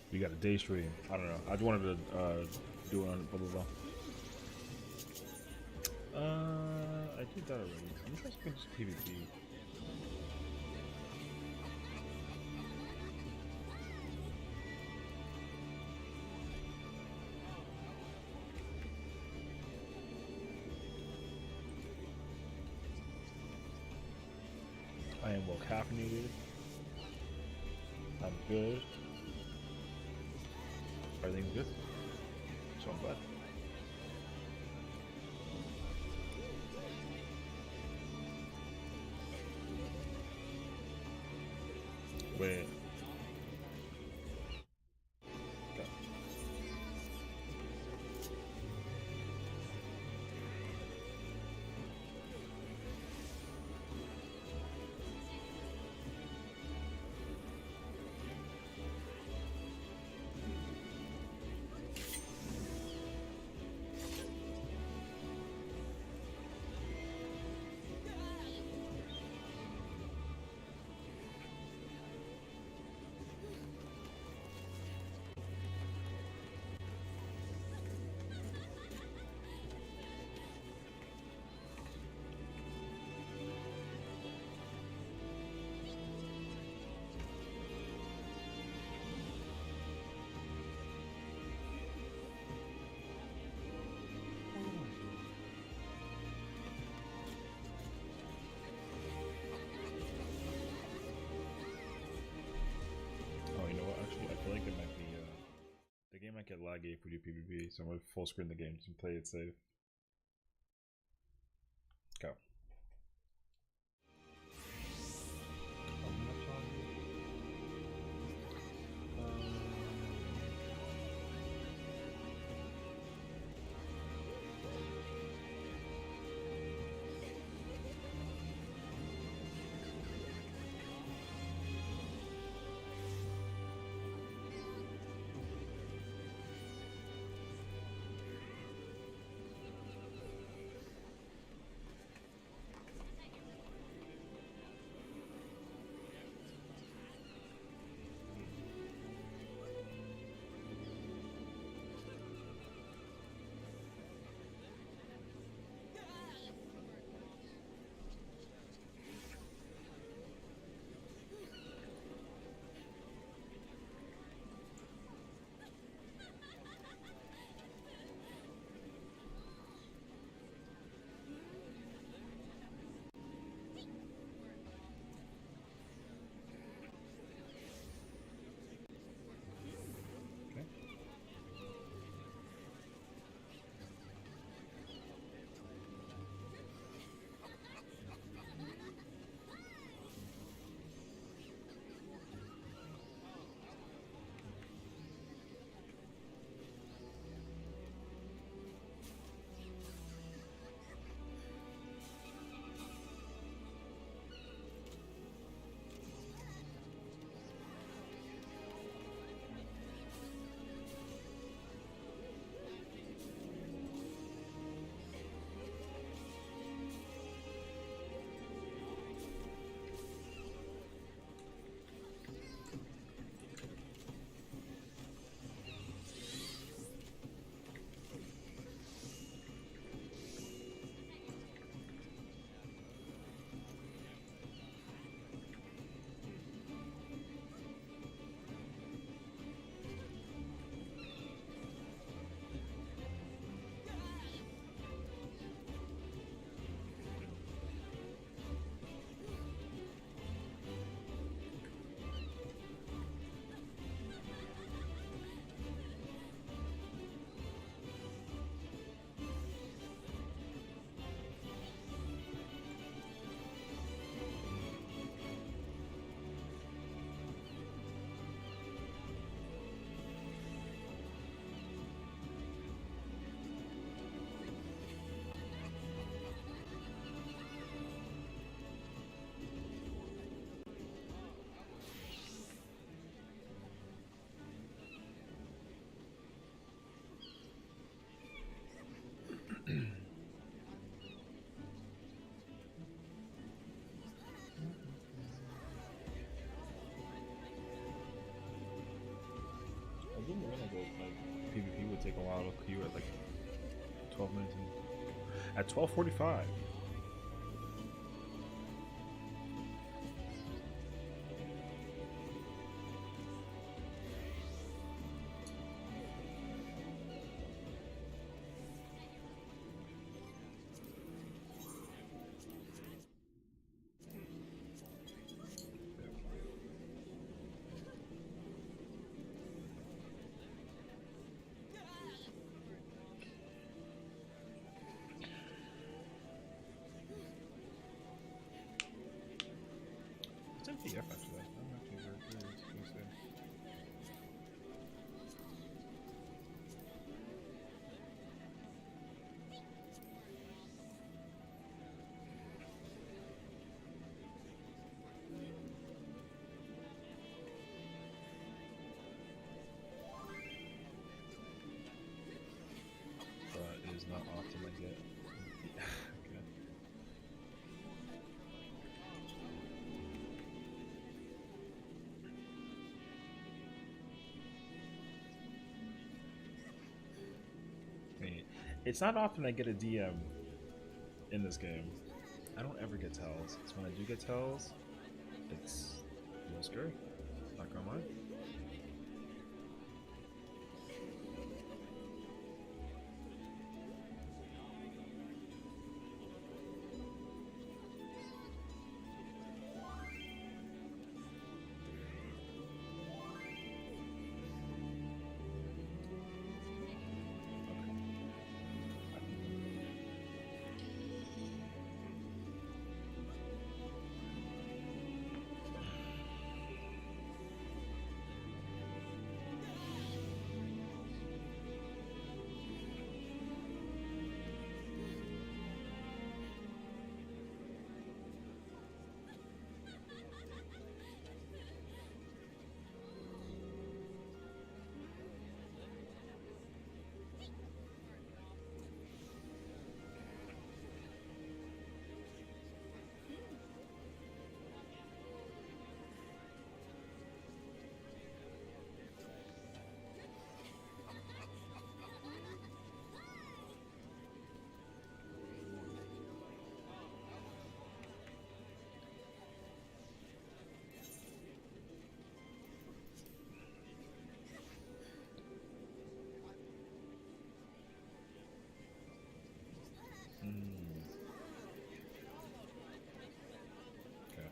You got a day stream. I don't know. I just wanted to do it on blah blah blah. I did that already. I'm trying to just PvP. I am well caffeinated. I'm good. Everything's good. So I'm glad. Wait. Okay. Oh, you know what? Actually, I feel like it might be the game might get laggy if we do PvP, so I'm gonna full screen the game and play it safe. Go. take a while to queue at like 12 minutes. At 12:45. It's MTF actually. I'm actually very curious. But it is not often I get. Okay. I mean, it's not often I get a DM in this game. I don't ever get tells. So when I do get tells, it's a little scary. Not gonna lie. Okay.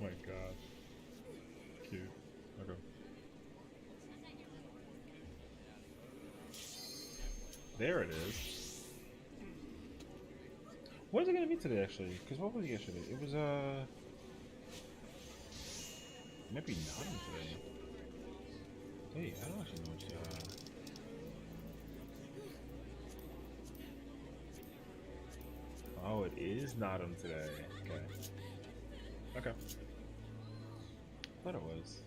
My gosh. Cute. Okay. There it is. What is it gonna be today, actually? Because what was it yesterday? It was, maybe not today. Hey, I don't actually know what's, Oh, it is not him today. Okay. Okay. Thought it was.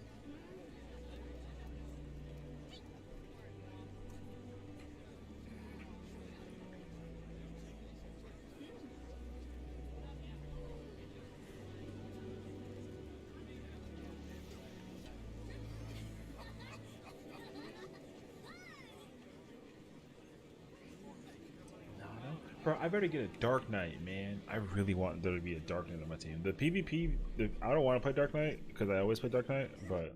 Bro, I better get a Dark Knight, man. I really want there to be a Dark Knight on my team. The PvP, I don't want to play Dark Knight because I always play Dark Knight, but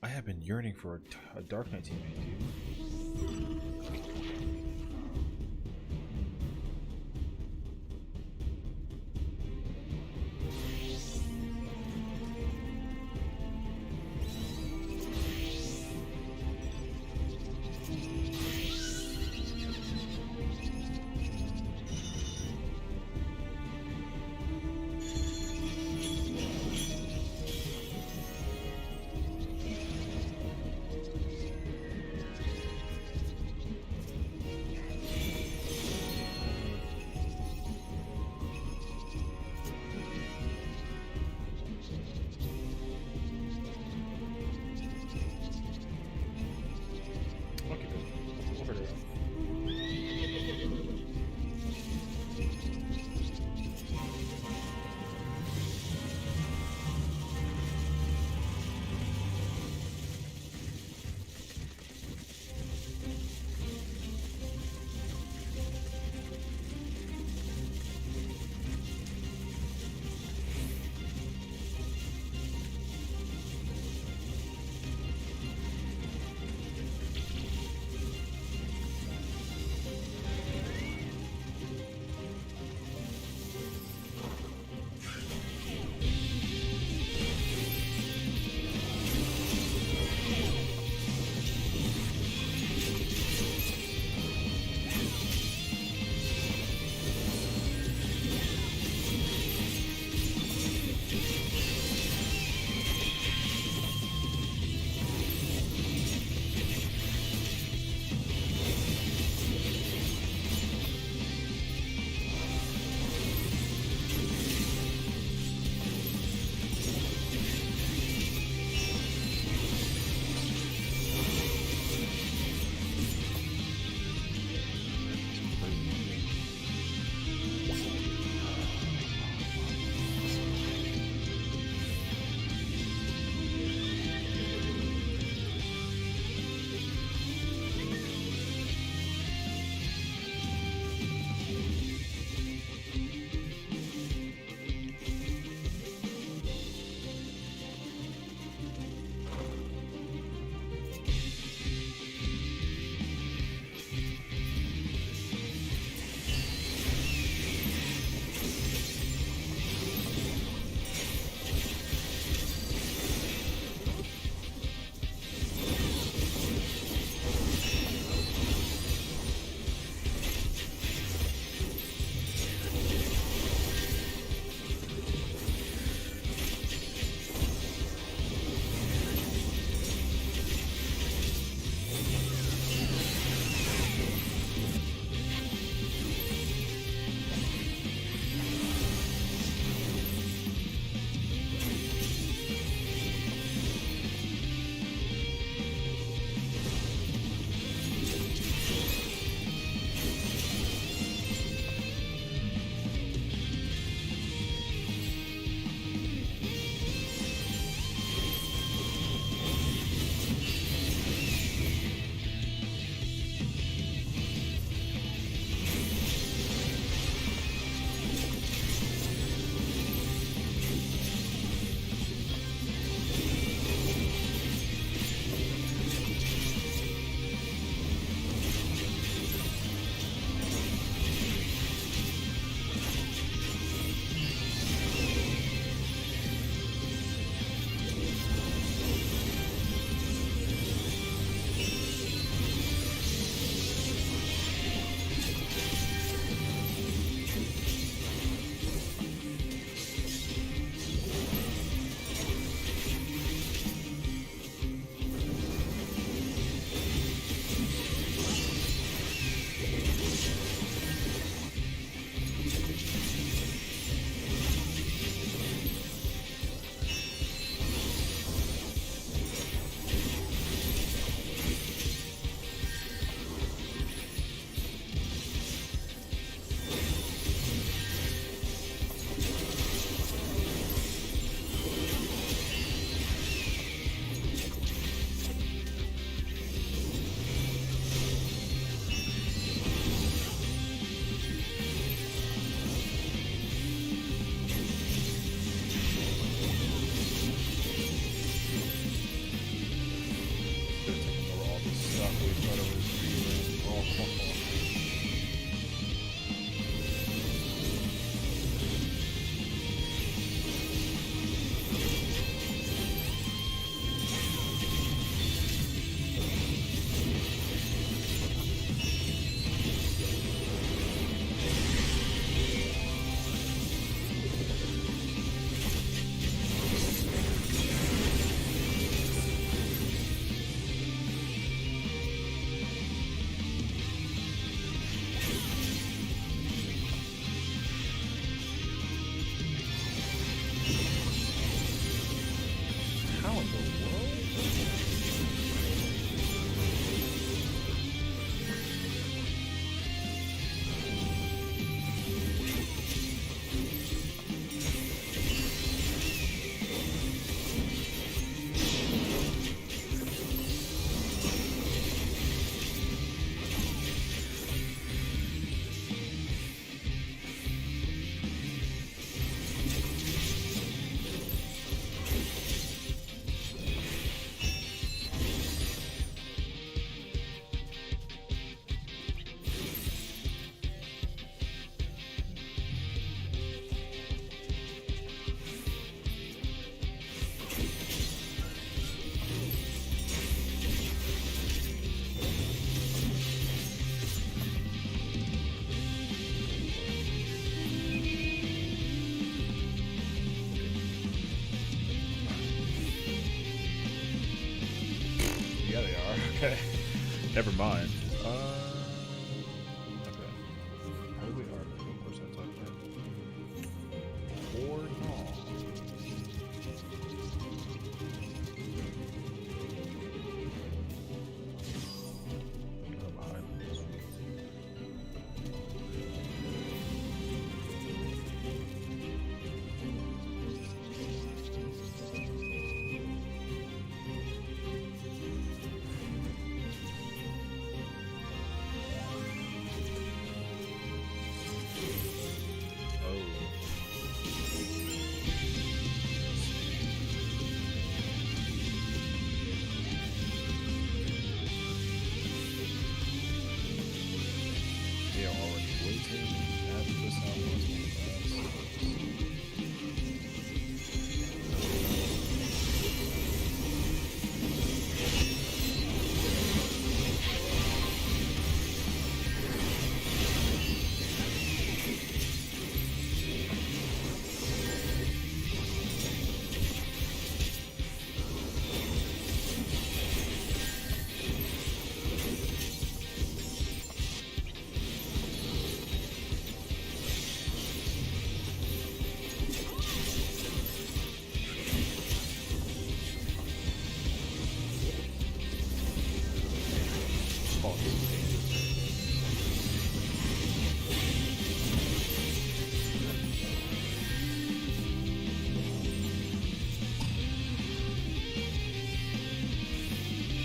I have been yearning for a Dark Knight teammate, dude. Okay. Never mind. Okay. Probably are the person I talked about. Or no. Never mind. They are already waiting. After this hour was one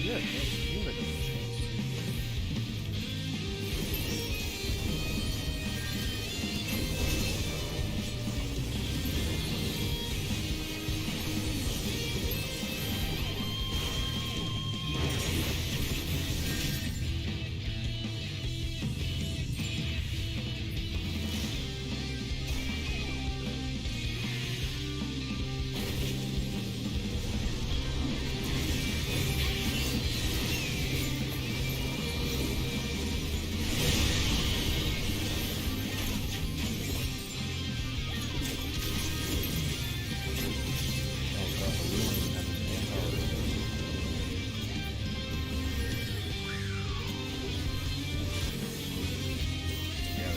yeah, you like a chance. Oh god, we don't even have any manpower to do. Yeah,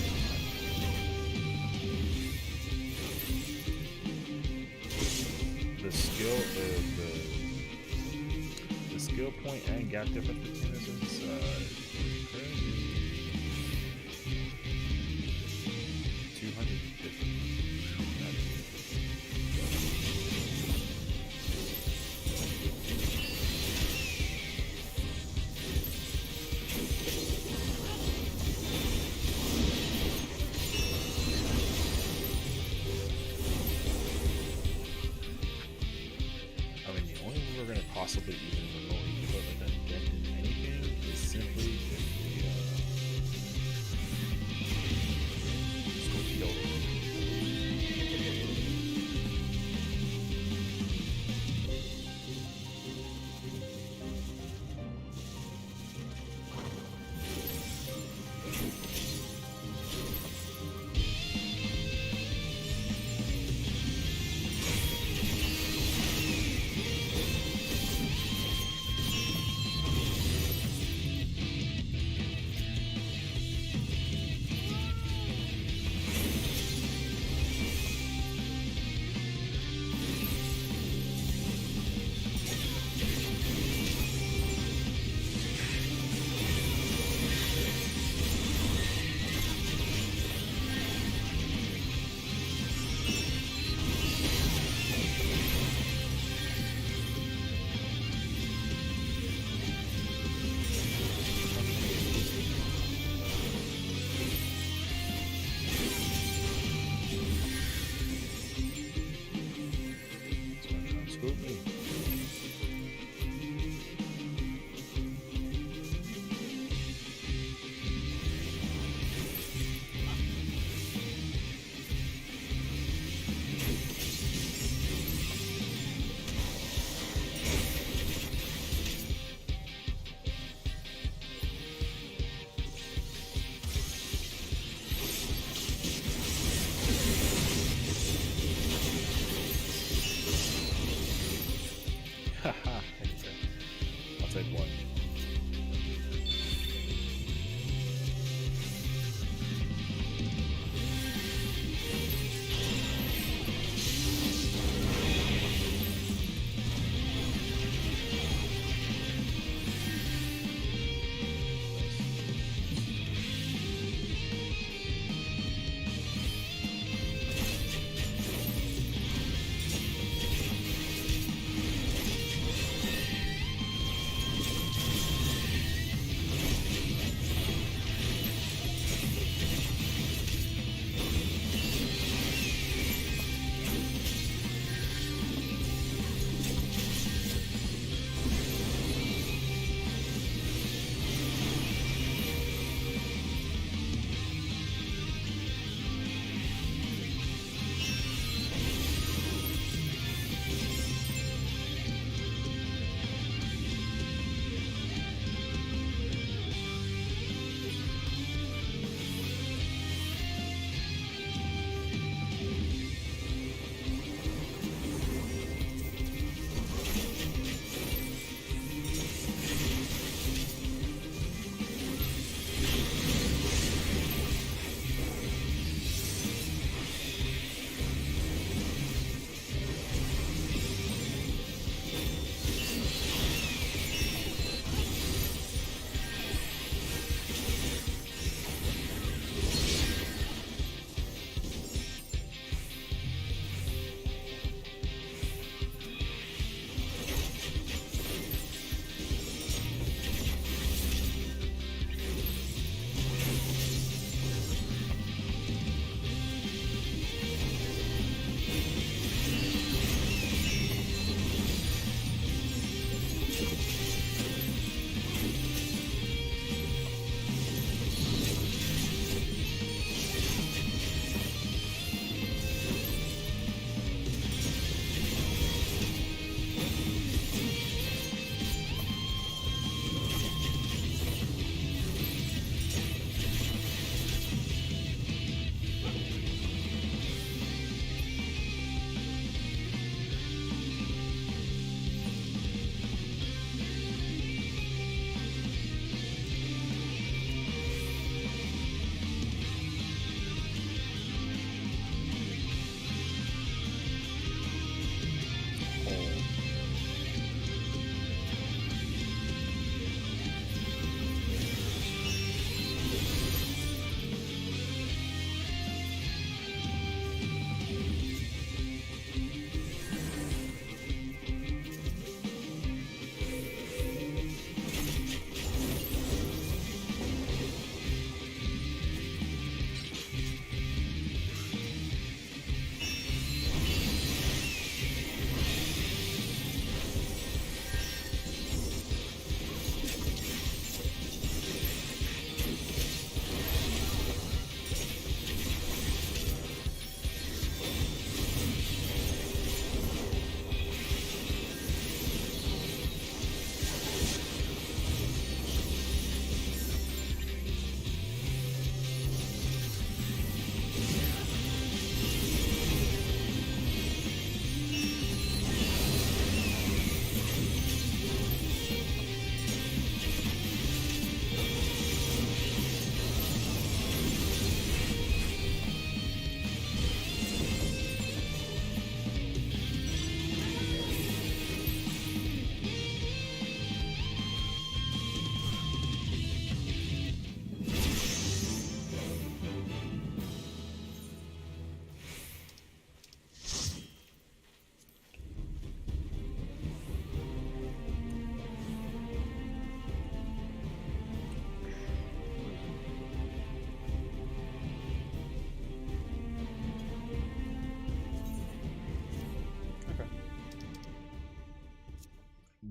the skill, the skill point and gap difference between this is crazy. 250. I mean, the only way we're going to possibly even remotely equivalent that get in anything is simply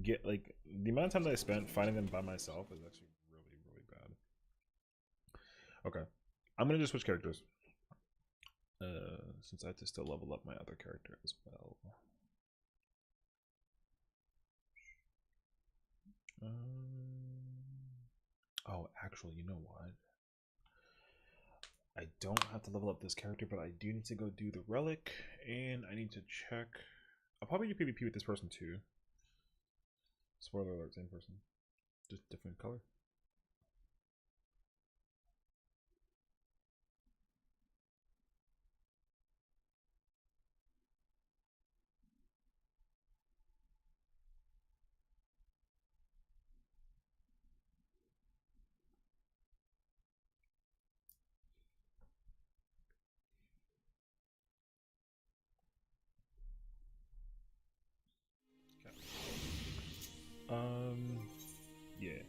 get like the amount of time that I spent finding them by myself is actually really, really bad. Okay, I'm gonna just switch characters. Since I have to still level up my other character as well. Oh, actually, you know what? I don't have to level up this character, but I do need to go do the relic, and I need to check. I'll probably do PvP with this person too. Spoiler alert, same person, just different color. Yeah.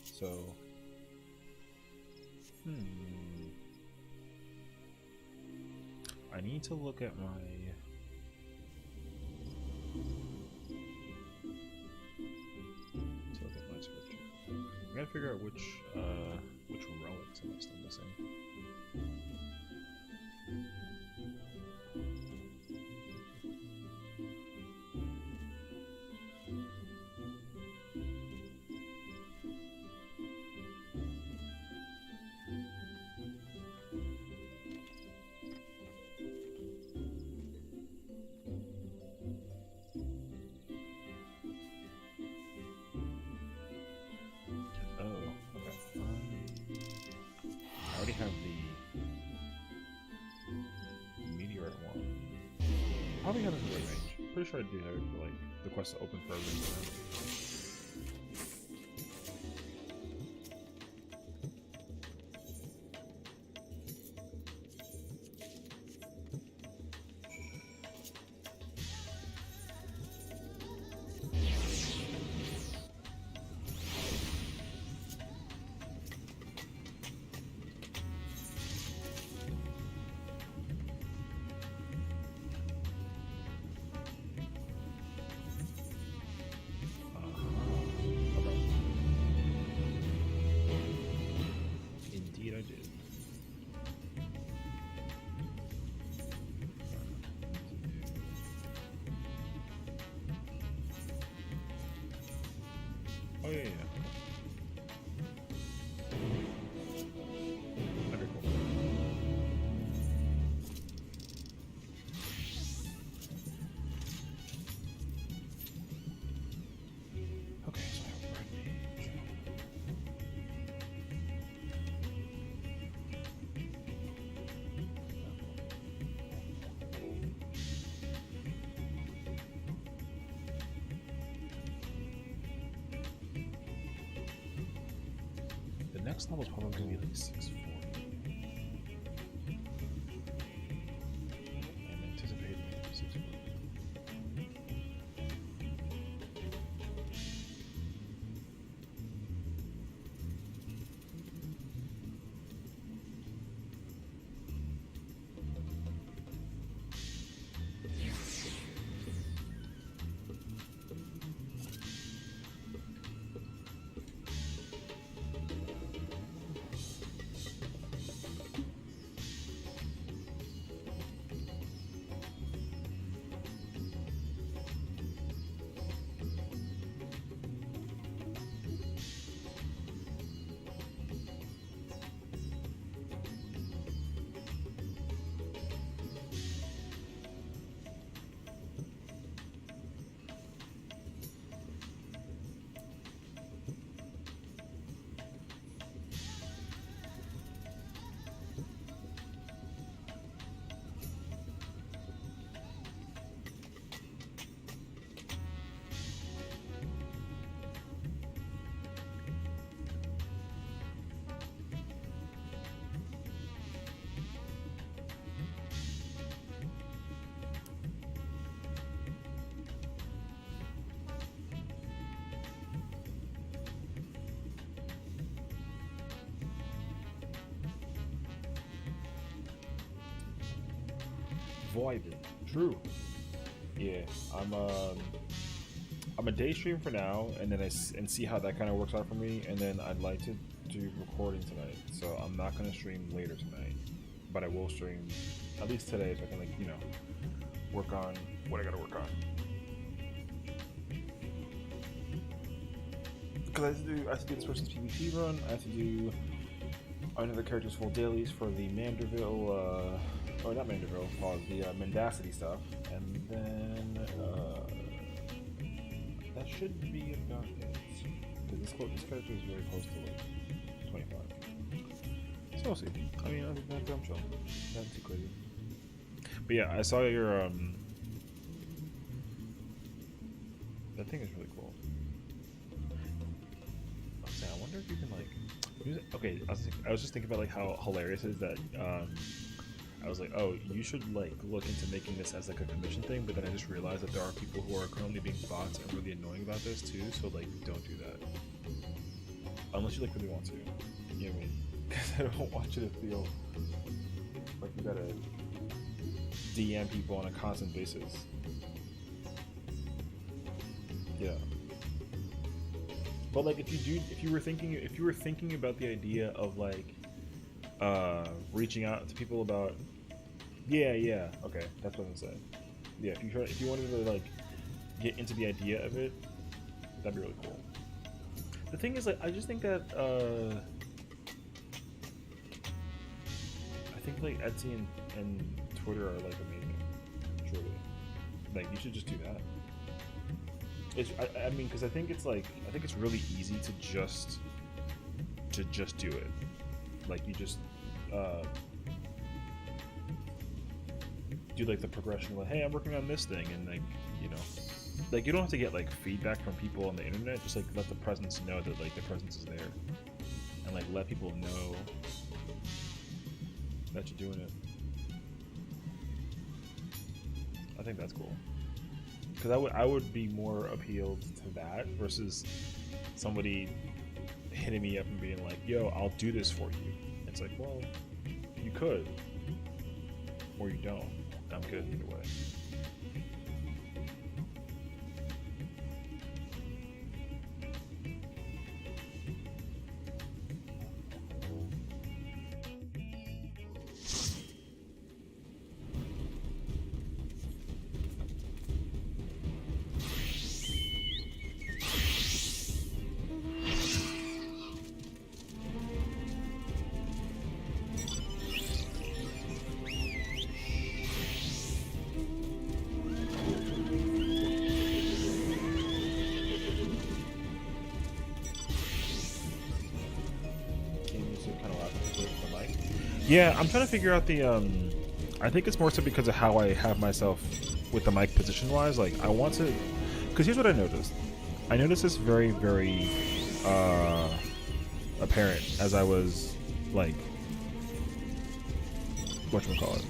So, I need to look at my. Scripture. I gotta figure out which relics am I still missing. Probably have it in the range. Pretty sure I do have it for like the quest to open for everything. Oh yeah. Okay, cool. Okay, so I have red mage. The next level is probably going to be like 640. I'm anticipating 640. Vibin. True. Yeah, I'm I'm a day stream for now, and then and see how that kind of works out for me, and then I'd like to do recording tonight. So I'm not gonna stream later tonight, but I will stream at least today, so I can, like, you know, work on what I gotta work on. Because I have to do this person's PvP run. I have to do another character's full dailies for the Manderville, or not Manderville, called the Mendacity stuff, and then that should be about it. Because this character is very close to like 25. So we'll see. I mean, other than that, I'm chill. Nothing too crazy. But yeah, I saw your that thing is really cool. I wonder if you can, like, use it. Okay, I was just thinking about, like, how hilarious it is that I was like, oh, you should, like, look into making this as, like, a commission thing, but then I just realized that there are people who are currently being bots and really annoying about this too, so, like, don't do that. Unless you, like, really want to. You know what I mean? Because I don't want you to feel like you gotta DM people on a constant basis. Yeah. But, like, if you were thinking about the idea of, like, reaching out to people about, yeah, okay, that's what I'm saying. Yeah, if you wanted to, like, get into the idea of it, that'd be really cool. The thing is, like, I just think that I think, like, Etsy and Twitter are, like, amazing. Truly, like, you should just do that. I mean, because I think it's really easy to just do it. Like, you just do, like, the progression, like, hey, I'm working on this thing, and, like, you know, like, you don't have to get, like, feedback from people on the internet. Just, like, let the presence know that, like, the presence is there, and, like, let people know that you're doing it. I think that's cool. Because I would be more appealed to that versus somebody hitting me up and being like, yo, I'll do this for you. It's like, well, you could, or you don't. I'm good either way. Yeah, I'm trying to figure out the, I think it's more so because of how I have myself with the mic position-wise. Like, I want to, because here's what I noticed. I noticed this very, very, apparent as I was, like, whatchamacallit.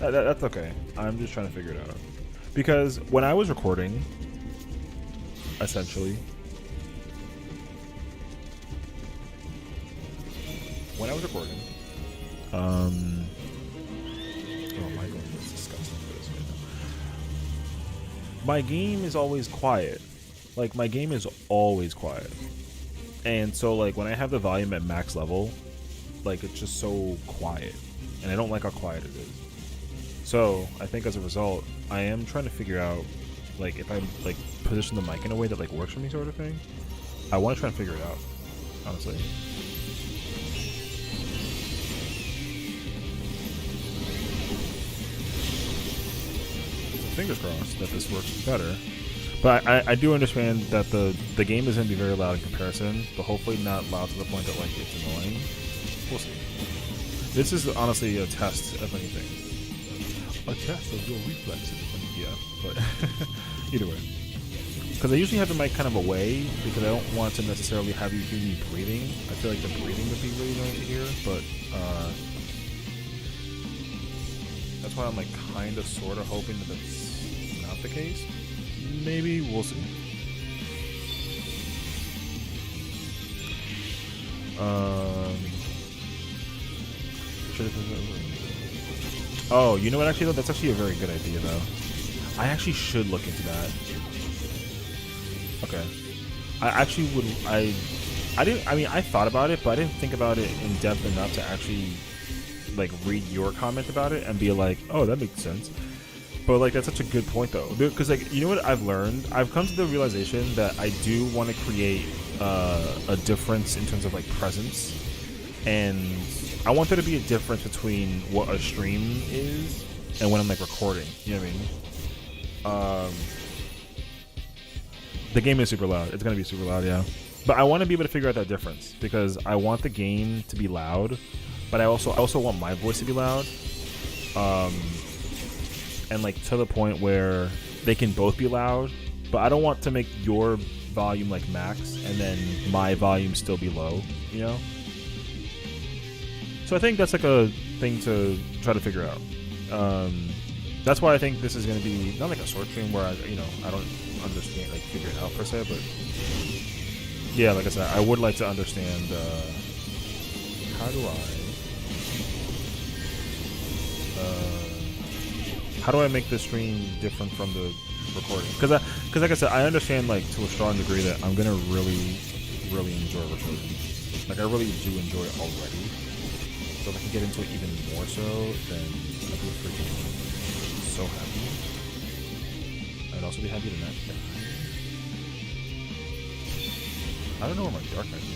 That's okay. I'm just trying to figure it out. Because when I was recording, essentially, when I was recording, oh my god, that's disgusting for this right now. My game is always quiet. Like, my game is always quiet. And so, like, when I have the volume at max level, like, it's just so quiet. And I don't like how quiet it is. So, I think as a result, I am trying to figure out, like, if I, like, position the mic in a way that, like, works for me, sort of thing. I want to try and figure it out, honestly. Fingers crossed that this works better. But I do understand that the game is going to be very loud in comparison, but hopefully not loud to the point that, like, it's annoying. We'll see. This is honestly a test of anything. A test of your reflexes. Yeah, but either way. Because I usually have the mic kind of away, because I don't want to necessarily have you hear me breathing. I feel like the breathing would be really annoying to hear, but that's why I'm, like, kind of sort of hoping that that's not the case. Maybe, we'll see. Oh, you know what, actually, though? That's actually a very good idea, though. I actually should look into that. Okay. I actually would. I didn't. I mean, I thought about it, but I didn't think about it in depth enough to actually like read your comment about it and be like, oh, that makes sense. But like that's such a good point though, because like you know what I've learned? I've come to the realization that I do want to create a difference in terms of like presence, and I want there to be a difference between what a stream is and when I'm like recording. You know what I mean? The game is super loud. It's gonna be super loud, yeah. But I want to be able to figure out that difference because I want the game to be loud, but I also want my voice to be loud. And like to the point where they can both be loud, but I don't want to make your volume like max and then my volume still be low, you know? So I think that's like a thing to try to figure out. That's why I think this is going to be not like a short stream where I don't understand, like figure it out per se, but yeah, like I said, I would like to understand how do I make the stream different from the recording? Because like I said, I understand like to a strong degree that I'm gonna really enjoy recording. Like I really do enjoy it already. So if I can get into it even more so, then I'd be freaking so happy. I'd also be happy to not. I don't know where my dark knight is.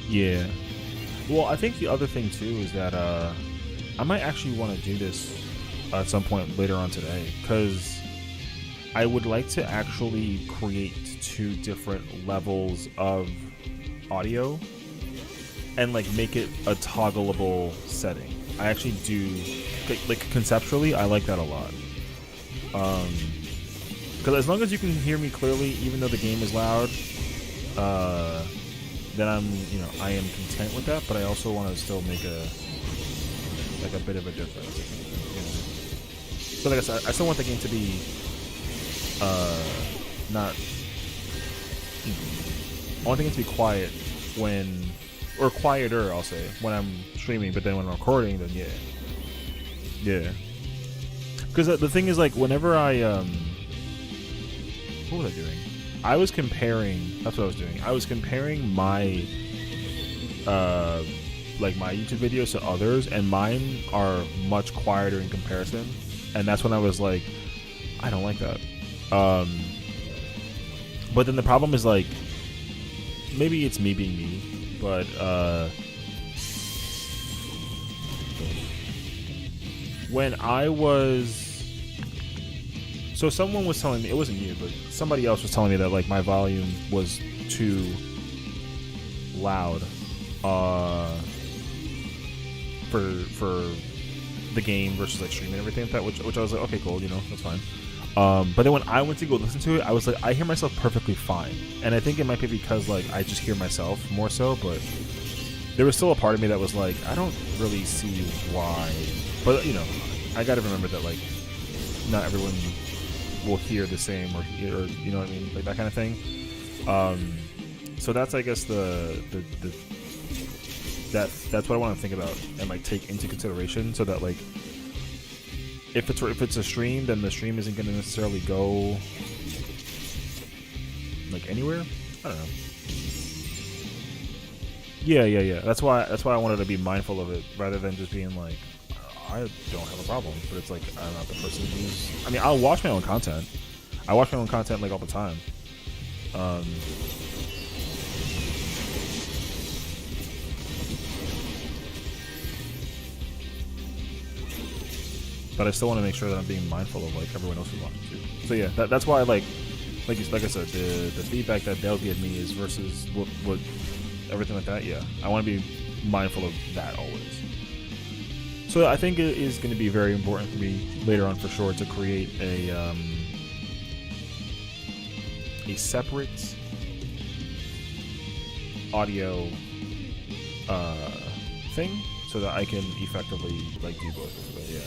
Yeah. Well, I think the other thing too is that I might actually want to do this at some point later on today, because I would like to actually create 2 different levels of audio and like make it a toggleable setting. I actually do, like conceptually, I like that a lot. Because as long as you can hear me clearly, even though the game is loud, then I am content with that. But I also want to still make a bit of a difference. You know? So like I said, I still want the game to be not. I want the game to be quiet or quieter, I'll say, when I'm streaming. But then when I'm recording, then yeah. Because the thing is, like, whenever I what was I doing? I was comparing. That's what I was doing. I was comparing my my YouTube videos to others, and mine are much quieter in comparison. And that's when I was like, I don't like that. But then the problem is, like, maybe it's me being me, but when I was, so someone was telling me, it wasn't you, but somebody else was telling me that like my volume was too loud for the game versus like streaming and everything like that, which I was like, okay, cool, that's fine. But then when I went to go listen to it, I was like, I hear myself perfectly fine. And I think it might be because like I just hear myself more so, but there was still a part of me that was like, I don't really see why. But I gotta remember that like not everyone will hear the same or you know what I mean, like that kind of thing. So that's, I guess, that's what I want to think about and like take into consideration, so that like if it's a stream, then the stream isn't going to necessarily go like anywhere. I don't know. Yeah. That's why I wanted to be mindful of it, rather than just being like, I don't have a problem. But it's like, I'm not the person who's. I mean, I'll watch my own content. I watch my own content like all the time. But I still want to make sure that I'm being mindful of like everyone else who's watching too. So yeah, that's why like I said, the feedback that they'll give me is versus what everything like that. Yeah, I want to be mindful of that always. So I think it is going to be very important for me later on for sure to create a separate audio thing, so that I can effectively like do both. But yeah.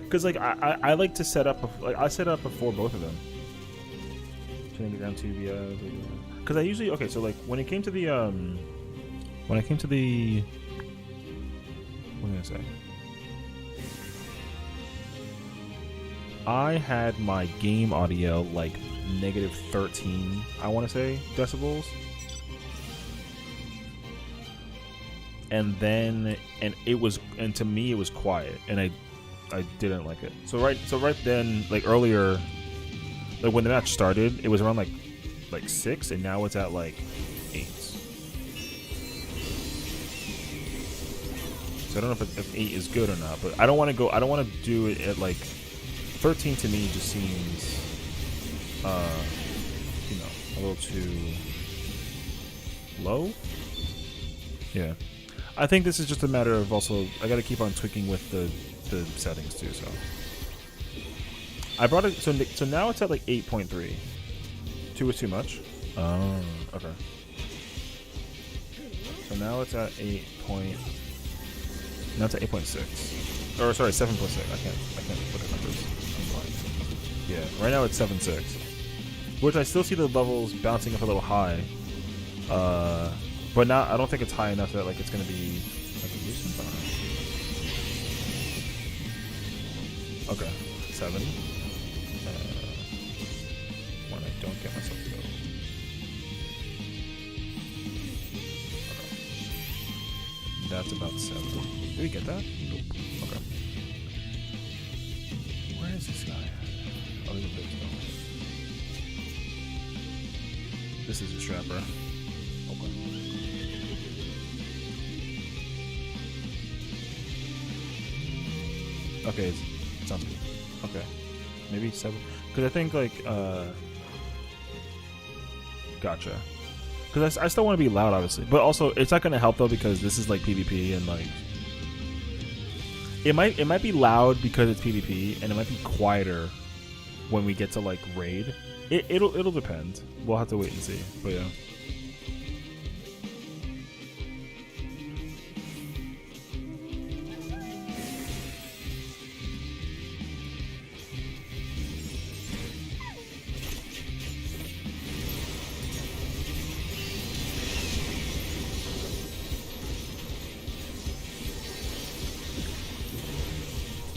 Because like I like to set up I set up before both of them. Turning it down to because I usually so like when it came to the gonna say? I had my game audio like -13, I want to say, decibels. And then, and to me it was quiet, and I didn't like it. So right then, like earlier, like when the match started, it was around like 6, and now it's at like 8. So I don't know if 8 is good or not, but I don't want to do it at like 13. To me just seems you know, a little too low. Yeah, I think this is just a matter of also I got to keep on tweaking with the settings too. So I brought it, so now it's at like 8.3. 2 is too much. Oh, okay. So now it's at 8. Now it's at 8.6. Or sorry, 7.6. I can't look at numbers. I'm blind. Yeah, right now it's 7.6. Which I still see the levels bouncing up a little high. But not, I don't think it's high enough that like it's gonna be like a nuisance. Okay, 7. When I don't get myself to go. Okay. That's about 7. Did we get that? Nope. Okay. Where is this guy? Oh, he's a big stone. This is a strapper. Okay. Okay, it sounds good. Okay. Maybe 7. Because I think, like, gotcha. Because I still want to be loud, obviously. But also, it's not going to help, though, because this is, like, PvP, and, like... It might be loud because it's PvP, and it might be quieter when we get to, like, raid. It'll depend. We'll have to wait and see. But, yeah.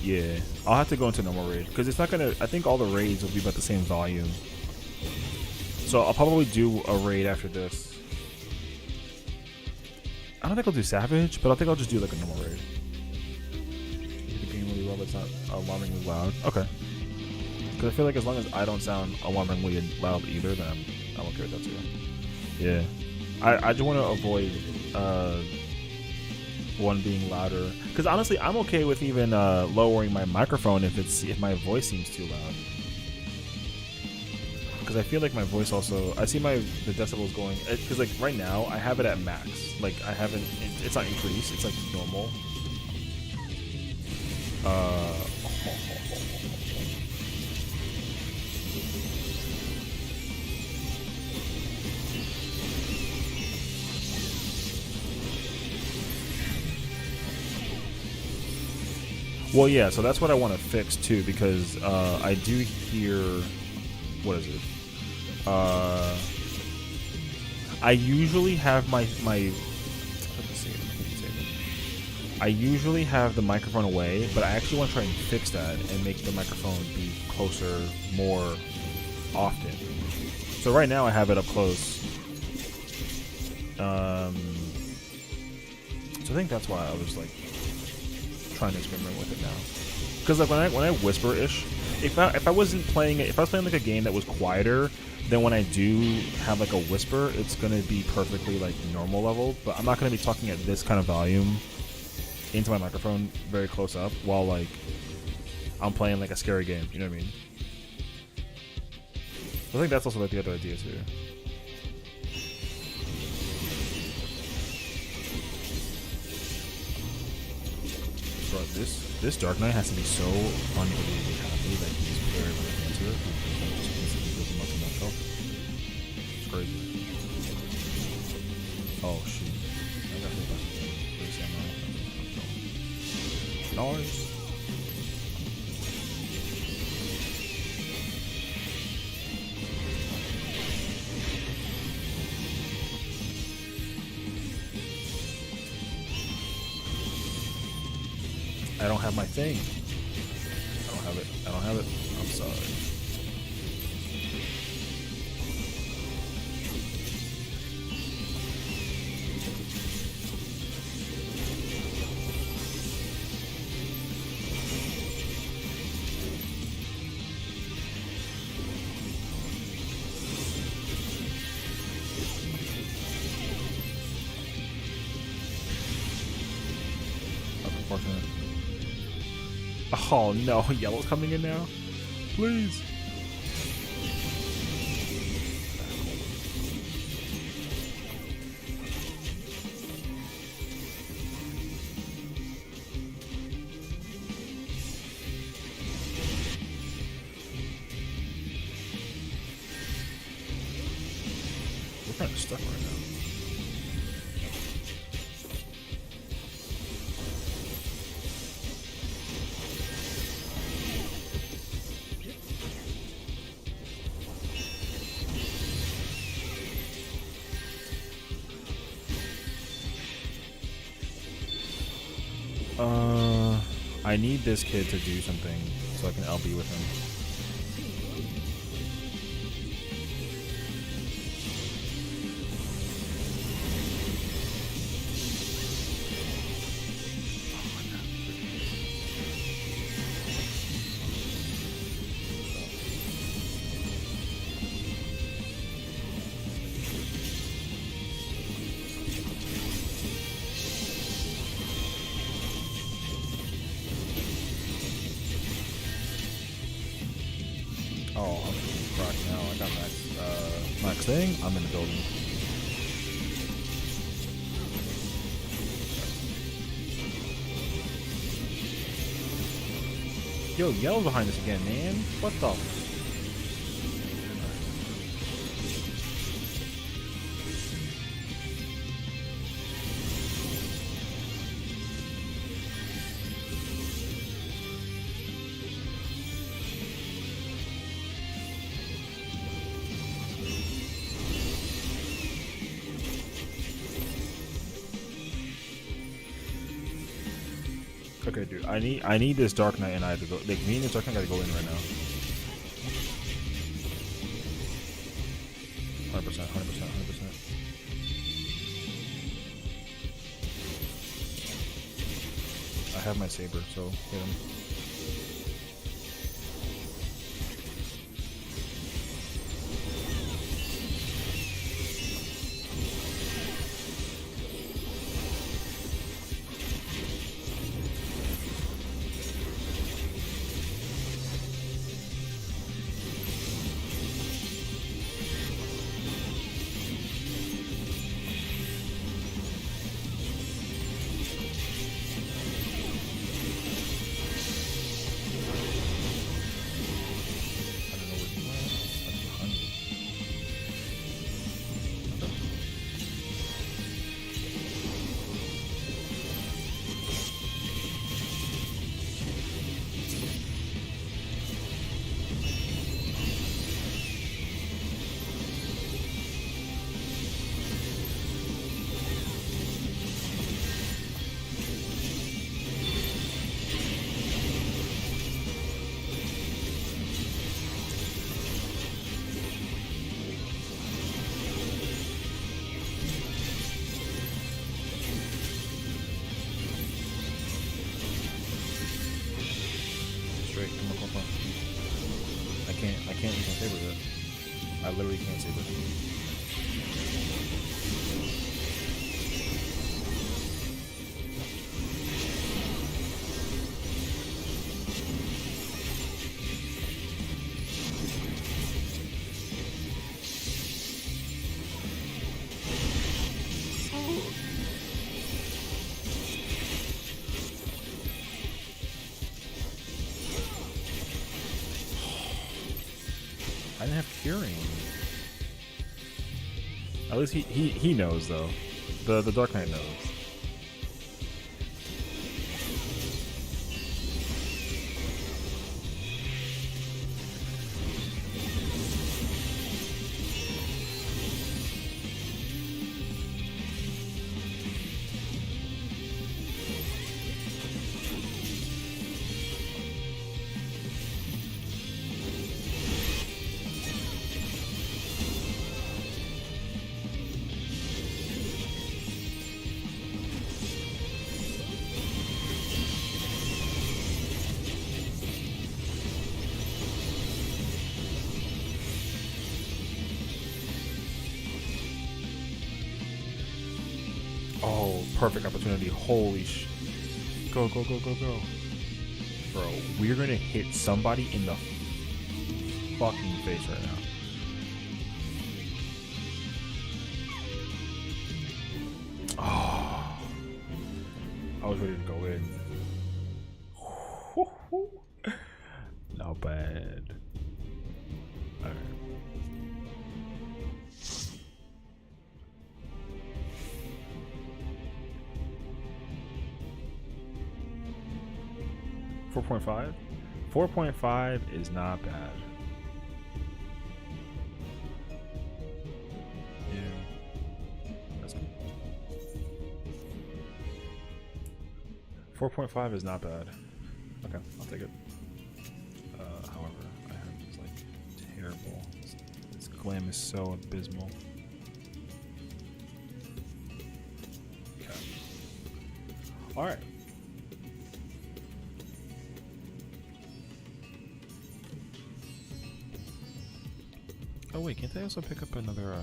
Yeah, I'll have to go into normal raid because it's not gonna. I think all the raids will be about the same volume, so I'll probably do a raid after this. I don't think I'll do Savage, but I think I'll just do like a normal raid. The game really well, but it's not alarmingly loud. Okay, because I feel like as long as I don't sound alarmingly loud either, then I'm okay with that too. Yeah, I just want to avoid one being louder, because honestly I'm okay with even lowering my microphone if my voice seems too loud, because I feel like my voice also, I see the decibels going, because like right now I have it at max, like I haven't, it's not increased, it's like normal. Well, yeah, so that's what I want to fix too, because I do hear, what is it? I usually have my I usually have the microphone away, but I actually want to try and fix that and make the microphone be closer more often. So right now I have it up close. So I think that's why I was like trying to experiment with it now, because like when I whisper-ish, if I wasn't playing it, if I was playing like a game that was quieter, then when I do have like a whisper, it's gonna be perfectly like normal level, but I'm not gonna be talking at this kind of volume into my microphone very close up while like I'm playing like a scary game, you know what I mean? I think that's also like the other idea too. Bro, this Dark Knight has to be so unbelievably happy that he's very much into it. It's crazy. Oh shoot. I got hit by something. Nice. I don't have my thing. I don't have it. I don't have it. I'm sorry. Oh no, yellow's coming in now? Please. We're kind of stuck right now. I need this kid to do something so I can LB with him. Oh, I'm proc now. I got max thing. I'm in the building. Yo, yellow's behind us again, man. What the? Okay, dude, I need this Dark Knight and I to go. Like, me and this Dark Knight gotta go in right now. 100%, 100%, 100%. I have my saber, so hit him. I can't use my saber yet. I literally can't saber. I didn't have curing. At least he knows though. The Dark Knight knows. Oh, perfect opportunity. Holy sh... Go, go, go, go, go. Bro, we're gonna hit somebody in the fucking face right now. Oh, I was ready to go in. Not bad. Alright. $4.5? 4.5 is not bad. Yeah. That's good. 4.5 is not bad. Okay, I'll take it. However, I have just like terrible. This glam is so abysmal. Okay. Alright. Oh wait, can't I also pick up another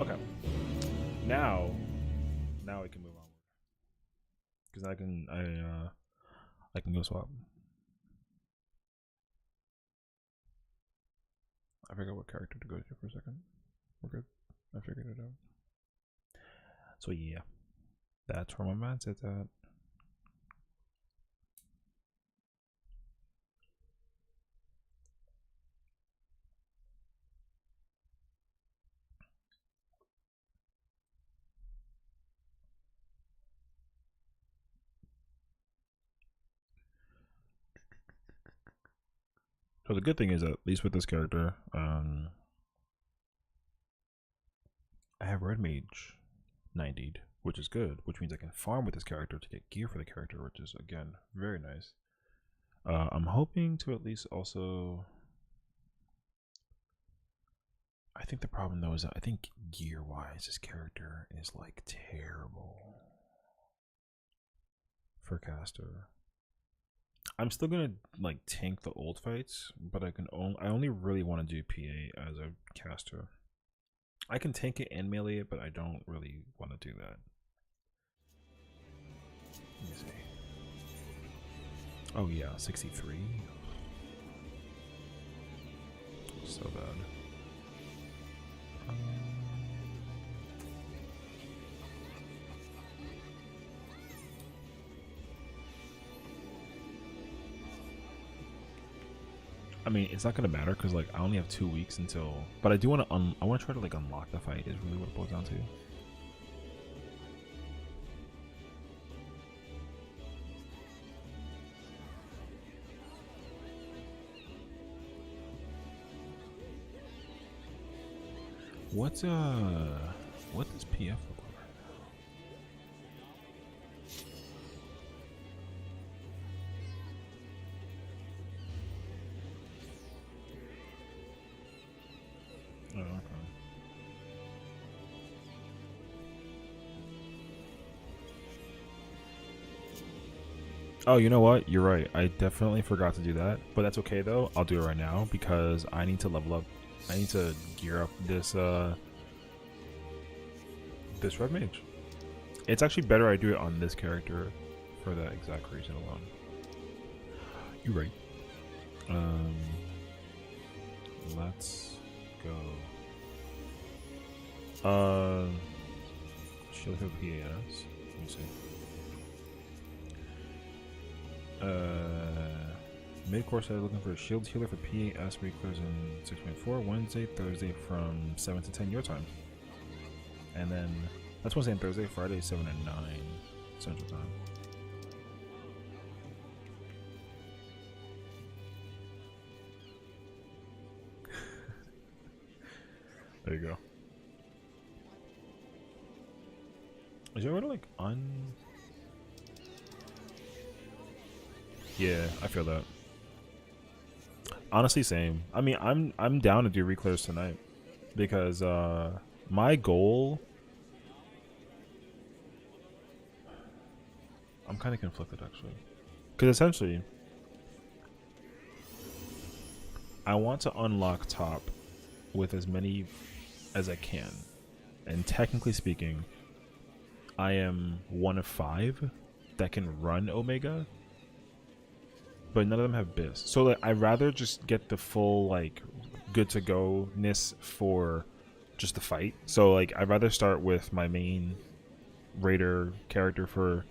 okay. Now we can move onward. Because I can go swap. I forgot what character to go to for a second. We're good. I figured it out. So yeah, that's where my mindset's at. So the good thing is, at least with this character, I have Red Mage 90'd, which is good, which means I can farm with this character to get gear for the character, which is, again, very nice. I'm hoping to at least also... I think the problem, though, is that I think gear-wise, this character is, like, terrible for caster. I'm still gonna, like, tank the old fights, but I only really want to do PA as a caster. I can tank it and melee it, but I don't really want to do that. Let me see. Oh yeah, 63. So bad. I mean, it's not gonna matter because like I only have 2 weeks until. But I do want to. I want to try to like unlock the fight. Is really what it boils down to. What does PF look like right now? Oh, okay. Oh, you know what? You're right. I definitely forgot to do that, but that's okay though. I'll do it right now because I need to level up. I need to gear up this this Red Mage. It's actually better I do it on this character for that exact reason alone. You're right. Let's go. Shield for PAS. Let me see. Mid-course I was looking for a shield healer for PAS recurs in 6.4 Wednesday, Thursday from 7 to 10 your time. And then that's Wednesday and Thursday, Friday 7 and 9 Central Time. There you go. Is there a way to like Yeah, I feel that. Honestly, same. I mean, I'm down to do reclares tonight because my goal. I'm kind of conflicted actually. Because essentially, I want to unlock top with as many as I can. And technically speaking, I am one of 5 that can run Omega, but none of them have Bis. So like, I'd rather just get the full like good to go-ness for just the fight. So like, I'd rather start with my main Raider character for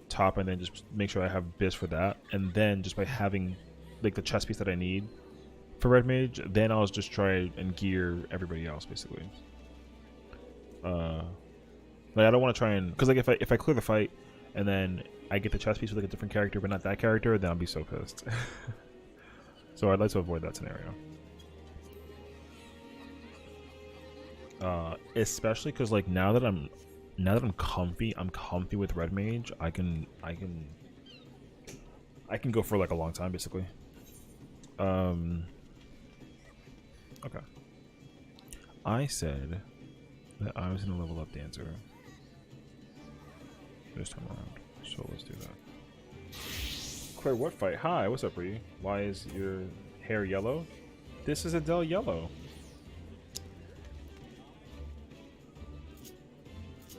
top, and then just make sure I have Bis for that, and then just by having like the chess piece that I need for Red Mage, then I'll just try and gear everybody else basically. Like I don't want to try and, because like if I clear the fight and then I get the chess piece with like a different character but not that character, then I'll be so pissed. So I'd like to avoid that scenario. Especially because like now that I'm comfy with Red Mage, I can go for like a long time basically. Okay. I said that I was gonna level up Dancer this time around, so let's do that. Claire, what fight? Hi, what's up, Bree? Why is your hair yellow? This is Adele yellow.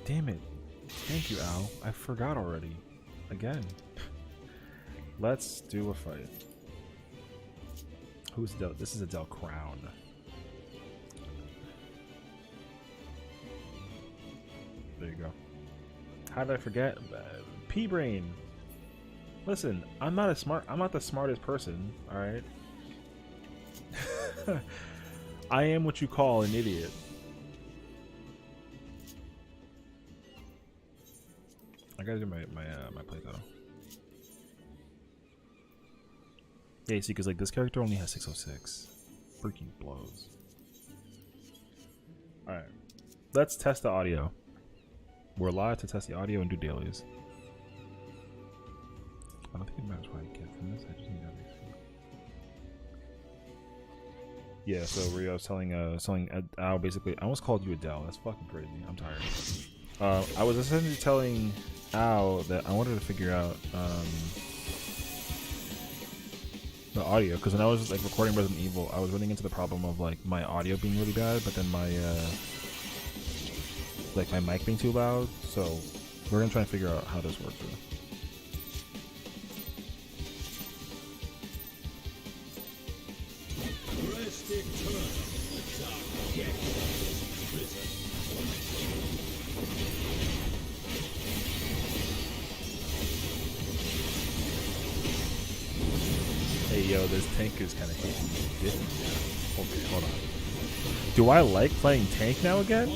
Damn it. Thank you, Al. I forgot already. Again. Let's do a fight. Who's Adele? This is Adele Crown. There you go. How did I forget? P-Brain. Listen, I'm not the smartest person, alright? I am what you call an idiot. I gotta do my playthrough. Yeah, you see, because like this character only has 606. Freaking blows. Alright. Let's test the audio. We're live to test the audio and do dailies. I don't think it matters what I get from this. I just need everything. Yeah, so Rio was telling Al basically. I almost called you Adele. That's fucking crazy. I'm tired. I was essentially telling Al that I wanted to figure out the audio, because when I was like recording Resident Evil, I was running into the problem of like my audio being really bad, but then my like my mic being too loud. So we're gonna try and figure out how this works. Hey yo, this tank is kind of hitting me different. Okay, hold on. Do I like playing tank now again?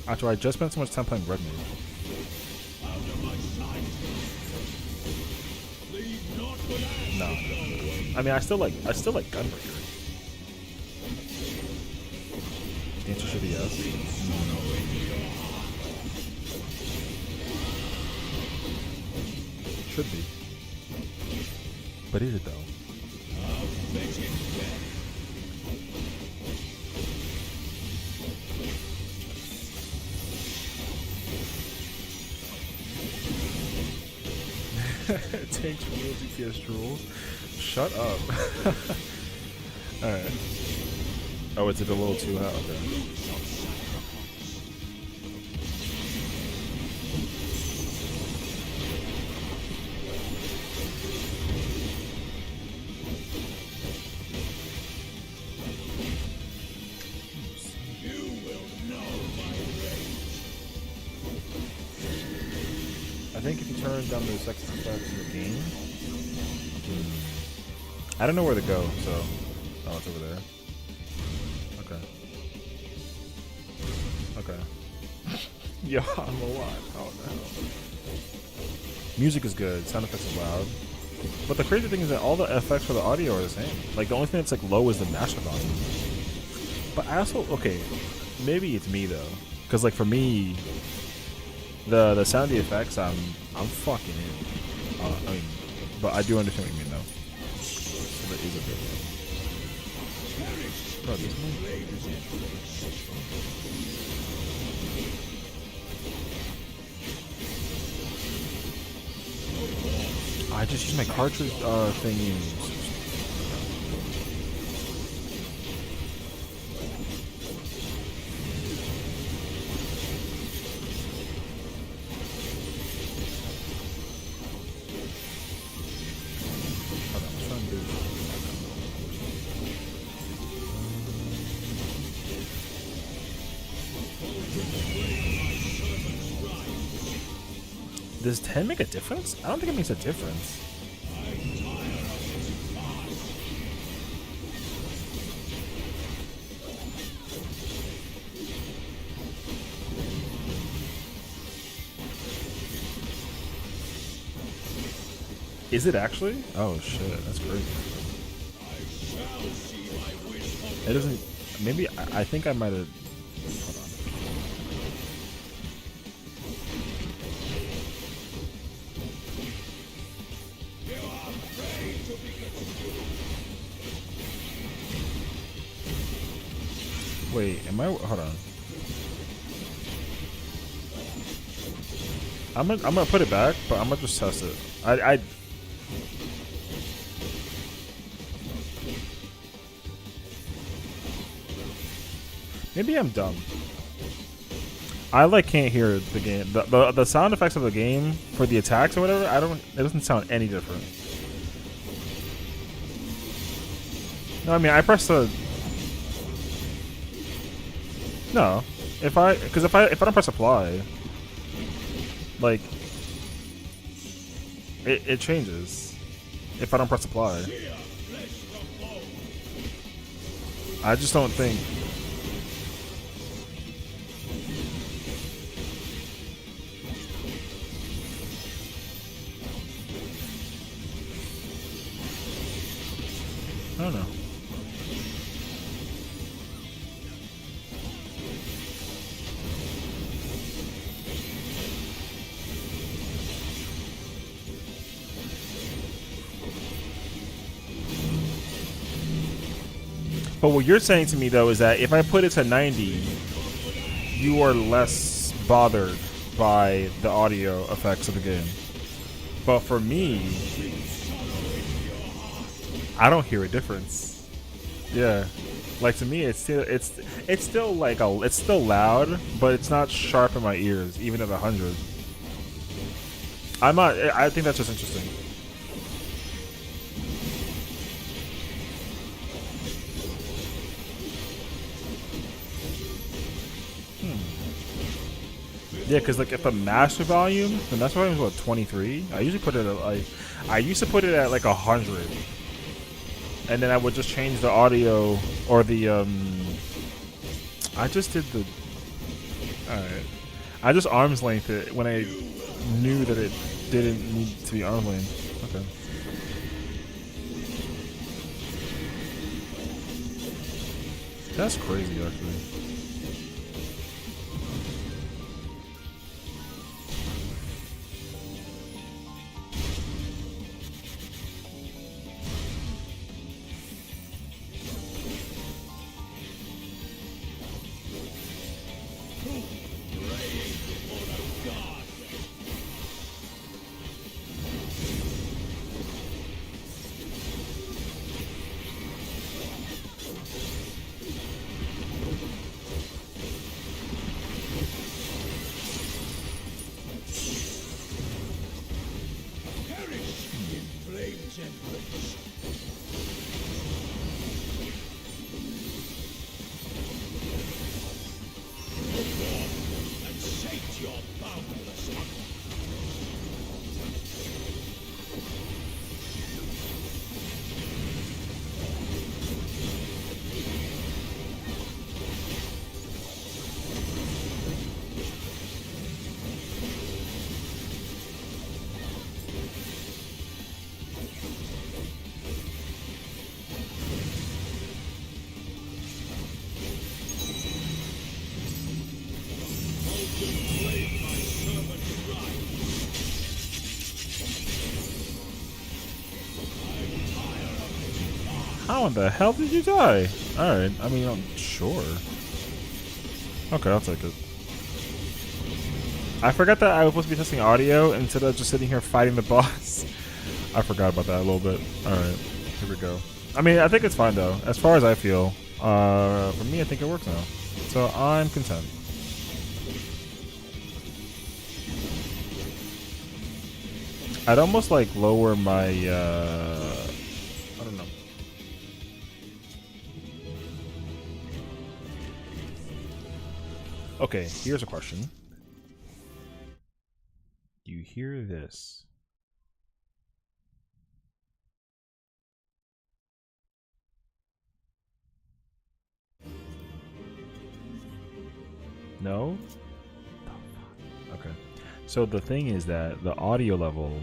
After I just spent so much time playing Red Mage. No. I mean, I still like Gunbreaker. The answer should be yes. Should be. But is it though? Tanks real GPS trolls. Shut up. Alright. Oh, is it a little too hot? Okay. I think if you turn down the sex effects in the game, I don't know where to go, so oh, it's over there. Okay. Okay. Yo, I'm a lot. Oh no. Music is good. Sound effects are loud. But the crazy thing is that all the effects for the audio are the same. Like the only thing that's like low is the master volume. But I also maybe it's me though, because like for me, the soundy effects I'm fucking in. I mean, but I do understand what you mean though. So that is a bit. Bro, this one. just use my cartridge thingy. Does 10 make a difference? I don't think it makes a difference. Is it actually? Oh shit, that's great. It doesn't. Maybe I think I might have. Hold on. Wait, am I? Hold on. I'm gonna put it back, but I'm gonna just test it. I maybe I'm dumb. I like can't hear the game. The sound effects of the game for the attacks or whatever. It doesn't sound any different. No, I mean I press the. No, if I don't press apply, like it changes. If I don't press apply, I just don't think. I don't know. But what you're saying to me though is that if I put it to 90, you are less bothered by the audio effects of the game. But for me, I don't hear a difference. Yeah, like to me, it's still like it's still loud, but it's not sharp in my ears, even at 100. I'm not. I think that's just interesting. Yeah, because like if a master volume, the master volume is what 23. I usually put it at like I used to put it at like 100, and then I would just change the audio or the I just did the. Alright, I just arm's length it when I knew that it didn't need to be arm's length. Okay. That's crazy, actually. How in the hell did you die? Alright, I mean, I'm sure. Okay, I'll take it. I forgot that I was supposed to be testing audio instead of just sitting here fighting the boss. I forgot about that a little bit. All right, here we go. I mean, I think it's fine though. As far as I feel, for me, I think it works now. So I'm content. I'd almost like lower my, I don't know. Okay, here's a question. Do you hear this? No? Okay. So the thing is that the audio level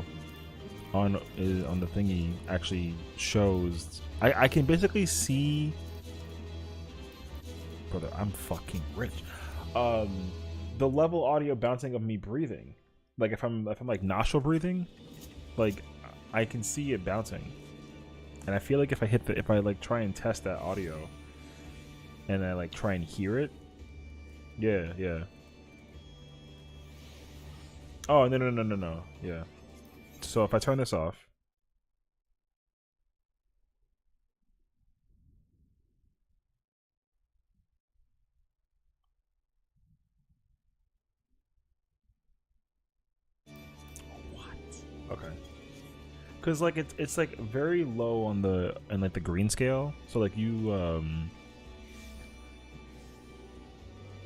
on the thingy actually shows. I can basically see. Brother, I'm fucking rich. The level audio bouncing of me breathing, like if I'm like nostril breathing, like I can see it bouncing, and I feel like if I like try and test that audio, and I like try and hear it, yeah. Oh no, yeah. So if I turn this off. Okay. Cause like it's like very low on the like the green scale. So like you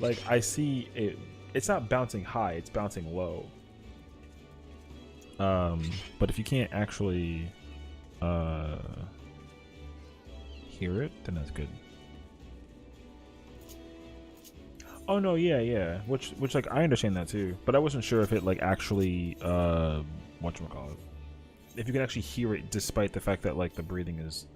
like I see it. It's not bouncing high. It's bouncing low. But if you can't actually hear it, then that's good. Oh no, yeah. Which like I understand that too, but I wasn't sure if it like actually whatchamacallit, if you can actually hear it despite the fact that like the breathing is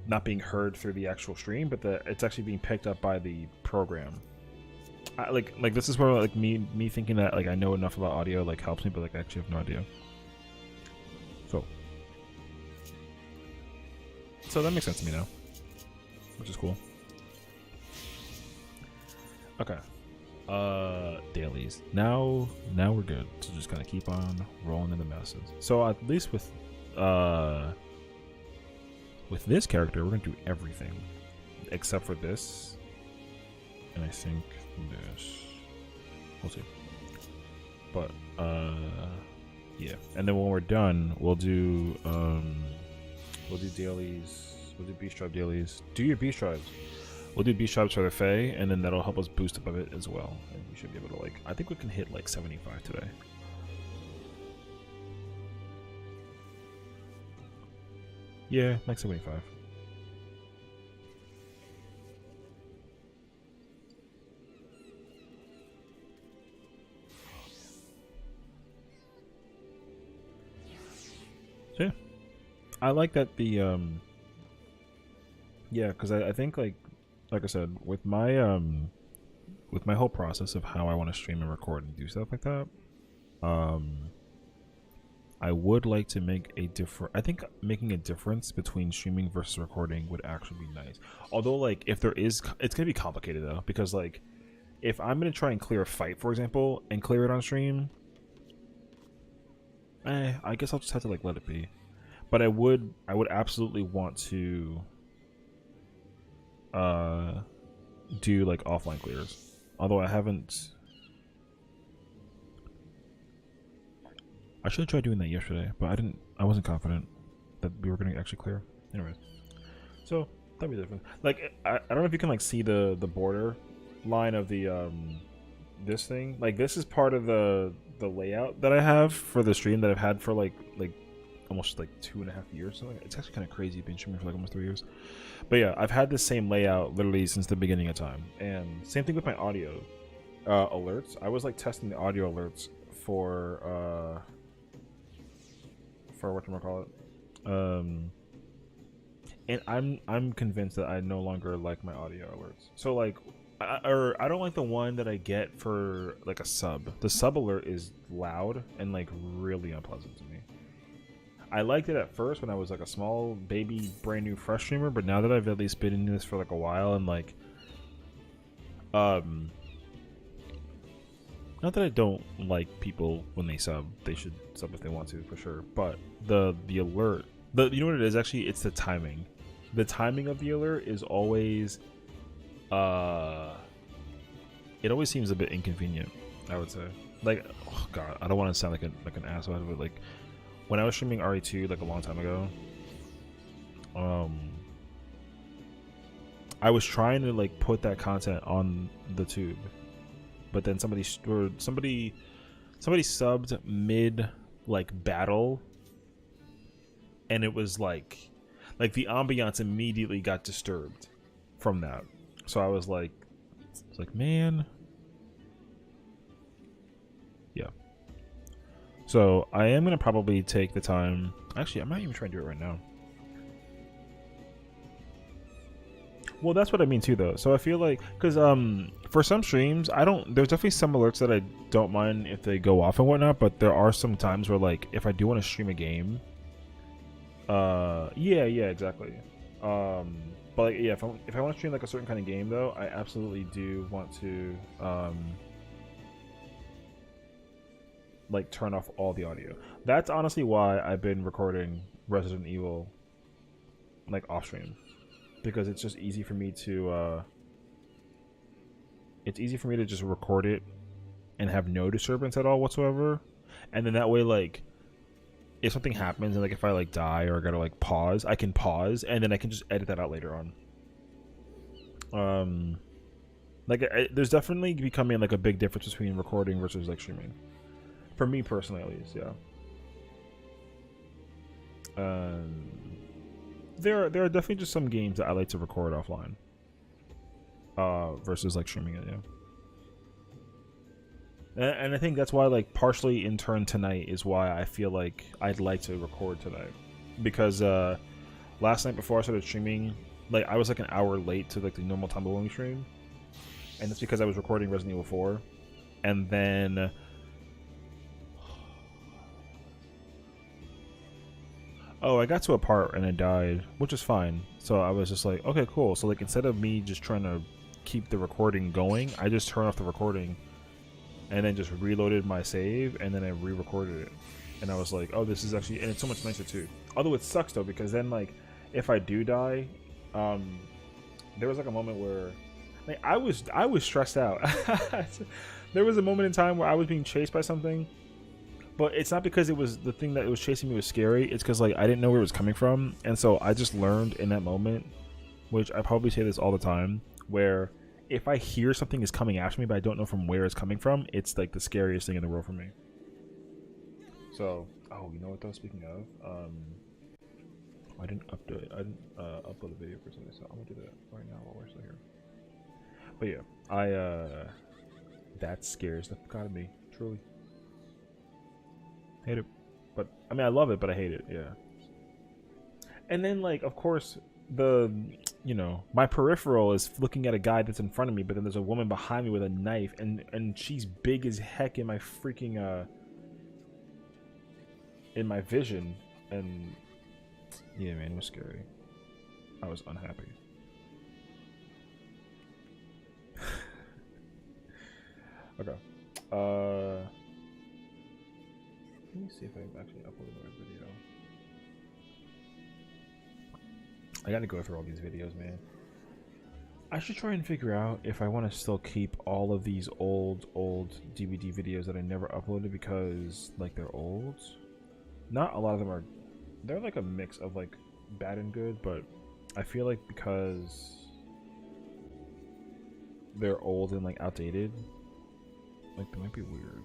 not being heard through the actual stream, but it's actually being picked up by the program. Like this is where like me thinking that like I know enough about audio like helps me, but like I actually have no idea. So that makes sense to me now, which is cool. Okay. Dailies. Now we're good. So just kind of keep on rolling in the masses. So at least with this character, we're gonna do everything except for this, and I think this. We'll see. But yeah. And then when we're done, we'll do dailies. We'll do beast tribe dailies. Do your beast tribes. We'll do beast tribes for the Fae, and then that'll help us boost up a bit as well. And we should be able to like. I think we can hit like 75 today. Yeah, like 75. So yeah, I like that the yeah, because I think like I said with my whole process of how I want to stream and record and do stuff like that, I would like to make a different. I think making a difference between streaming versus recording would actually be nice. Although, like, if there is, it's gonna be complicated though, because like, if I'm gonna try and clear a fight, for example, and clear it on stream, I guess I'll just have to like let it be. But I would absolutely want to do like offline clears. Although I haven't. I should have tried doing that yesterday, but I wasn't confident that we were gonna actually clear. Anyways, so that'd be different. Like I don't know if you can like see the border line of the this thing. Like this is part of the layout that I have for the stream that I've had for like almost like 2.5 years. So it's actually kind of crazy being streaming for like almost 3 years. But yeah, I've had this same layout literally since the beginning of time. And same thing with my audio alerts. I was like testing the audio alerts for whatchamacallit. And I'm convinced that I no longer like my audio alerts. So like I don't like the one that I get for like a sub. The sub alert is loud and like really unpleasant to me. I liked it at first when I was like a small baby brand new fresh streamer, but now that I've at least been in this for like a while and like Not that I don't like people when they sub. They should sub if they want to, for sure. But the alert, you know what it is actually? It's the timing. The timing of the alert is always, it always seems a bit inconvenient, I would say. Like, oh god, I don't want to sound like an asshole, but like when I was streaming RE2 like a long time ago, I was trying to like put that content on the tube, but then somebody subbed mid like battle, and it was like the ambiance immediately got disturbed from that. So I was like, it's like, man, yeah. So I am gonna probably take the time. Actually, I might even try and do it right now. Well, that's what I mean too, though. So I feel like, because for some streams, there's definitely some alerts that I don't mind if they go off and whatnot, but there are some times where, like, if I do want to stream a game, yeah, exactly. But like, yeah, if I want to stream like a certain kind of game, though, I absolutely do want to like turn off all the audio. That's honestly why I've been recording Resident Evil like off stream. Because it's just easy for me to just record it and have no disturbance at all whatsoever, and then that way, like, if something happens and like if I like die or I gotta like pause, I can pause and then I can just edit that out later on. Like there's definitely becoming like a big difference between recording versus like streaming, for me personally at least. Yeah. There are definitely just some games that I like to record offline, versus like streaming it. Yeah, and I think that's why, like, partially in turn tonight is why I feel like I'd like to record tonight, because last night before I started streaming, like, I was like an hour late to like the normal time when we stream, and that's because I was recording Resident Evil 4, and then I got to a part and I died, which is fine. So I was just like, okay, cool. So like, instead of me just trying to keep the recording going, I just turned off the recording and then just reloaded my save, and then I re-recorded it. And I was like, oh, this is actually, and it's so much nicer too. Although it sucks though, because then like, if I do die, there was like a moment where like I was stressed out. There was a moment in time where I was being chased by something, but it's not because it was the thing that it was chasing me was scary. It's because like I didn't know where it was coming from, and so I just learned in that moment, which I probably say this all the time, where if I hear something is coming after me but I don't know from where it's coming from, it's like the scariest thing in the world for me. So, oh, you know what though? Speaking of, I didn't upload a video for something, so I'm gonna do that right now while we're still here. But yeah, that scares the fuck out of me, truly. Hate it, but I mean I love it, but I hate it. Yeah. And then like, of course, my peripheral is looking at a guy that's in front of me, but then there's a woman behind me with a knife, and she's big as heck in my freaking in my vision, and yeah, man, it was scary. I was unhappy. Okay. Let me see if I actually uploaded my video. I gotta go through all these videos, man. I should try and figure out if I want to still keep all of these old DVD videos that I never uploaded because, like, they're old. Not a lot of them are. They're like a mix of like bad and good, but I feel like because they're old and like outdated, like they might be weird.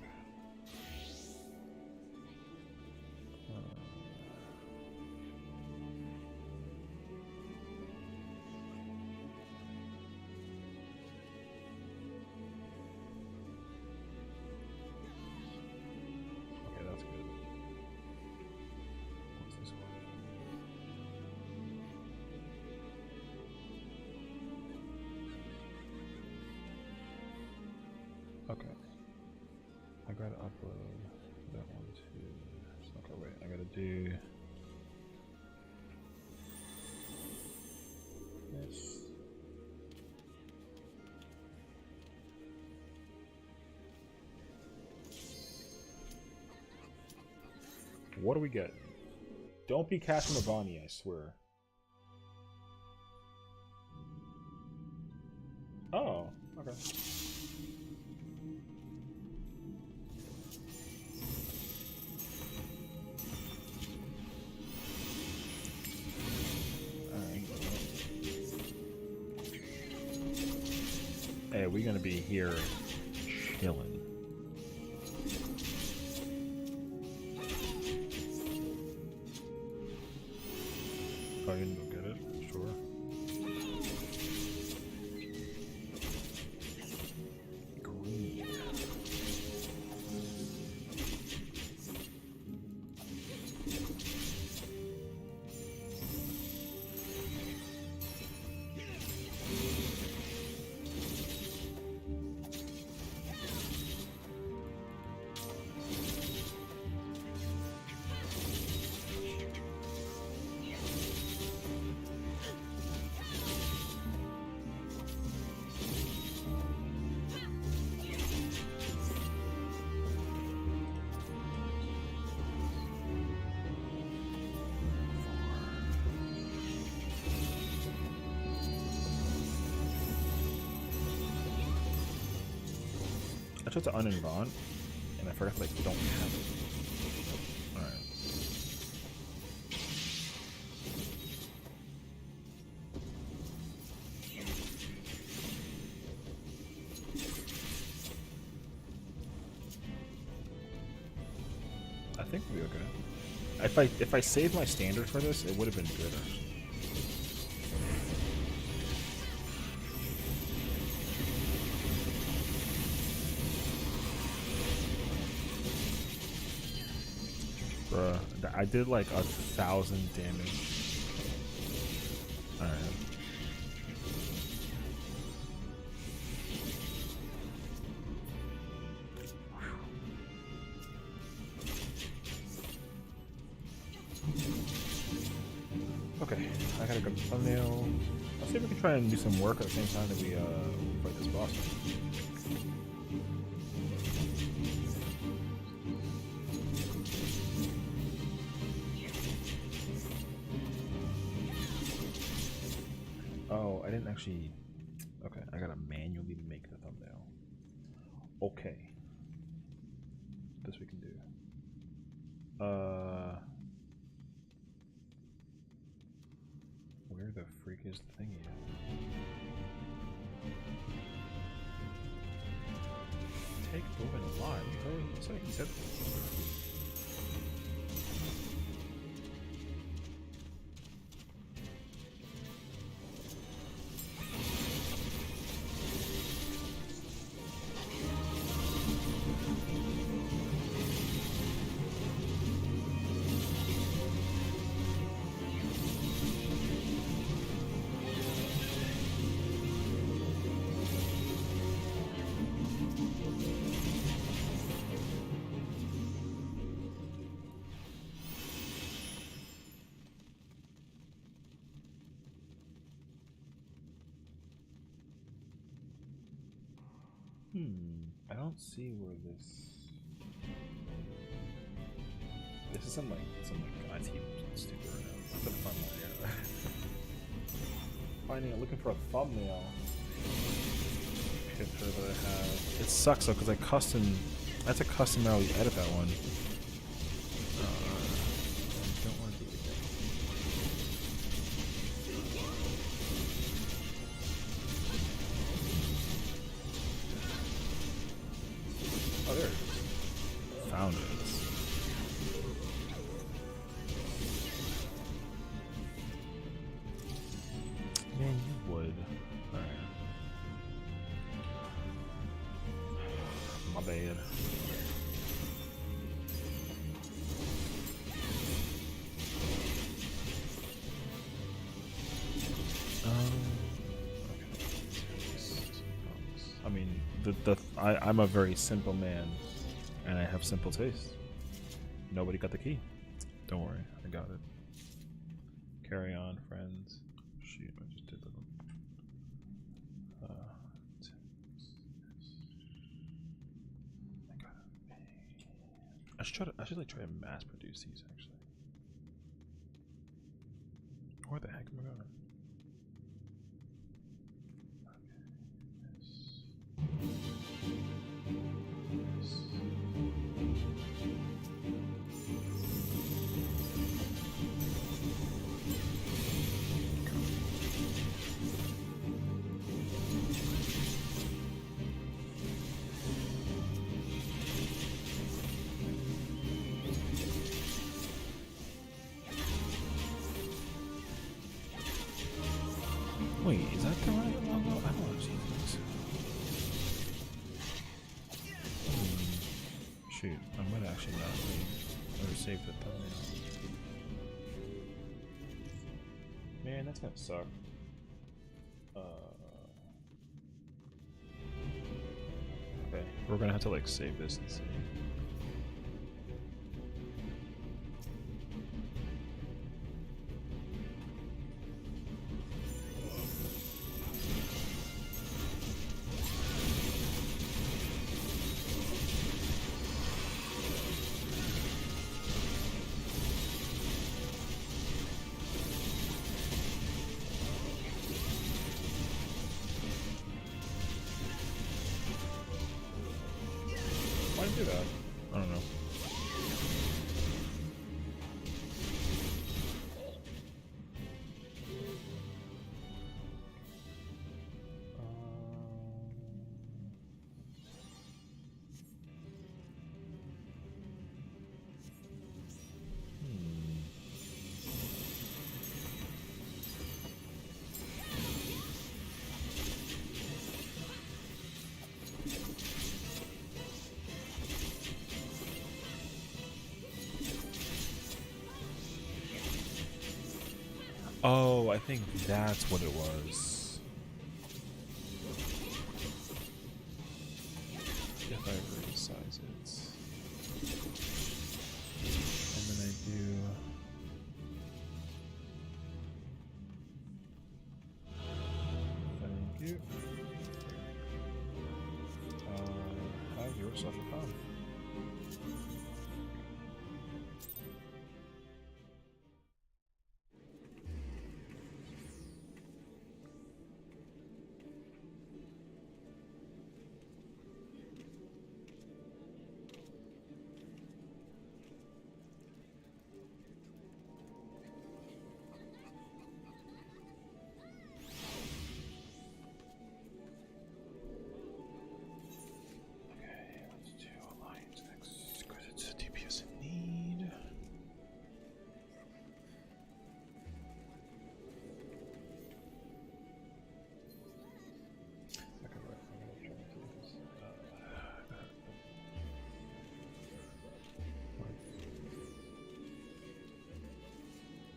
Okay. I gotta upload that one too. Okay, wait. I gotta do this. what do we get? Don't be casting a Bonnie, I swear. Oh, okay. Alright. Hey, we're gonna be here chilling. Oh, you can go get it? Sure. Green. I tried to uninvent, and I forgot like we don't have it. Alright. I think we'll be okay. If I saved my standard for this, it would have been good actually. Bruh, I did like 1,000 damage. Alright. Okay, I gotta go to thumbnail. Let's see if we can try and do some work at the same time that we fight this boss. Oh, I didn't actually... Okay, I gotta manually make the thumbnail. Okay. This we can do. Where the freak is the thingy at? Take moving alive. He said. I don't see where this. This is some like IT stupid right now. I'm gonna find my looking for a thumbnail picture that I have. It sucks though because I had to customarily edit that one. I don't want to do it again. Oh, there it is. Found it. Man, you would. Alright. My bad. I mean, I'm a very simple man, and I have simple taste. Nobody got the key. Don't worry, I got it. Carry on, friends. Shoot, I just did that. I should like try to mass produce these actually. Where the heck am I going? Wait, is that the right logo? I don't actually think so. Shoot, I might actually not be or save the thumbnail. Man, that's gonna suck. Okay, we're gonna have to like save this and see. Why did I do that? I don't know. Oh, I think that's what it was. If I resize it. And then I do... Thank you. Have yourself a fun.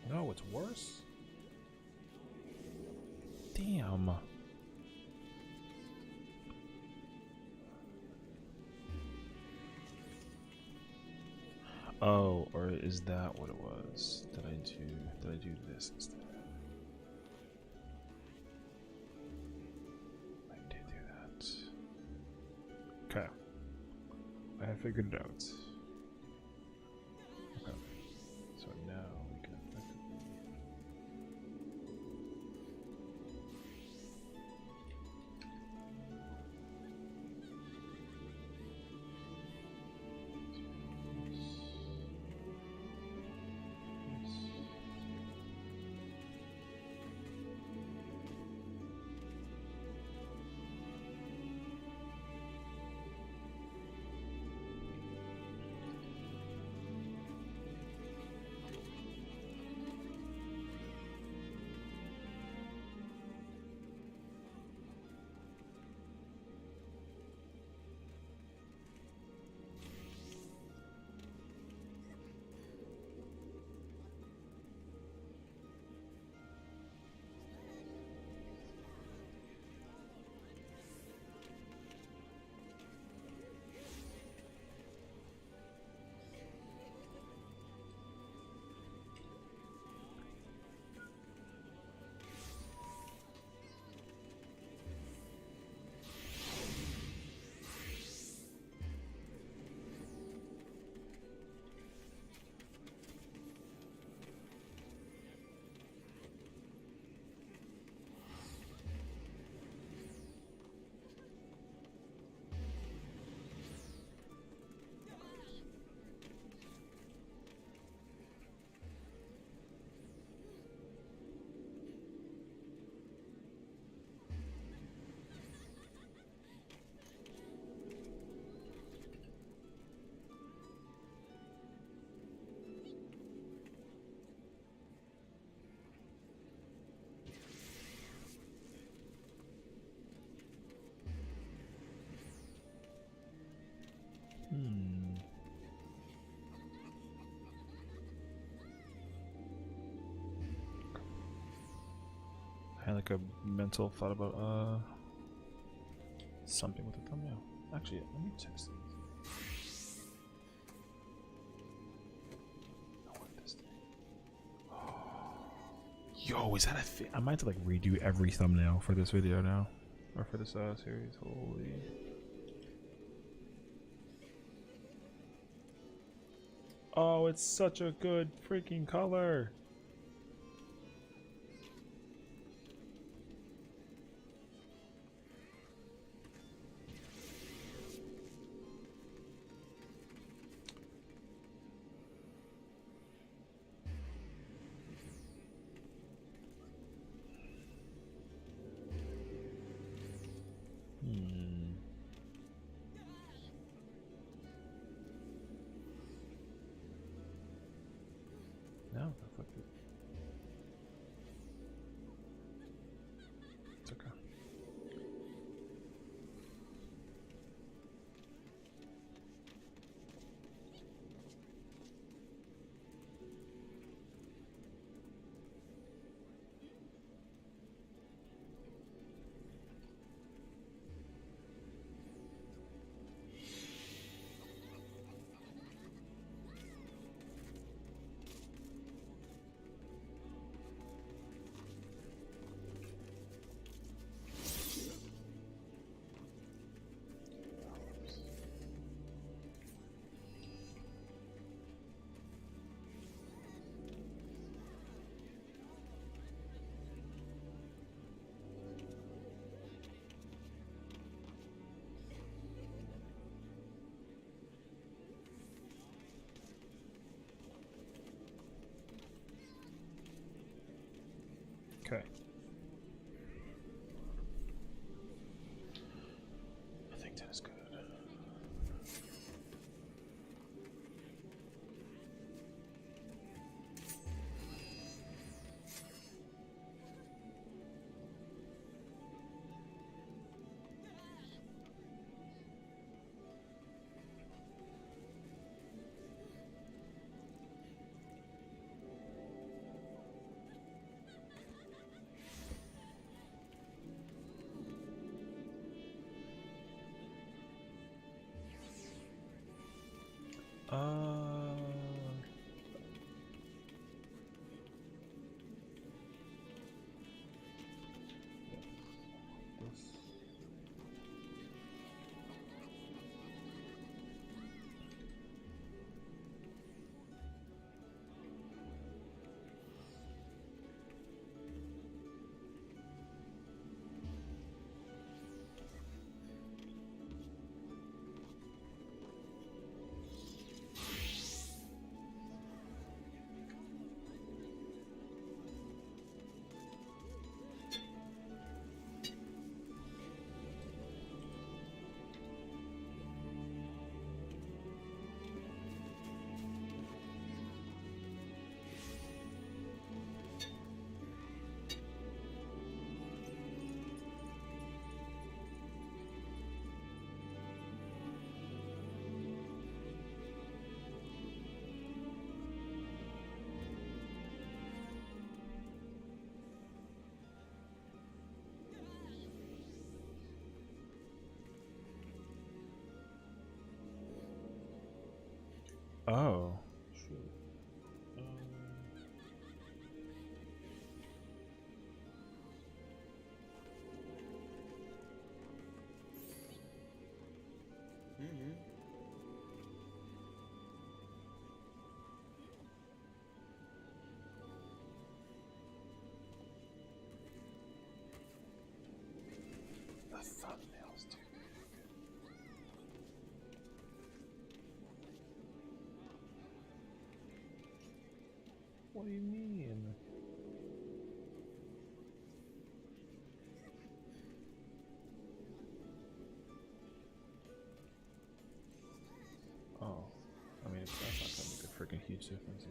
No, it's worse. Damn. Oh, or is that what it was? Did I do this instead? I did do that. Okay. I have figured it out. Okay. So now we can effectively... like a mental thought about something with the thumbnail. Actually, let me test it. I want this thing. Yo, is that a thing? I might have to like redo every thumbnail for this video now, or for this series. Holy. Oh, it's such a good freaking color. No, that's like it. It's okay. Okay. I think that is good. Oh. Shoot. The thumbnails, dude. What do you mean? Oh, I mean, that's not gonna make a freaking huge difference.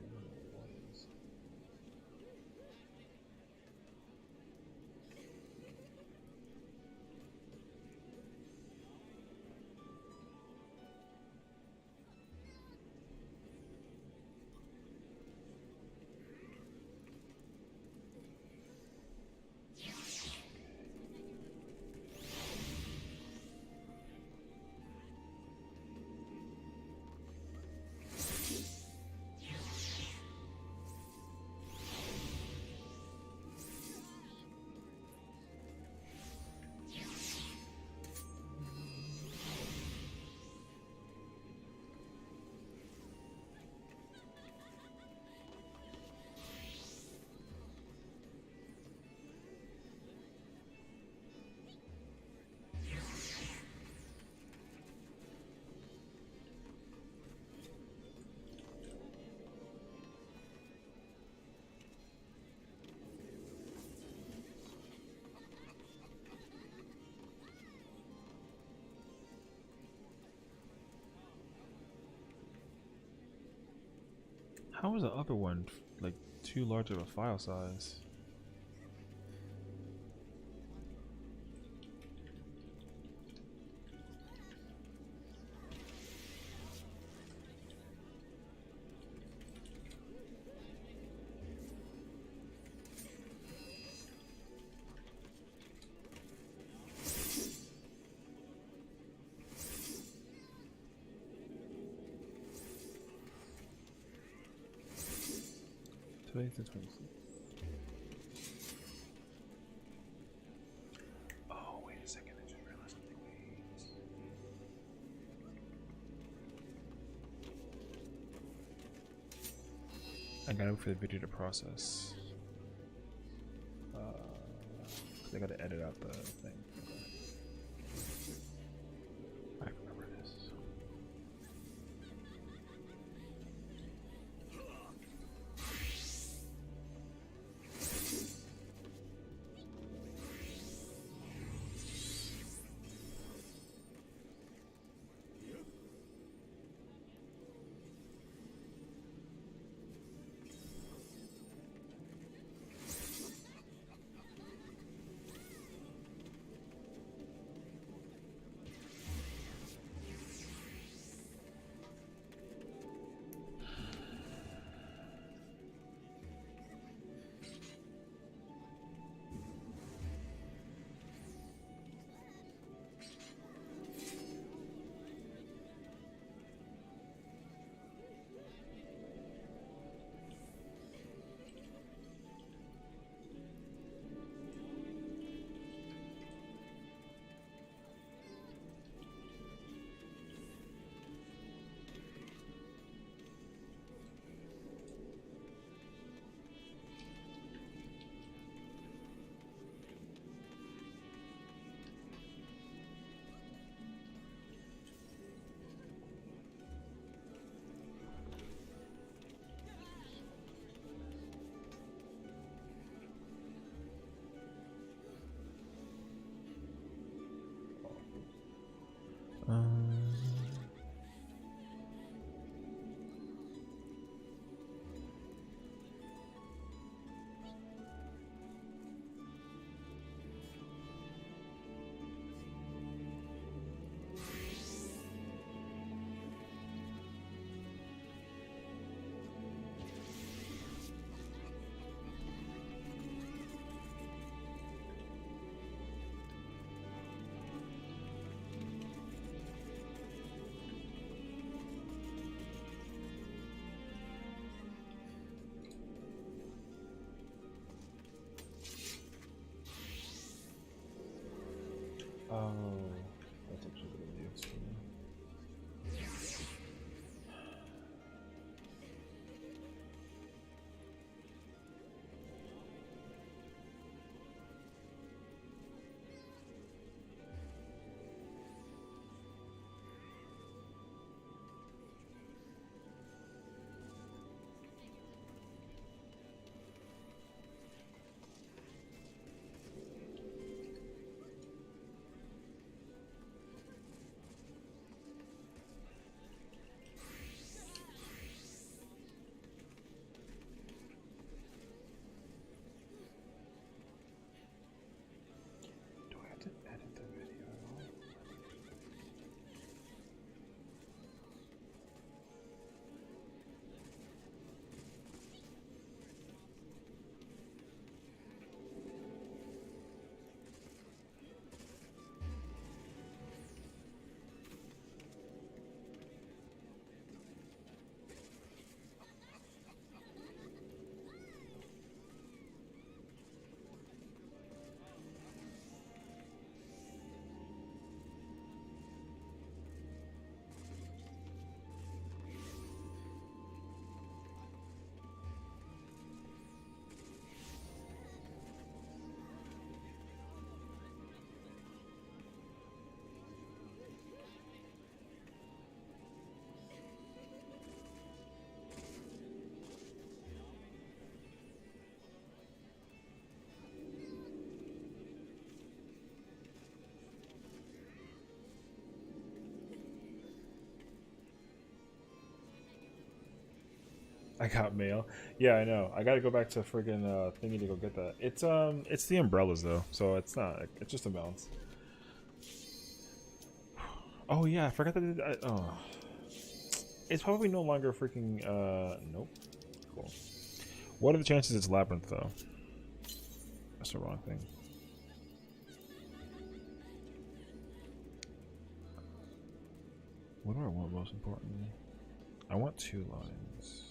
How was the other one like too large of a file size? Today's the 26th. Oh, wait a second. I just realized something. I gotta wait for the video to process. Cause I gotta edit out the thing. I remember this. Oh, that's actually really useful. I got mail. Yeah, I know. I gotta go back to friggin' thingy to go get that. It's the umbrellas though, so it's not. It's just a bounce. Oh yeah, I forgot that. Oh, it's probably no longer freaking. Nope. Cool. What are the chances it's labyrinth though? That's the wrong thing. What do I want most importantly? I want 2 lines.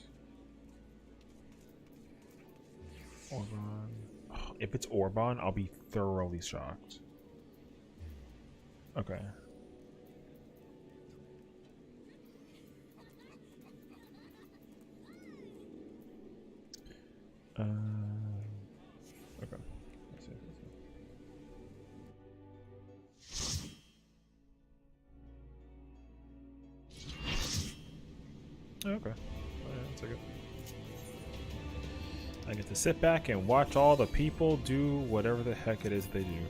Orban. Oh, if it's Orban, I'll be thoroughly shocked. Okay. Okay. Let's see. Okay. I'll take it. I get to sit back and watch all the people do whatever the heck it is they do.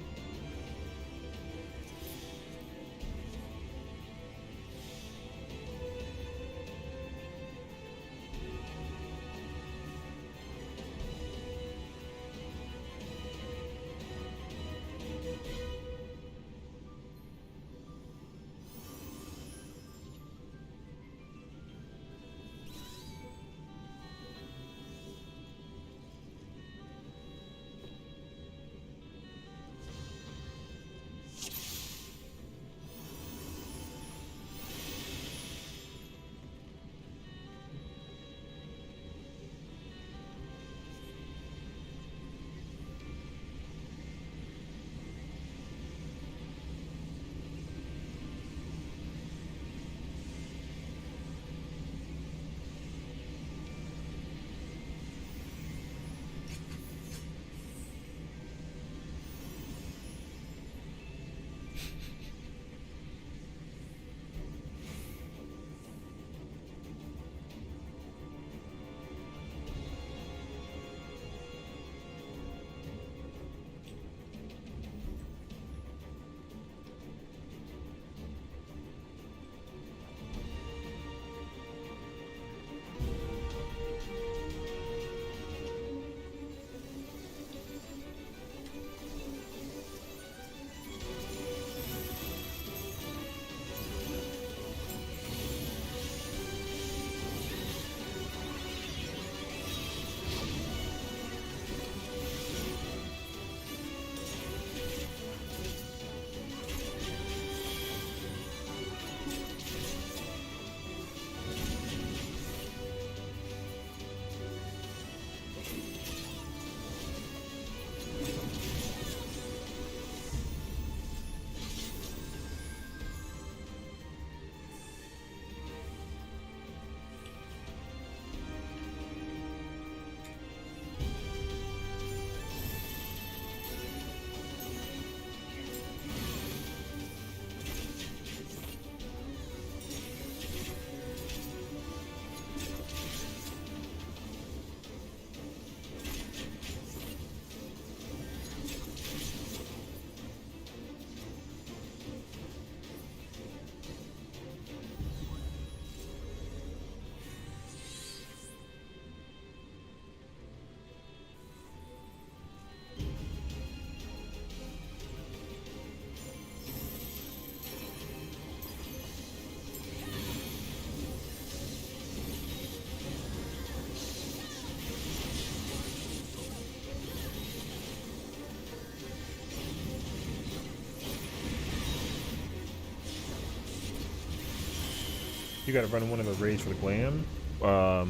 You gotta run one of the raids for the glam. I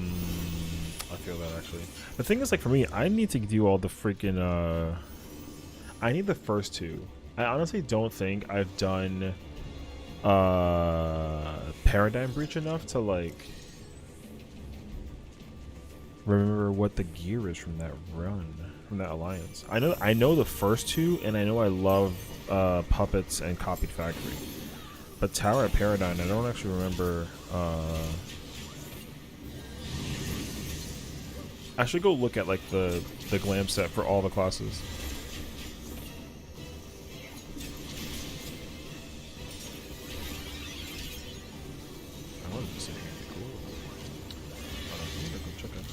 feel that actually. The thing is, like for me, I need to do all the freaking. I need the first 2. I honestly don't think I've done Paradigm Breach enough to like remember what the gear is from that run, from that alliance. I know the first 2, and I know I love Puppets and Copied Factory. But Tower at Paradigm, I don't actually remember. I should go look at like the glam set for all the classes. I wanted to sit here. Cool. Hold on, let me go check out.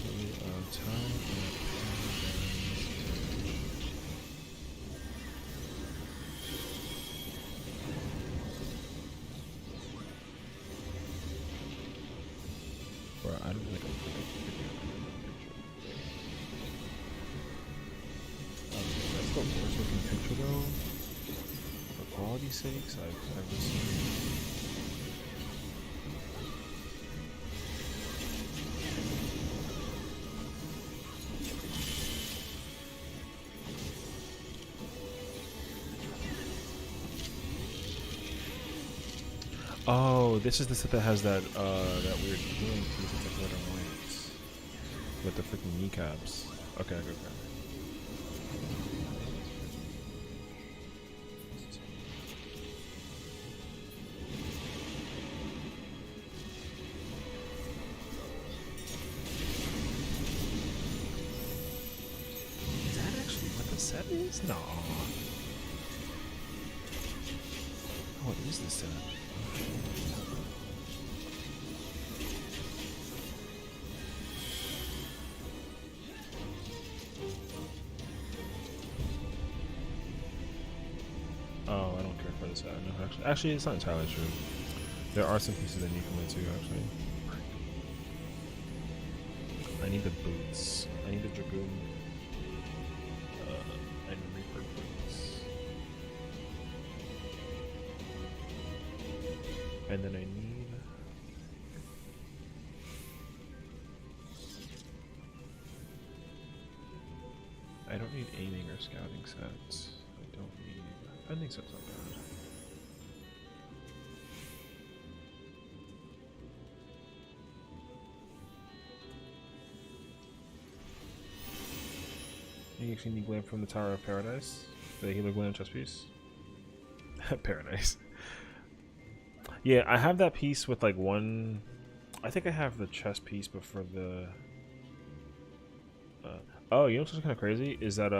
I don't like that's the worst looking picture though. For quality's sakes, I've ever seen. Oh, this is the set that has that that weird healing piece that's like red and white with the freaking kneecaps. Okay, okay. Is that actually what the set is? No. What is this set? Oh, I don't care for this set. No, actually, it's not entirely true. There are some pieces I need from it too, actually. I need the boots. I need the Dragoon. And Reaper boots. And then I need... I don't need aiming or scouting sets. I don't need... Fending sets not bad. You actually need glam from the Tower of Paradise? The healer glam chest piece? Paradise. Yeah, I have that piece with like one... I think I have the chest piece, but for the... oh, you know what's kind of crazy? Is that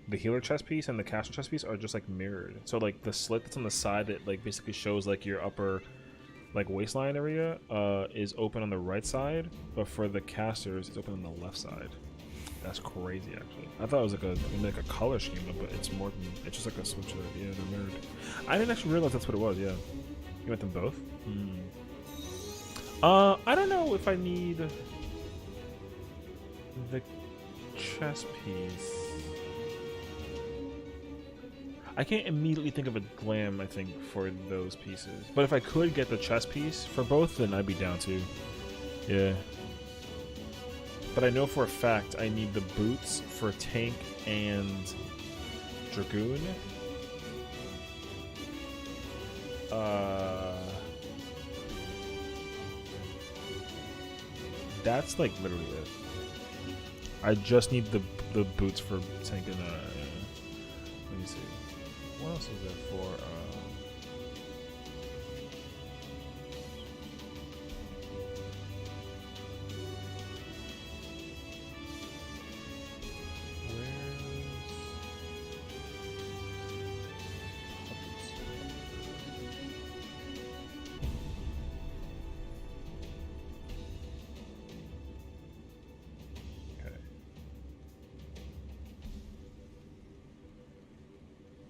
the healer chest piece and the caster chest piece are just like mirrored. So like the slit that's on the side that like basically shows like your upper like waistline area is open on the right side, but for the casters it's open on the left side. That's crazy, actually. I thought it was like a color scheme, but it's more than it's just like a switch. Yeah, they're mirrored. I didn't actually realize that's what it was. Yeah, you want them both? I don't know if I need the chest piece. I can't immediately think of a glam, I think, for those pieces. But if I could get the chest piece for both, then I'd be down too. Yeah. But I know for a fact I need the boots for tank and Dragoon. That's like literally it. I just need the boots for tank and let me see. What else is there for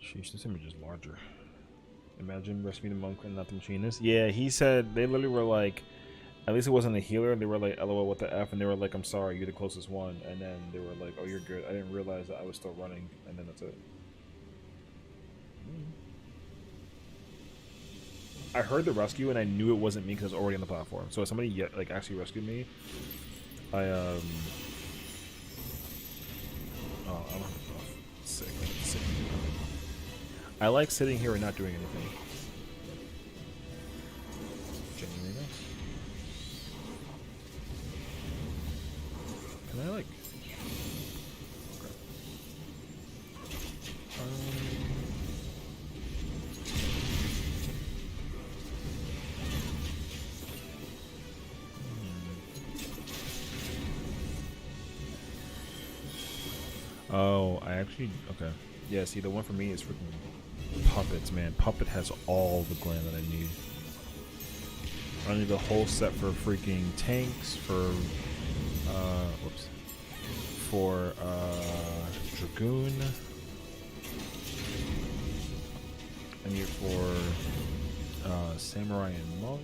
Sheesh, this image is larger. Imagine rescuing the monk and not the machinist. Yeah, he said they literally were like, at least it wasn't a healer. They were like, LOL, what the F? And they were like, I'm sorry, you're the closest one. And then they were like, oh, you're good. I didn't realize that I was still running. And then that's it. I heard the rescue and I knew it wasn't me because I was already on the platform. So if somebody like actually rescued me, I oh, I don't have enough. Sick. I like sitting here and not doing anything. Genuinely nice. Can I like... Oh, I actually... Okay. Yeah, see, the one for me is freaking... Puppets, man. Puppet has all the glam that I need. I need the whole set for freaking tanks, for for Dragoon. I need it for Samurai and Monk.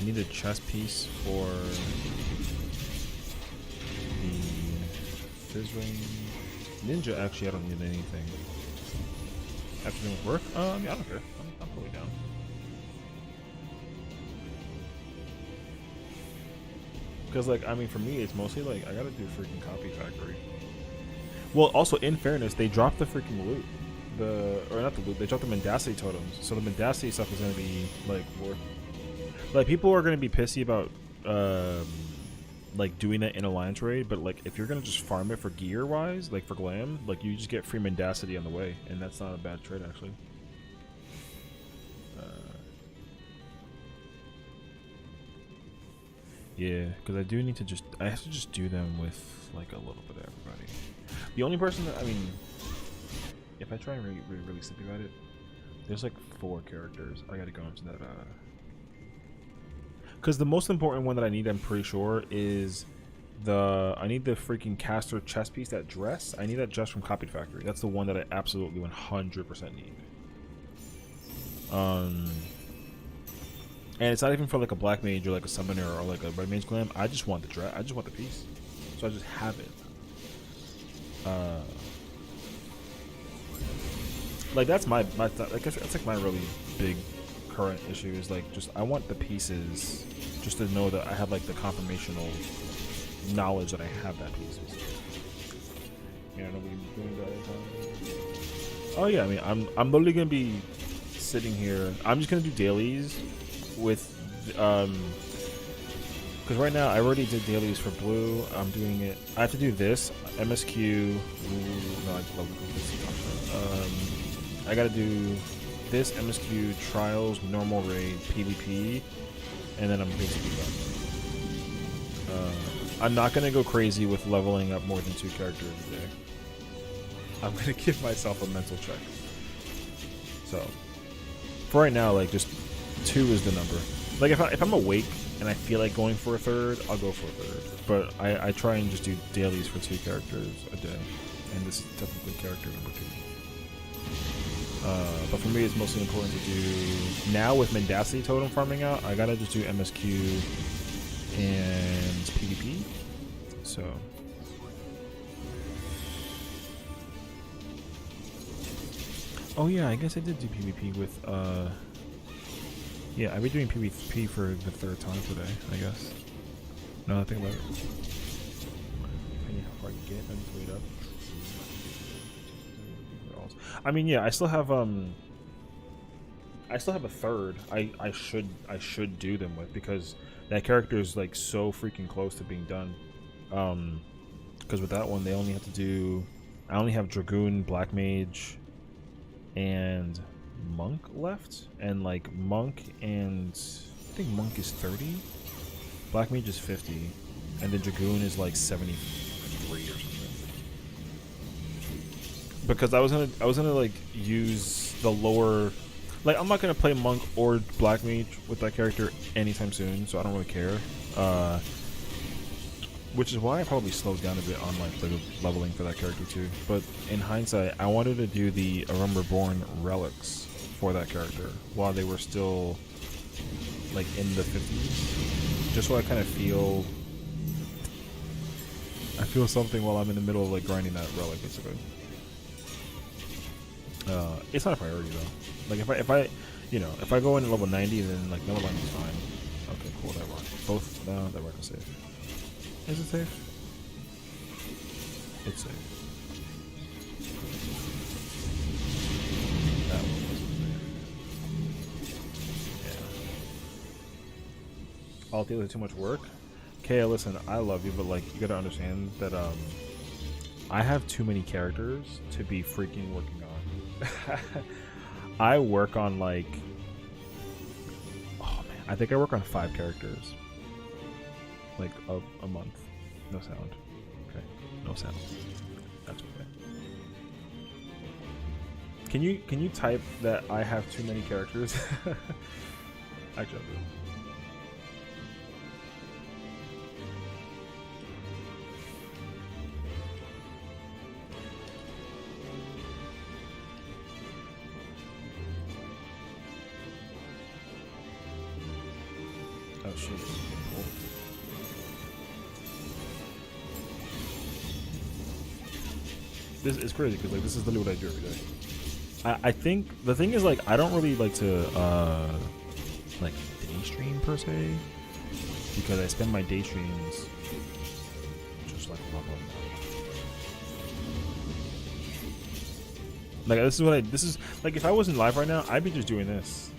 need a chest piece for the fizz ring. Ninja, actually, I don't need anything. After doing work? Yeah, I don't care. I'm totally down. Because, like, I mean, for me, it's mostly like I gotta do freaking copy factory. Well, also, in fairness, they dropped the freaking loot. Or not the loot, they dropped the mendacity totems. So the mendacity stuff is gonna be, like, worth. Like, people are gonna be pissy about, like, doing that in Alliance raid, but, like, if you're gonna just farm it for gear-wise, like, for glam, like, you just get free mendacity on the way, and that's not a bad trade, actually. Yeah, because I do need to just, I have to just do them with, like, a little bit of everybody. The only person that, I mean, if I try and really sleepy about it, there's, like, 4 characters. I gotta go into that, because the most important one that I need, I'm pretty sure, is I need the freaking caster chest piece, that dress. I need that dress from Copied Factory. That's the one that I absolutely 100% need. And it's not even for like a black mage or like a summoner or like a red mage glam. I just want the dress. I just want the piece. So I just have it. Like that's my I guess that's like my really big current issue is like just I want the pieces just to know that I have like the confirmational knowledge that I have that pieces. Yeah, nobody doing that. Oh yeah, I mean I'm literally gonna be sitting here. I'm just gonna do dailies with because right now I already did dailies for blue. I'm doing it. I have to do this MSQ. No, I gotta do this MSQ trials, normal raid, PvP, and then I'm basically done. I'm not gonna go crazy with leveling up more than 2 characters a day. I'm gonna give myself a mental check. So for right now, like just 2 is the number. Like if I'm awake and I feel like going for a 3rd, I'll go for a 3rd. But I try and just do dailies for 2 characters a day, and this is technically character number 2. But for me, it's mostly important to do now with Mendacity Totem farming out. I gotta just do MSQ and PvP. So. Oh yeah, I guess I did do PvP with yeah, I'll be doing PvP for the 3rd time today, I guess. No, I think about it. How far you get, I just wait up. I mean, yeah, I still have a 3rd. I should do them with because that character is like so freaking close to being done. Because with that one, they only have to do. I only have Dragoon, Black Mage, and Monk left, and like Monk and I think Monk is 30, Black Mage is 50, and then Dragoon is like 73 or something. Because I was gonna like use the lower, like I'm not gonna play Monk or Black Mage with that character anytime soon, so I don't really care. Which is why I probably slowed down a bit on like the leveling for that character too. But in hindsight, I wanted to do the Arum Reborn relics for that character while they were still like in the 50s, just so I kind of feel something while I'm in the middle of like grinding that relic basically. It's not a priority though. Like if I go in level 90, then like level 90 is fine. Okay, cool. That rock. Both. No, that rock is safe. Is it safe? It's safe. That one wasn't safe. Yeah. All deals are too much work. Okay, listen, I love you, but like you gotta understand that I have too many characters to be freaking working on. I work on like, oh man, I think I work on 5 characters, like a month. No sound. Okay, no sound. That's okay. Can you type that I have too many characters? Actually, I do. shit. This is crazy because like this is literally what I do every day. I think the thing is like I don't really like to like day stream per se because I spend my day streams just like like this is like if I wasn't live right now I'd be just doing this.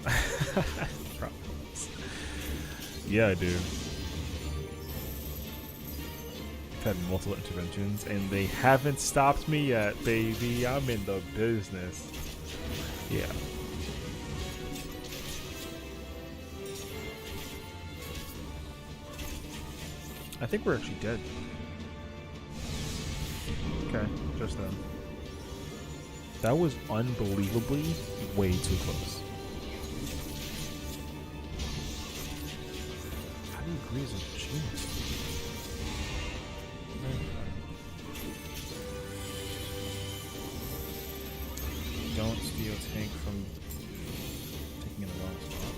Yeah, I do. I've had multiple interventions and they haven't stopped me yet, baby. I'm in the business. Yeah. I think we're actually dead. Okay, just then. That was unbelievably way too close. How do you agree as a genius? Don't steal tank from taking in the wrong spot.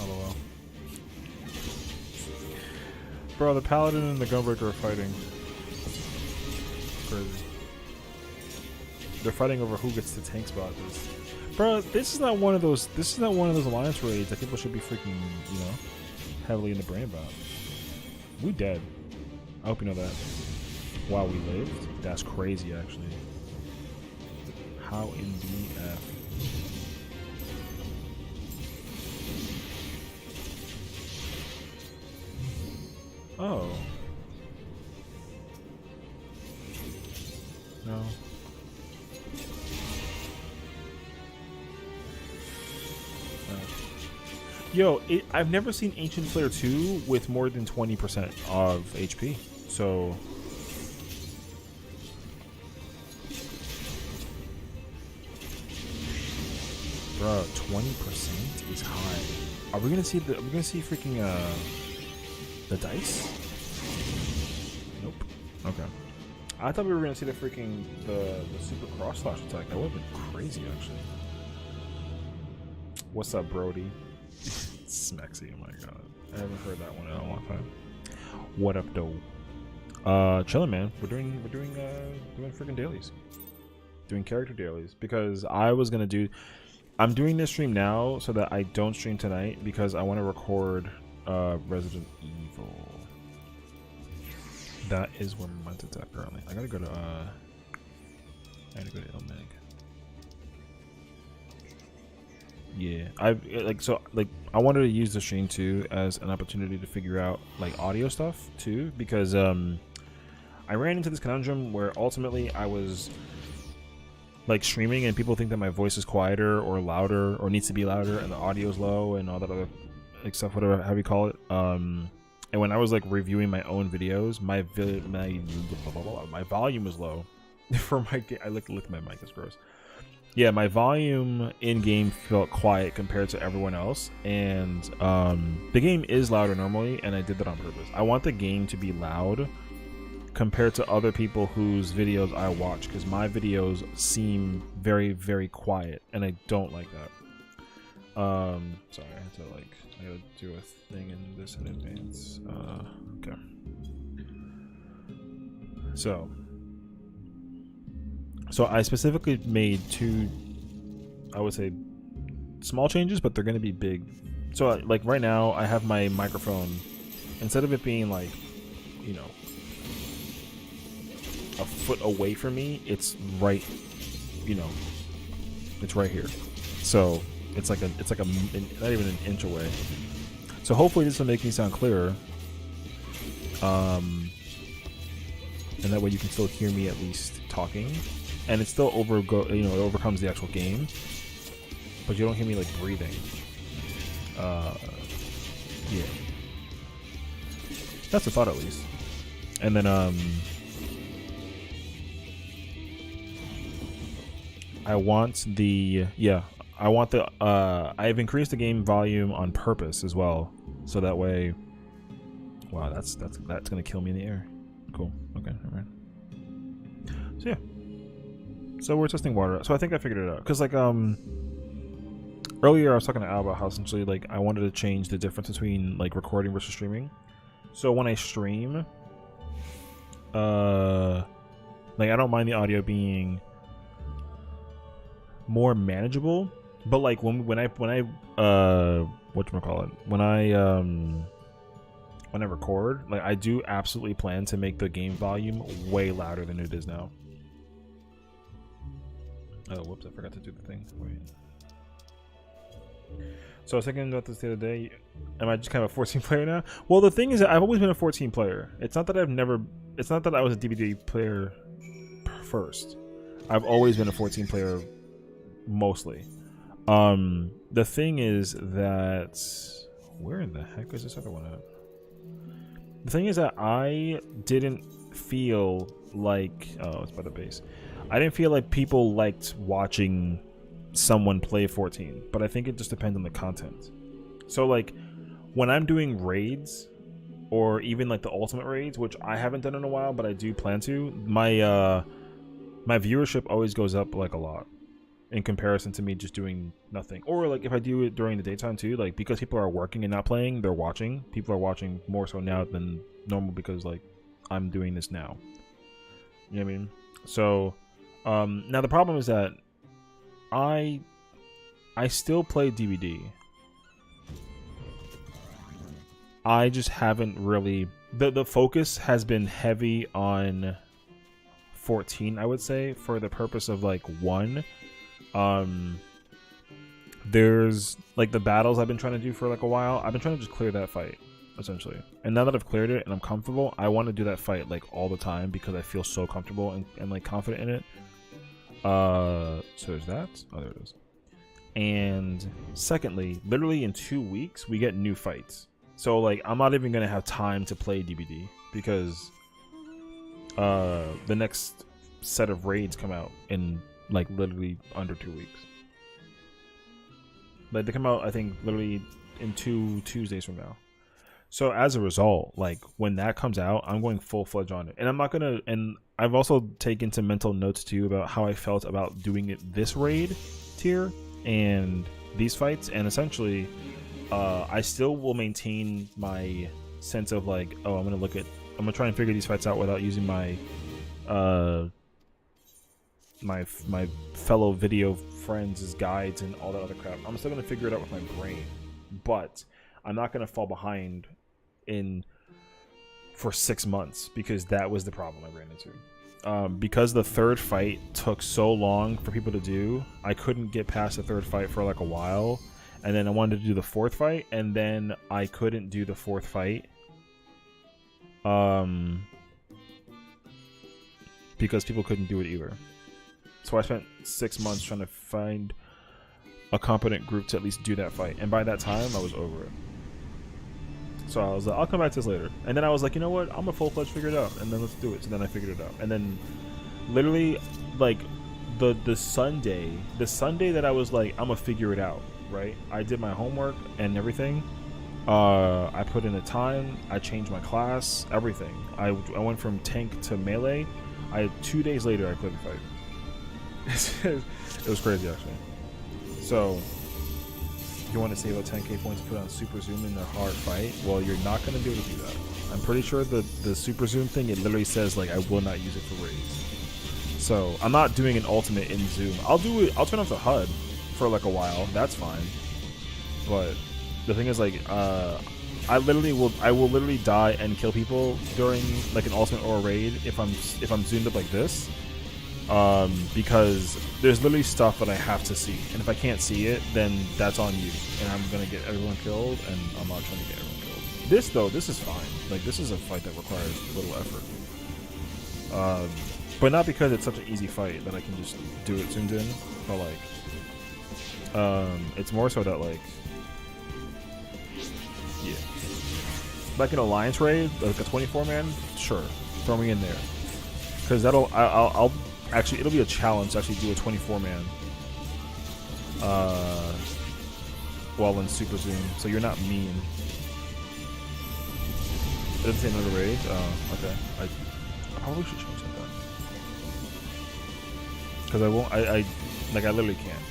Oh, lol. Bro, the paladin and the gunbreaker are fighting. Crazy. They're fighting over who gets the tank spot. Bro, this is not one of those. This is not one of those alliance raids that people should be freaking, you know, heavily in the brain about. We dead. I hope you know that. Wow, we lived. That's crazy, actually. How in the F? Oh. No. Yo, I've never seen Ancient Slayer 2 with more than 20% of HP. So... Bro, 20% is high. Are we gonna see the? Are we gonna see freaking the dice? Nope. Okay. I thought we were gonna see the freaking the super cross slash attack. That would have been crazy, actually. What's up, Brody? Smexy. Oh my god, I haven't heard that one in a long time. What up, though? Chillin', man. We're doing freaking dailies. Doing character dailies because I was gonna do. I'm doing this stream now so that I don't stream tonight because I want to record Resident Evil. That is where my mindset's at currently. I gotta go to Elmeg. Yeah, I wanted to use the stream too as an opportunity to figure out like audio stuff too because I ran into this conundrum where ultimately I was like streaming and people think that my voice is quieter or louder or needs to be louder and the audio is low and all that other like stuff, whatever, how you call it. And when I was like reviewing my own videos, my volume was low for my I looked at my mic, it's gross. Yeah, my volume in game felt quiet compared to everyone else, and the game is louder normally, and I did that on purpose. I want the game to be loud compared to other people whose videos I watch, because my videos seem very, very quiet, and I don't like that. Sorry, I had to I gotta do a thing in this in advance. Okay. So I specifically made two, I would say, small changes, but they're gonna be big. So like right now, I have my microphone, instead of it being like, you know, a foot away from me, it's right, you know, it's right here. So it's like not even an inch away. So hopefully this will make me sound clearer, and that way you can still hear me at least talking, and it still it overcomes the actual game, but you don't hear me like breathing. Yeah, that's the thought at least. And then I've increased the game volume on purpose as well, so that way. Wow, that's gonna kill me in the air. Cool. Okay. All right. So yeah. So we're testing water. So I think I figured it out. Cause like earlier I was talking to Al about how essentially like I wanted to change the difference between like recording versus streaming. So when I stream, like I don't mind the audio being more manageable, but like when I whatchamacallit, when I record, like I do absolutely plan to make the game volume way louder than it is now. Oh, whoops, I forgot to do the thing. Wait. So I was thinking about this the other day. Am I just kind of a 14 player now? Well, the thing is that I've always been a 14 player. It's not that I was a DVD player first. I've always been a 14 player mostly. The thing is that, where in the heck is this other one at? The thing is that I didn't feel like, oh, it's by the base. I didn't feel like people liked watching someone play 14, but I think it just depends on the content. So like when I'm doing raids or even like the ultimate raids, which I haven't done in a while, but I do plan to, my viewership always goes up like a lot in comparison to me just doing nothing. Or like if I do it during the daytime too, like because people are working and not playing, they're watching. People are watching more so now than normal because like I'm doing this now. You know what I mean? So now the problem is that I still play DVD. I just haven't really, the focus has been heavy on 14, I would say, for the purpose of like one, there's like the battles I've been trying to do for like a while. I've been trying to just clear that fight essentially, and now that I've cleared it and I'm comfortable, I want to do that fight like all the time because I feel so comfortable and like confident in it. So there's that. Oh, there it is. And secondly, literally in 2 weeks we get new fights, so like I'm not even gonna have time to play DVD because the next set of raids come out in like literally under 2 weeks. Like they come out I think literally in 2 Tuesdays from now. So as a result, like when that comes out, I'm going full-fledged on it, and I'm not gonna. And I've also taken some mental notes too about how I felt about doing it this raid tier and these fights, and essentially, I still will maintain my sense of like, oh, I'm gonna try and figure these fights out without using my my fellow video friends' guides and all that other crap. I'm still gonna figure it out with my brain, but I'm not gonna fall behind for 6 months because that was the problem I ran into. Because the third fight took so long for people to do, I couldn't get past the third fight for like a while, and then I wanted to do the fourth fight, and then I couldn't do the fourth fight because people couldn't do it either. So I spent 6 months trying to find a competent group to at least do that fight, and by that time I was over it. So I was like, I'll come back to this later. And then I was like, you know what? I'm a full-fledged figure it out. And then let's do it. So then I figured it out. And then literally like the Sunday that I was like, I'm gonna figure it out, right? I did my homework and everything. I put in the time. I changed my class, everything. I went from tank to melee. 2 days later, I cleared the fight. It was crazy, actually. So if you want to save out 10k points to put on super zoom in a hard fight, well, you're not going to be able to do that. I'm pretty sure the super zoom thing, it literally says like I will not use it for raids. So I'm not doing an ultimate in zoom. I'll do it. I'll turn off the HUD for like a while. That's fine. But the thing is, like, I will literally die and kill people during like an ultimate or a raid if I'm zoomed up like this. Because there's literally stuff that I have to see, and if I can't see it, then that's on you, and I'm gonna get everyone killed, and I'm not trying to get everyone killed. This is fine. Like, this is a fight that requires little effort, but not because it's such an easy fight that I can just do it zoomed in, but like, it's more so that like, yeah, like an alliance raid, like a 24-man, sure, throw me in there, because I'll actually, it'll be a challenge to actually do a 24-man while in super zoom, so you're not mean. It doesn't say another raid? Okay. I probably should change that then. Because I won't, I literally can't.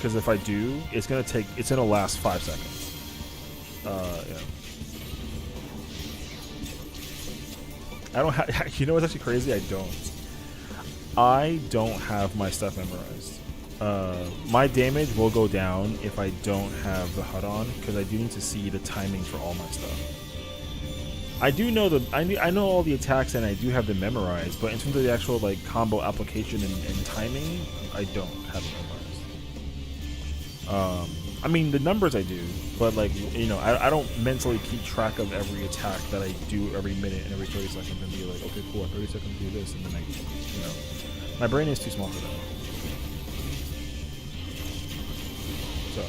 because if I do, it's gonna last 5 seconds. Yeah. I don't have. You know what's actually crazy? I don't have my stuff memorized. My damage will go down if I don't have the HUD on, because I do need to see the timing for all my stuff. I do know I know all the attacks and I do have them memorized, but in terms of the actual like combo application and timing, I don't have it memorized. I mean the numbers I do, but like you know, I don't mentally keep track of every attack that I do every minute and every 30 seconds and be like, okay, cool, at 30 seconds do this, and then you know, my brain is too small for that. So,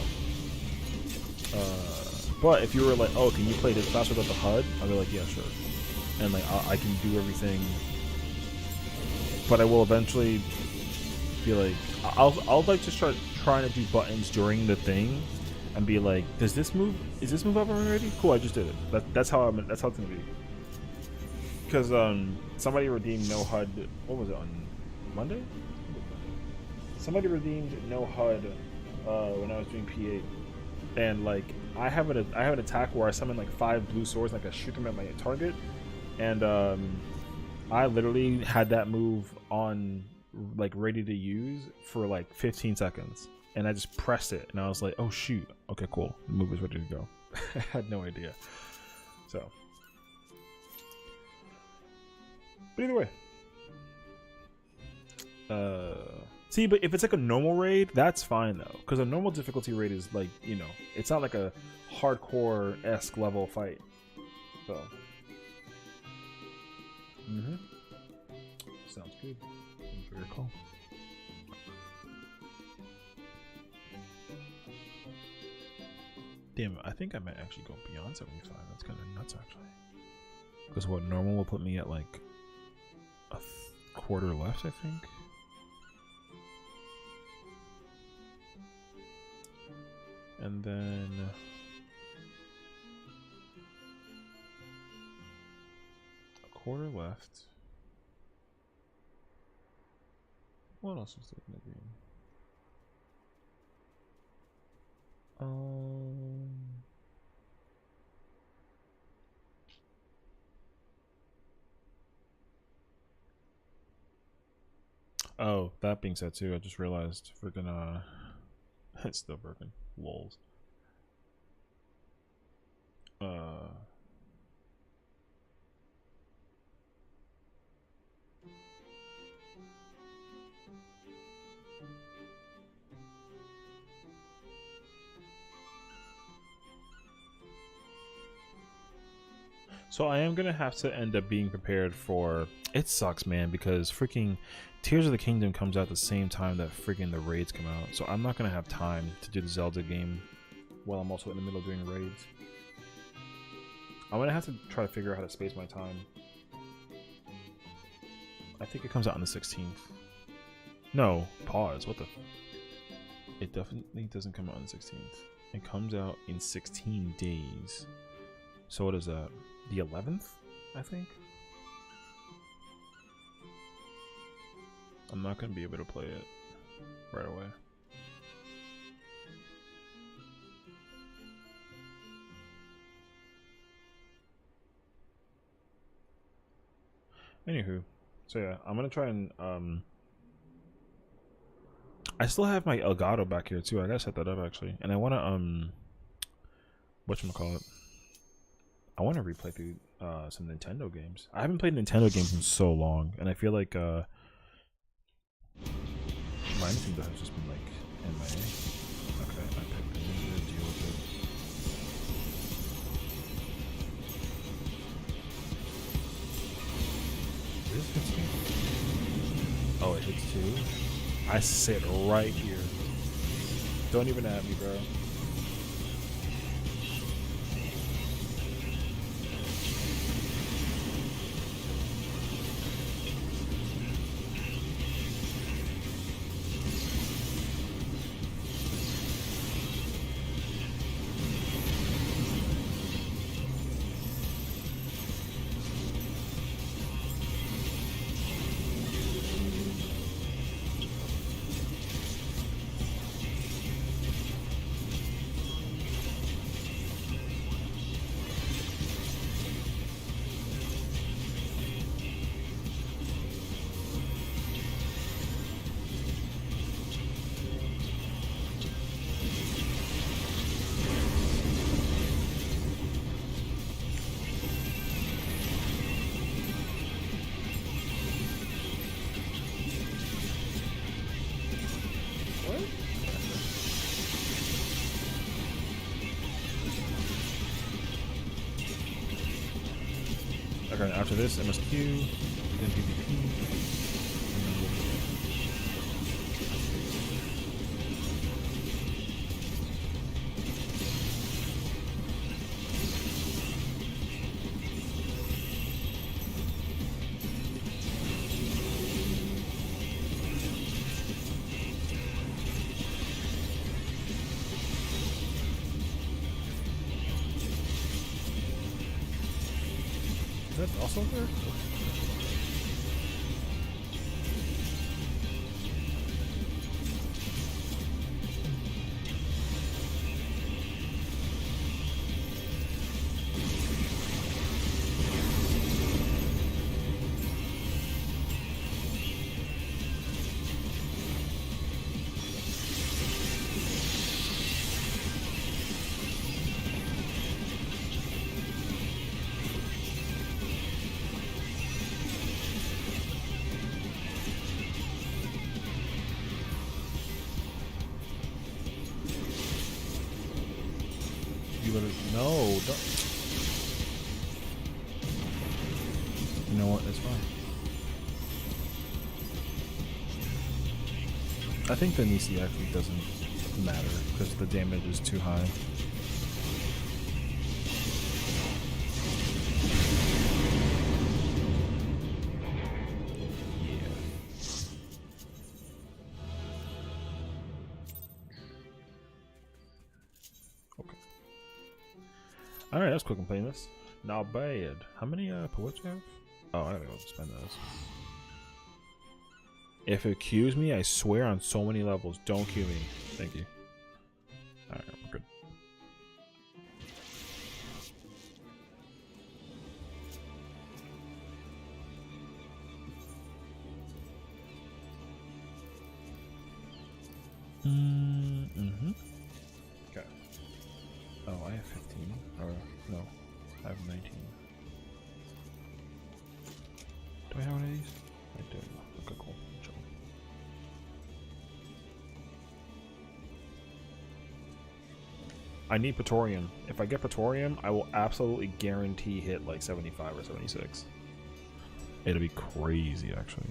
but if you were like, oh, can you play this faster without the HUD? I'll be like, yeah, sure. And like, I can do everything. But I will eventually be like, I'll like just start trying to do buttons during the thing, and be like, is this move up already? Cool, I just did it. That's how it's gonna be. Because somebody redeemed no HUD. What was it on Monday? Somebody redeemed no HUD when I was doing P8. And like I have an attack where I summon like 5 blue swords, like I shoot them at my target, and I literally had that move on like ready to use for like 15 seconds, and I just pressed it, and I was like, oh shoot, okay, cool, the move is ready to go. I had no idea. So, but either way, see, but if it's like a normal raid, that's fine though, because a normal difficulty raid is like, you know, it's not like a hardcore-esque level fight. So, sounds good. Thank you for your call. Damn, I think I might actually go beyond 75. That's kind of nuts, actually. Because what normal will put me at like a quarter left, I think. And then a quarter left. What else was there gonna be? Oh, that being said too, I just realized freaking it's still broken. Lols. So I am gonna have to end up being prepared for. It sucks, man, because freaking Tears of the Kingdom comes out at the same time that freaking the raids come out. So I'm not gonna have time to do the Zelda game while I'm also in the middle of doing raids. I'm gonna have to try to figure out how to space my time. I think it comes out on the 16th. No, pause. What the? It definitely doesn't come out on the 16th. It comes out in 16 days. So what is that? The 11th, I think. I'm not gonna be able to play it right away. Anywho, so yeah, I'm gonna try and I still have my Elgato back here too. I gotta set that up actually, and I wanna whatchamacallit? I wanna replay through some Nintendo games. I haven't played Nintendo games in so long, and I feel like my Nintendo has just been like MIA. Okay, I picked to deal with it. This hits me. Oh, it hits too? I sit right here. Don't even at me, bro. Okay, after this, MSQ, then PvP. Is that also there? No, don't. You know what? It's fine. I think the Nisi actually doesn't matter because the damage is too high. Alright, that's quick and playing this. Not bad. How many poets do I have? Oh, I gotta go spend those. If it queues me, I swear on so many levels, don't queue me. Thank you. Alright, we're good. Okay. Oh, I have 15. Or, no. I have 19. Do I have one of these? I do. Okay, cool. Chill. I need Praetorium. If I get Praetorium, I will absolutely guarantee hit like 75 or 76. It'll be crazy, actually.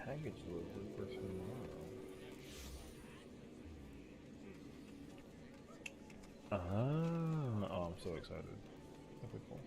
Package delivery for tomorrow. Oh, I'm so excited. Okay, cool.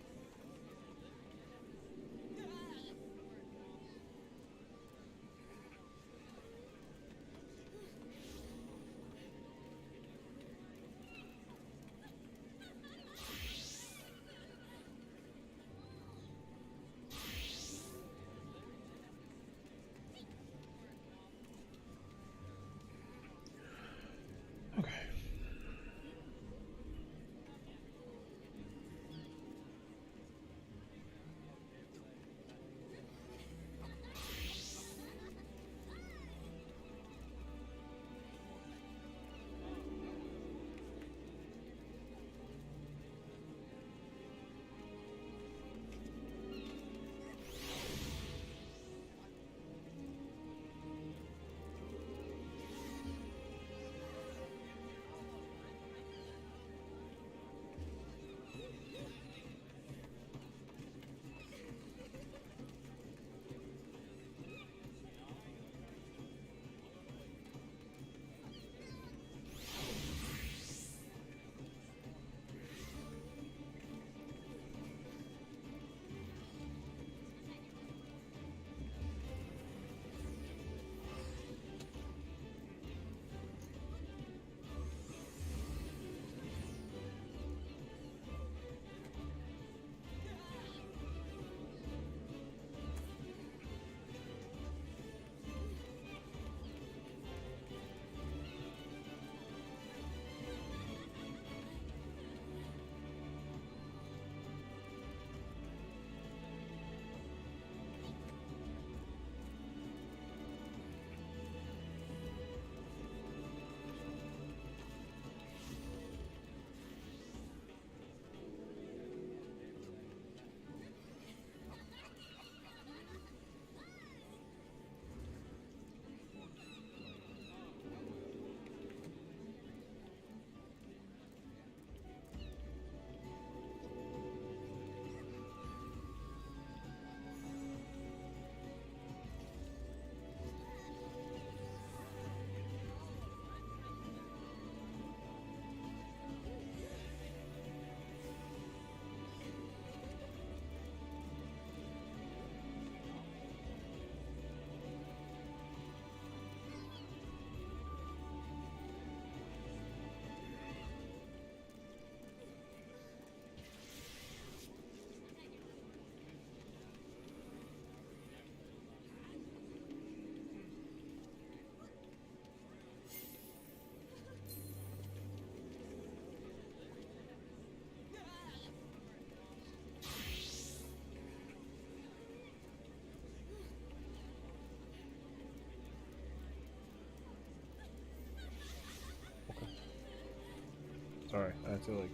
Sorry, I have to like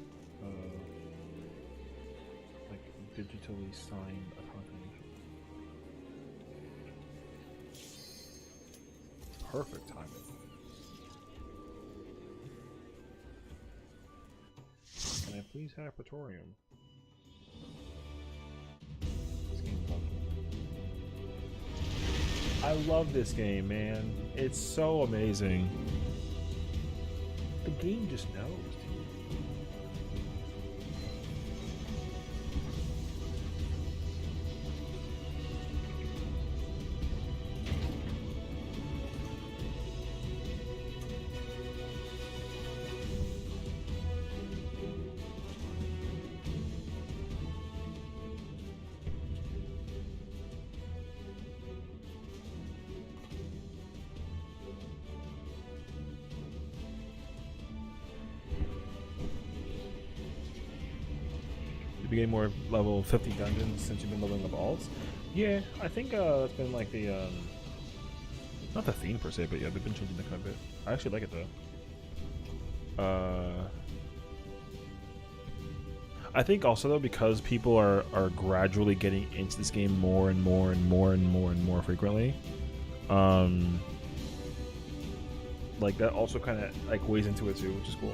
digitally sign a confirmation. Perfect timing. Can I please have Praetorium? This game's awesome. I love this game, man. It's so amazing. The game just knows, dude. You getting more level 50 dungeons since you've been leveling up alts? Yeah, I think it's been like the not the theme per se, but yeah, they've been changing the kind of bit. I actually like it though. I think also though, because people are gradually getting into this game more and more and more and more and more frequently, like that also kind of like weighs into it too, which is cool.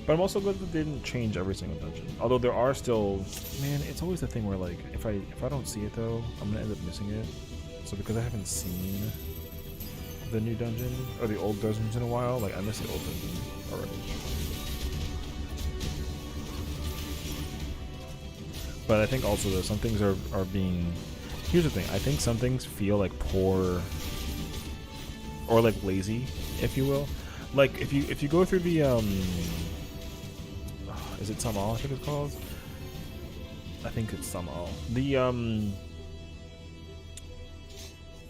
But I'm also glad that they didn't change every single dungeon. Although there are still, man, it's always the thing where like if I don't see it though, I'm gonna end up missing it. So because I haven't seen the new dungeon or the old dungeons in a while, like I miss the old dungeon already. But I think also though some things are being. Here's the thing. I think some things feel like poor or like lazy, if you will. Like if you go through the is it Samal? I think it's called. I think it's Samal.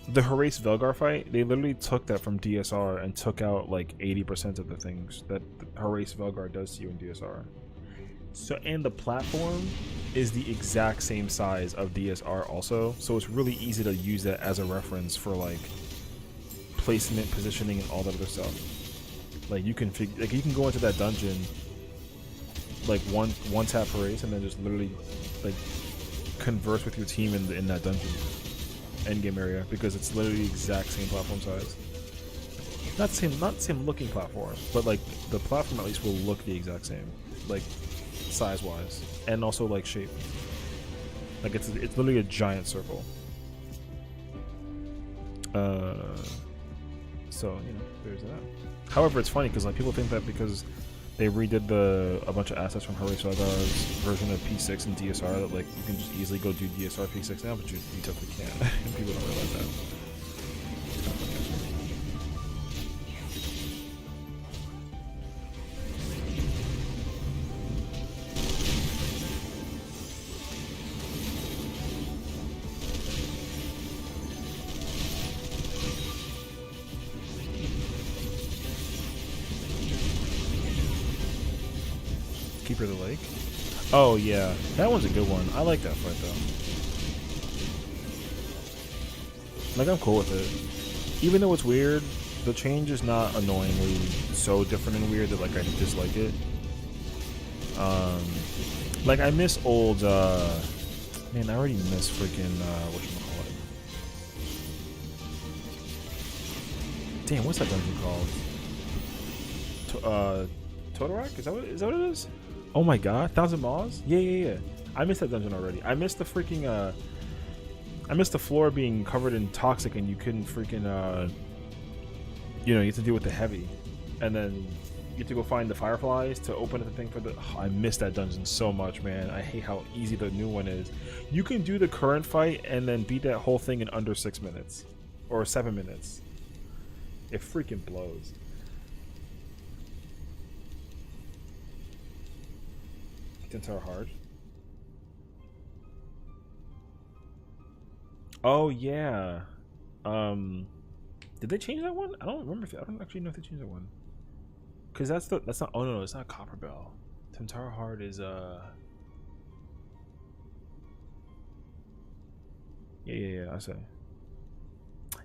The Horace Velgar fight, they literally took that from DSR and took out like 80% of the things that Horace Velgar does to you in DSR. So, and the platform is the exact same size of DSR also, so it's really easy to use that as a reference for like placement, positioning, and all that other stuff. Like you can you can go into that dungeon like one tap Horace and then just literally like converse with your team in that dungeon endgame area because it's literally the exact same platform size. Not the same looking platform, but like the platform at least will look the exact same, like size wise and also like shape. Like it's literally a giant circle. So you know there's that. However, it's funny because like people think that because they redid a bunch of assets from Horace Velgar's version of P6 and DSR that like you can just easily go do DSR P6 now, but you definitely can't. And people don't realize that. Keeper of the Lake? Oh yeah, that one's a good one. I like that fight though. Like I'm cool with it. Even though it's weird, the change is not annoyingly so different and weird that like I dislike it. Like I miss old man, I already miss freaking whatchamacallit. Damn, what's that dungeon called? Totorak? Is that what it is? Oh my god, 1000 Maws? Yeah. I missed that dungeon already. I missed the freaking I missed the floor being covered in toxic and you couldn't freaking you know, you have to deal with the heavy. And then you have to go find the fireflies to open the thing for the I missed that dungeon so much, man. I hate how easy the new one is. You can do the current fight and then beat that whole thing in under 6 minutes. Or 7 minutes. It freaking blows. Tintar hard. Oh yeah. Did they change that one? I don't remember. I don't actually know if they changed that one. Cause that's not. Oh no, it's not Copper Bell. Tintara Hard is Yeah. I say.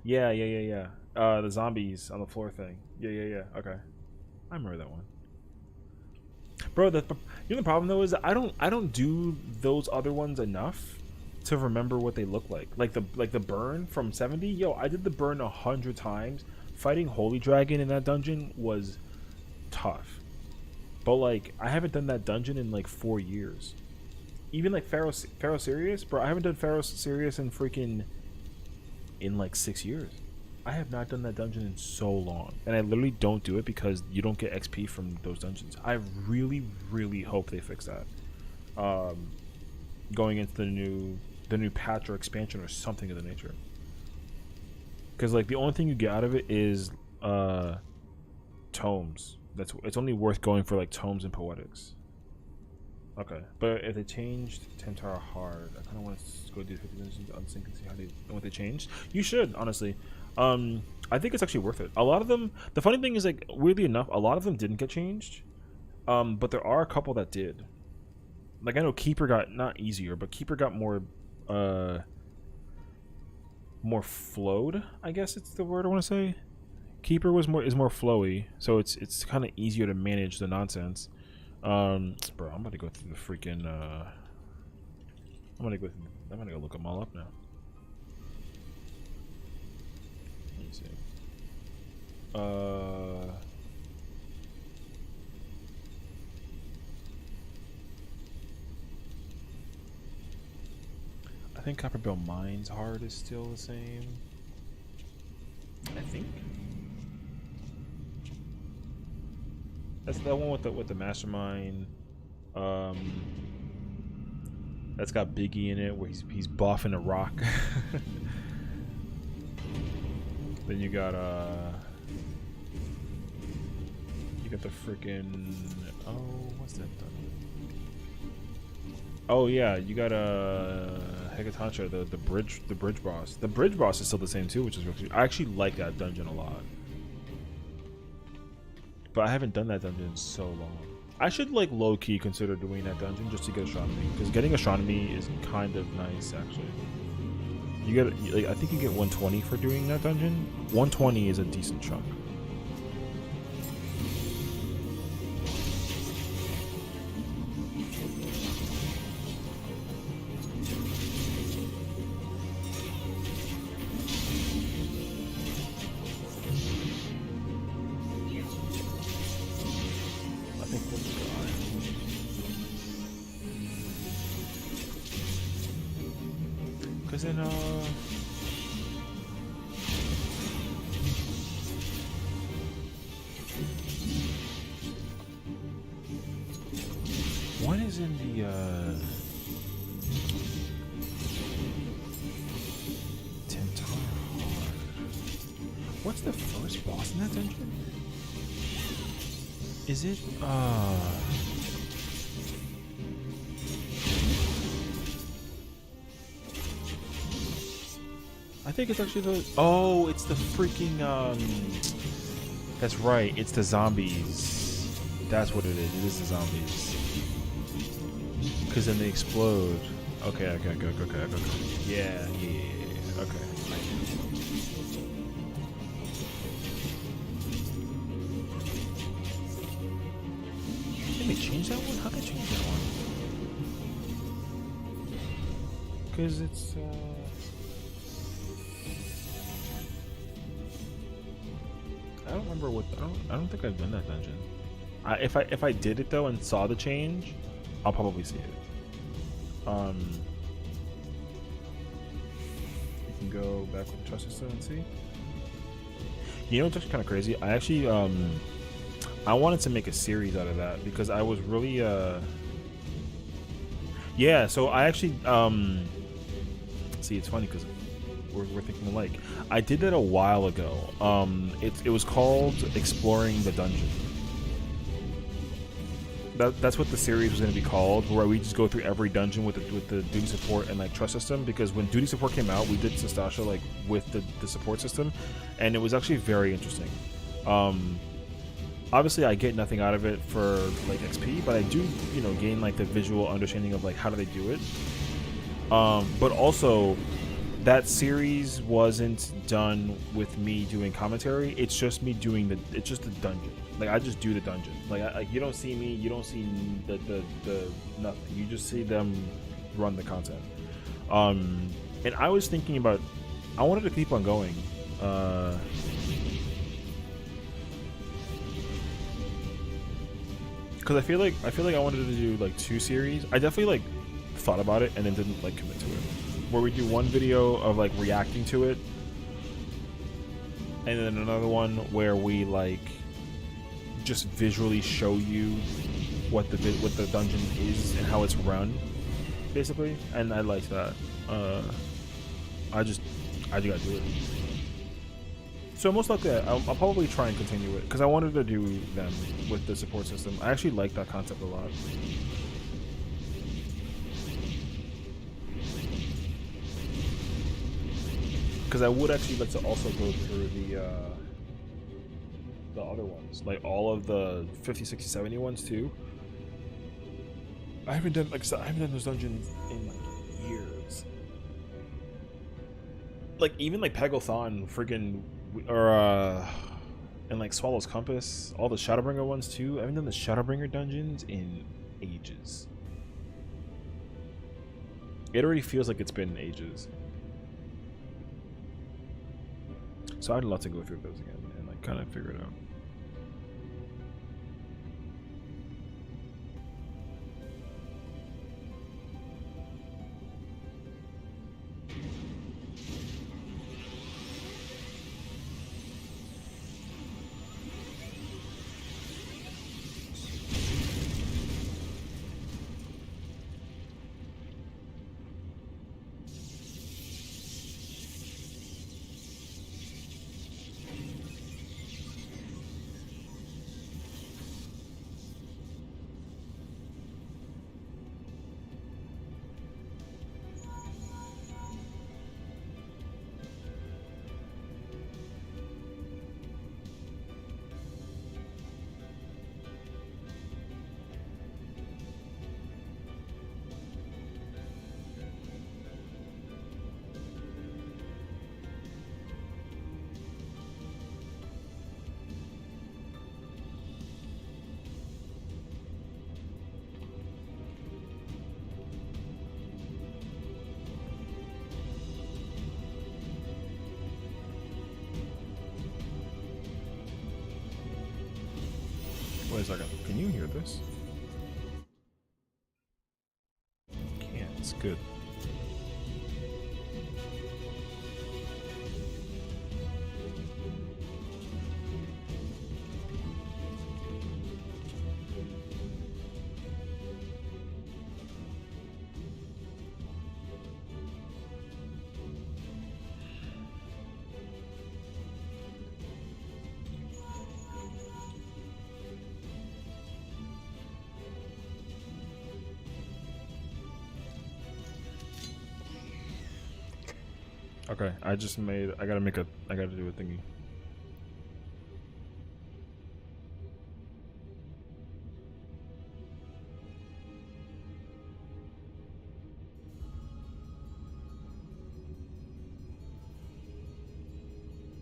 Yeah. The zombies on the floor thing. Yeah. Okay. I remember that one. Bro, the problem though is that I don't do those other ones enough to remember what they look like. Like the burn from 70. Yo, I did the burn 100 times. Fighting Holy Dragon in that dungeon was tough. But like I haven't done that dungeon in like 4 years. Even like Pharaoh Sirius, bro, I haven't done Pharaoh Sirius in like 6 years. I have not done that dungeon in so long, and I literally don't do it because you don't get XP from those dungeons. I really, really hope they fix that. Going into the new patch or expansion or something of the nature. Because like the only thing you get out of it is tomes. It's only worth going for like tomes and poetics. Okay, but if they changed Tantara hard, I kind of want to go do 50 dungeons unsync and see how what they changed. You should, honestly. I think it's actually worth it. A lot of them, the funny thing is, like, weirdly enough, a lot of them didn't get changed. But there are a couple that did. Like, I know Keeper got, not easier, but Keeper got more flowed, I guess it's the word I want to say. Keeper is more flowy, so it's kind of easier to manage the nonsense. Bro, I'm about to go through the freaking I'm gonna go look them all up now. Let me see. I think Copperbell Mines hard is still the same. I think. That's the one with the mastermind. That's got Biggie in it, where he's boffing a rock. Then you got the freaking what's that done? Oh yeah, you got Hecatantra, the bridge boss. The bridge boss is still the same too, which is really, I actually like that dungeon a lot. But I haven't done that dungeon in so long. I should like low-key consider doing that dungeon just to get astronomy, because getting astronomy is kind of nice actually. You get like I think you get 120 for doing that dungeon. 120 is a decent chunk. Cause then one is in the Tantara. What's the first boss in that dungeon? Is it I think it's actually the it's the freaking that's right, it's the zombies. That's what it is. It is the zombies. Cause then they explode. Okay. Yeah. Okay. Did they change that one? How did they change that one? Cause it's I don't remember what I don't think I've done that dungeon. If I did it though and saw the change, I'll probably see it. You can go back with the trust system and see. You know what's actually kind of crazy? I actually I wanted to make a series out of that because I was really yeah. So I actually see, it's funny because we're thinking alike. I did that a while ago. It was called Exploring the Dungeon. That's what the series was going to be called, where we just go through every dungeon with the duty support and like trust system. Because when duty support came out, we did Sastasha like with the support system, and it was actually very interesting. Obviously, I get nothing out of it for like XP, but I do gain like the visual understanding of like how do they do it. But also that series wasn't done with me doing commentary. It's just me doing it's just the dungeon. Like I just do the dungeon. Like you don't see me. You don't see the nothing. You just see them run the content. And I was thinking about, I wanted to keep on going. Because I feel like I wanted to do like 2 series. I definitely like thought about it and then didn't like commit to it. Where we do one video of like reacting to it, and then another one where we like just visually show you what the dungeon is and how it's run, basically. And I like that. I just gotta do it. So most likely I'll probably try and continue it because I wanted to do them with the support system. I actually like that concept a lot. Because I would actually like to also go through the other ones, like all of the 50, 60, 70 ones too. I haven't done, like I said, I haven't done those dungeons in like years. Like even like Pegothon, friggin', or and like Swallow's Compass, all the Shadowbringer ones too. I haven't done the Shadowbringer dungeons in ages. It already feels like it's been ages. So I'd love to go through those again and like kind of figure it out. Wait a second. Can you hear this? Can't. It's good. Okay, I gotta do a thingy.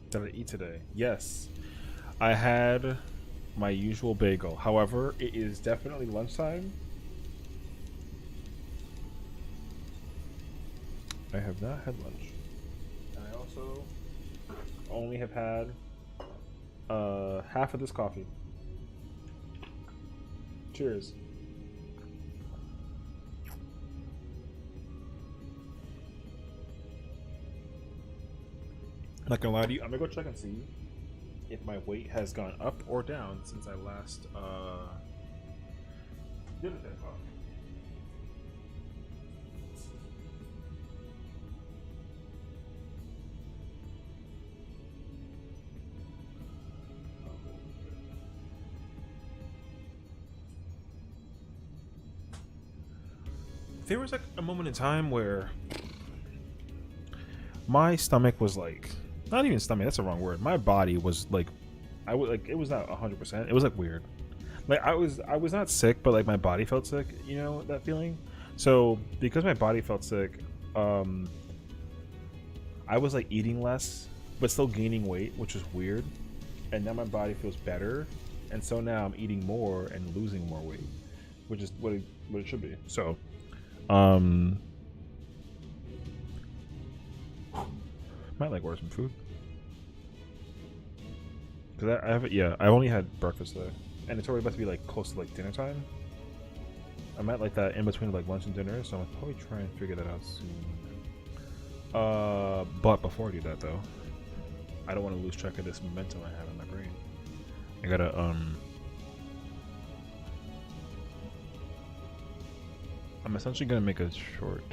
Did I eat today? Yes. I had my usual bagel. However, it is definitely lunchtime. I have not had lunch. I also only have had half of this coffee. Cheers. Not gonna lie to you, I'm gonna go check and see if my weight has gone up or down since I last did that coffee. There was like a moment in time where my stomach was like, not even stomach, that's the wrong word. My body was like, I would like, it was not 100%. It was like weird. Like I was not sick, but like my body felt sick, you know, that feeling. So because my body felt sick, I was like eating less, but still gaining weight, which is weird. And now my body feels better, and so now I'm eating more and losing more weight, which is what it should be. So, might like order some food. Cause I have I only had breakfast today, and it's already about to be like close to like dinner time. I might like that in between like lunch and dinner, so I'm gonna probably try and figure that out soon. But before I do that though, I don't want to lose track of this momentum I have in my brain. I gotta I'm essentially gonna make a short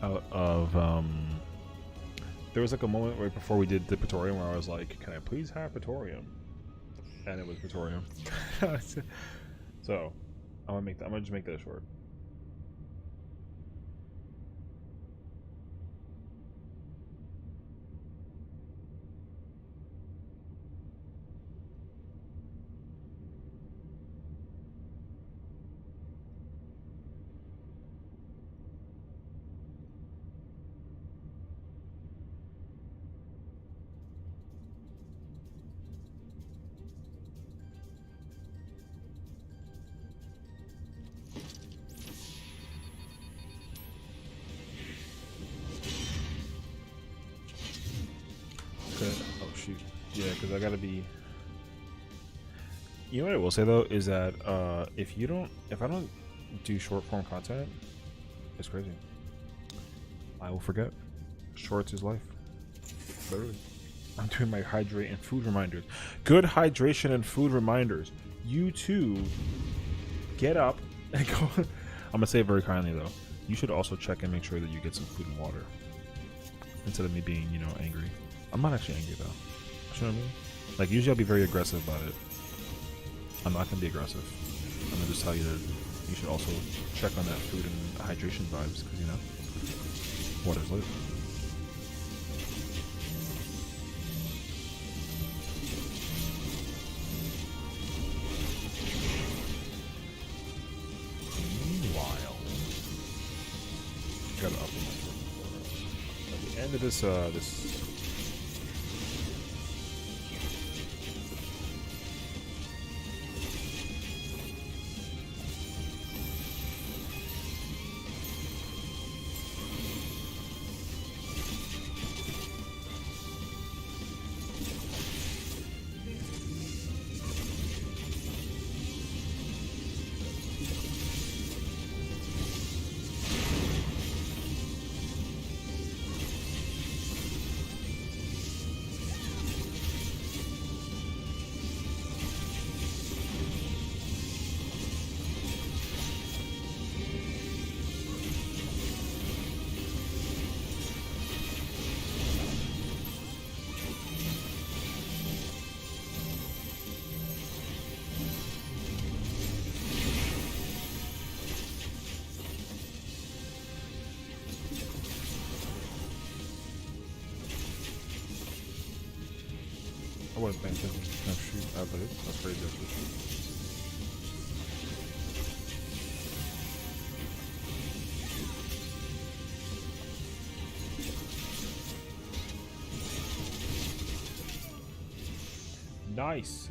out of there was like a moment right before we did the Praetorium where I was like, can I please have Praetorium? And it was Praetorium. So I'm gonna just make that short. Oh shoot. Yeah, because I gotta be. You know what I will say though is that if I don't do short form content, it's crazy. I will forget. Shorts is life. Literally. I'm doing my hydrate and food reminders. Good hydration and food reminders. You too. Get up and go. I'm gonna say it very kindly though. You should also check and make sure that you get some food and water instead of me being, angry. I'm not actually angry though. You know what I mean? Like usually I'll be very aggressive about it. I'm not gonna be aggressive. I'm gonna just tell you that you should also check on that food and hydration vibes because water's life. Meanwhile, gotta up at the end of this I wasn't paying attention. No, shoot. That's pretty difficult. Nice.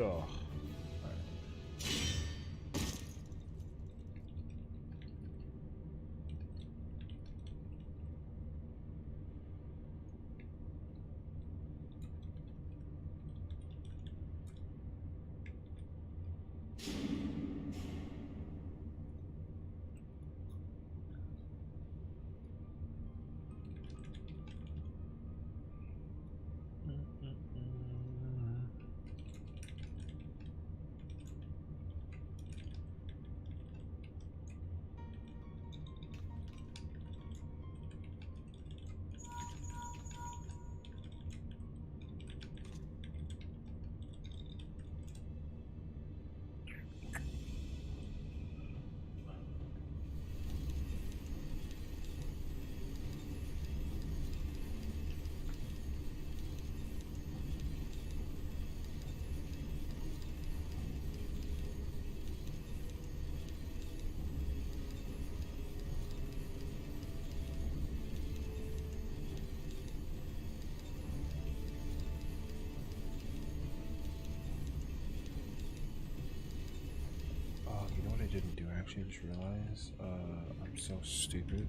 didn't do, I actually just realized I'm so stupid.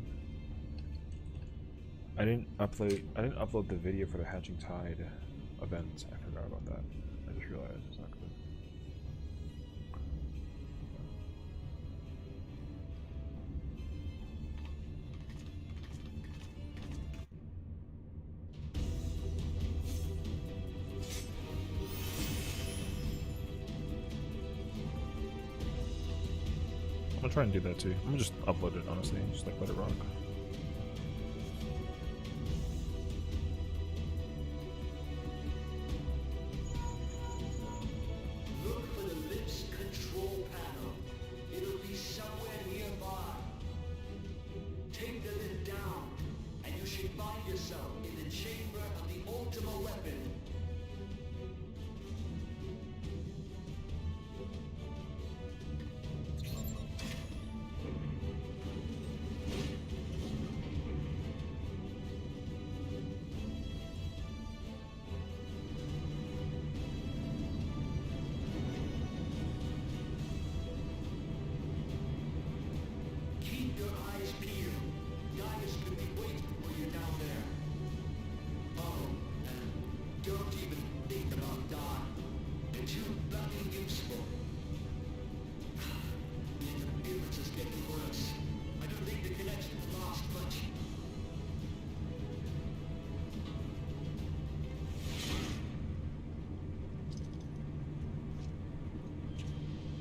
I didn't upload the video for the Hatching Tide event. I forgot about that. I just realized it's not good. I'm gonna try and do that too. I'm gonna just upload it, honestly, just like let it rock.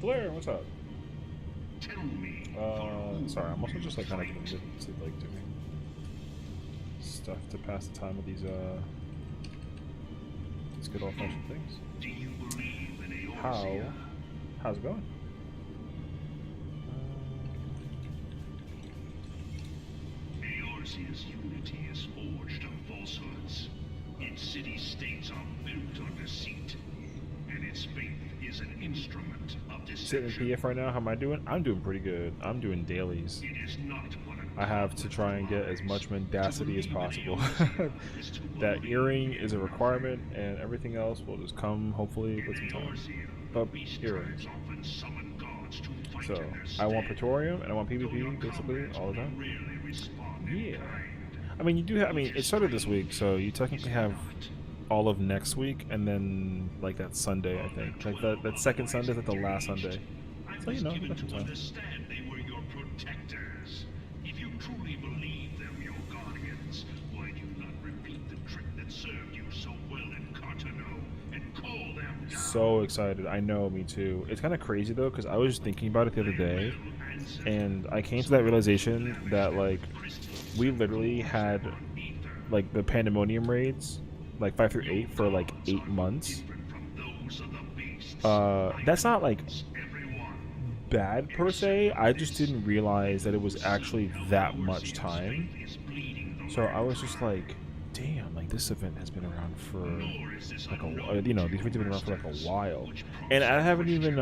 Blair, what's up? Tell me. Sorry, I'm also just like kind of getting to like doing stuff to pass the time with these good old-fashioned things. Do you believe in Eorzea? How's it going? Eorzea's unity is forged of falsehoods. Its city-states are built on deceit, and its faith is an instrument of deception. Sitting in PF right now, how am I doing? I'm doing pretty good. I'm doing dailies. It is not what I have to try and get as much mendacity as possible. That earring is a requirement, and everything else will just come, hopefully, with some time. But earrings. So, I want Praetorium, and I want PvP, basically, all the time. Yeah. I mean, you do have, I mean, it started this week, so you technically have all of next week, and then, like, that Sunday, I think. Like, that second Sunday is like the last Sunday. So, you know, you got some time. They were your protectors. If you truly believe them your guardians, why do you not repeat the trick that served you so well in Cartano and call them down? So excited. I know, me too. It's kind of crazy, though, because I was just thinking about it the other day, and I came to that realization that, like, we literally had, like, the Pandemonium raids, like 5 through 8, for, like, 8 months. That's not, like, bad per se. I just didn't realize that it was actually that much time. So I was just like, damn, like, this event has been around for like a, you know, these events have been around for like a while, and I haven't even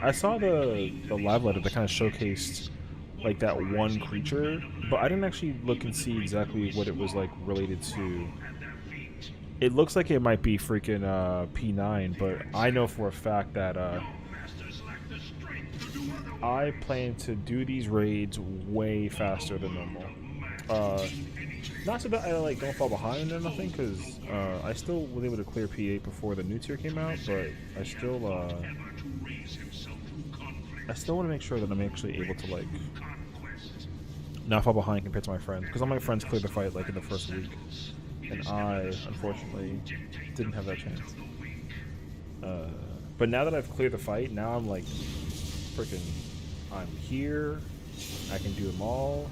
I saw the live letter that kind of showcased like that one creature, but I didn't actually look and see exactly what it was like related to. It looks like it might be freaking P9, but I know for a fact that I plan to do these raids way faster than normal. Not so that I like don't fall behind or nothing, because I still was able to clear P8 before the new tier came out, but I still want to make sure that I'm actually able to like not fall behind compared to my friends, because all my friends cleared the fight like in the first week, and I unfortunately didn't have that chance. But now that I've cleared the fight, now I'm like freaking, I'm here, I can do them all.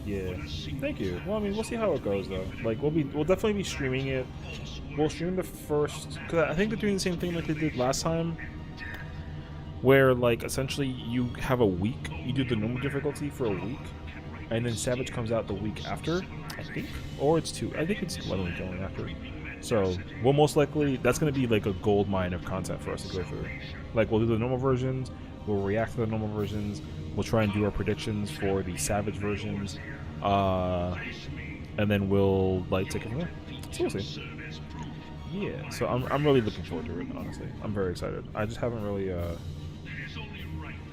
Yeah, thank you. Well, I mean, we'll see how it goes though. Like, we'll definitely be streaming it. We'll stream the first, because I think they're doing the same thing like they did last time, where like essentially you have a week, you do the normal difficulty for a week, and then Savage comes out the week after, I think, or it's 2. I think it's 1 week only after. So we'll most likely, that's going to be like a gold mine of content for us to go through. Like, we'll do the normal versions, we'll react to the normal versions, we'll try and do our predictions for the Savage versions, and then we'll like take it from there. So we'll see. Yeah, so I'm really looking forward to it, honestly. I'm very excited. I just haven't really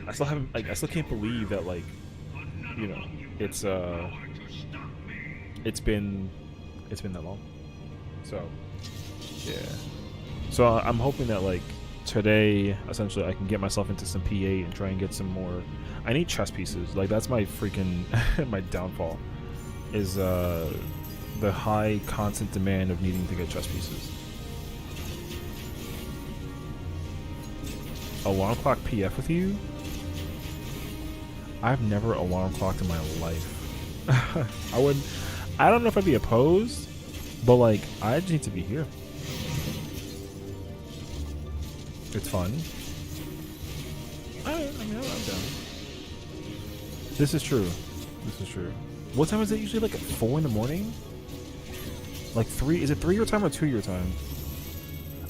I still haven't, like, I still can't believe that, like, you know, it's been that long. So yeah. So I'm hoping that, like, today, essentially, I can get myself into some P8 and try and get some more. I need chess pieces. Like, that's my freaking my downfall, is the high constant demand of needing to get chess pieces. Alarm clock PF with you? I've never alarm clocked in my life. I don't know if I'd be opposed, but, like, I just need to be here. It's fun. I mean, I'm down. This is true. This is true. What time is it usually? Like at 4 in the morning? Like 3? Is it 3 your time or 2 your time?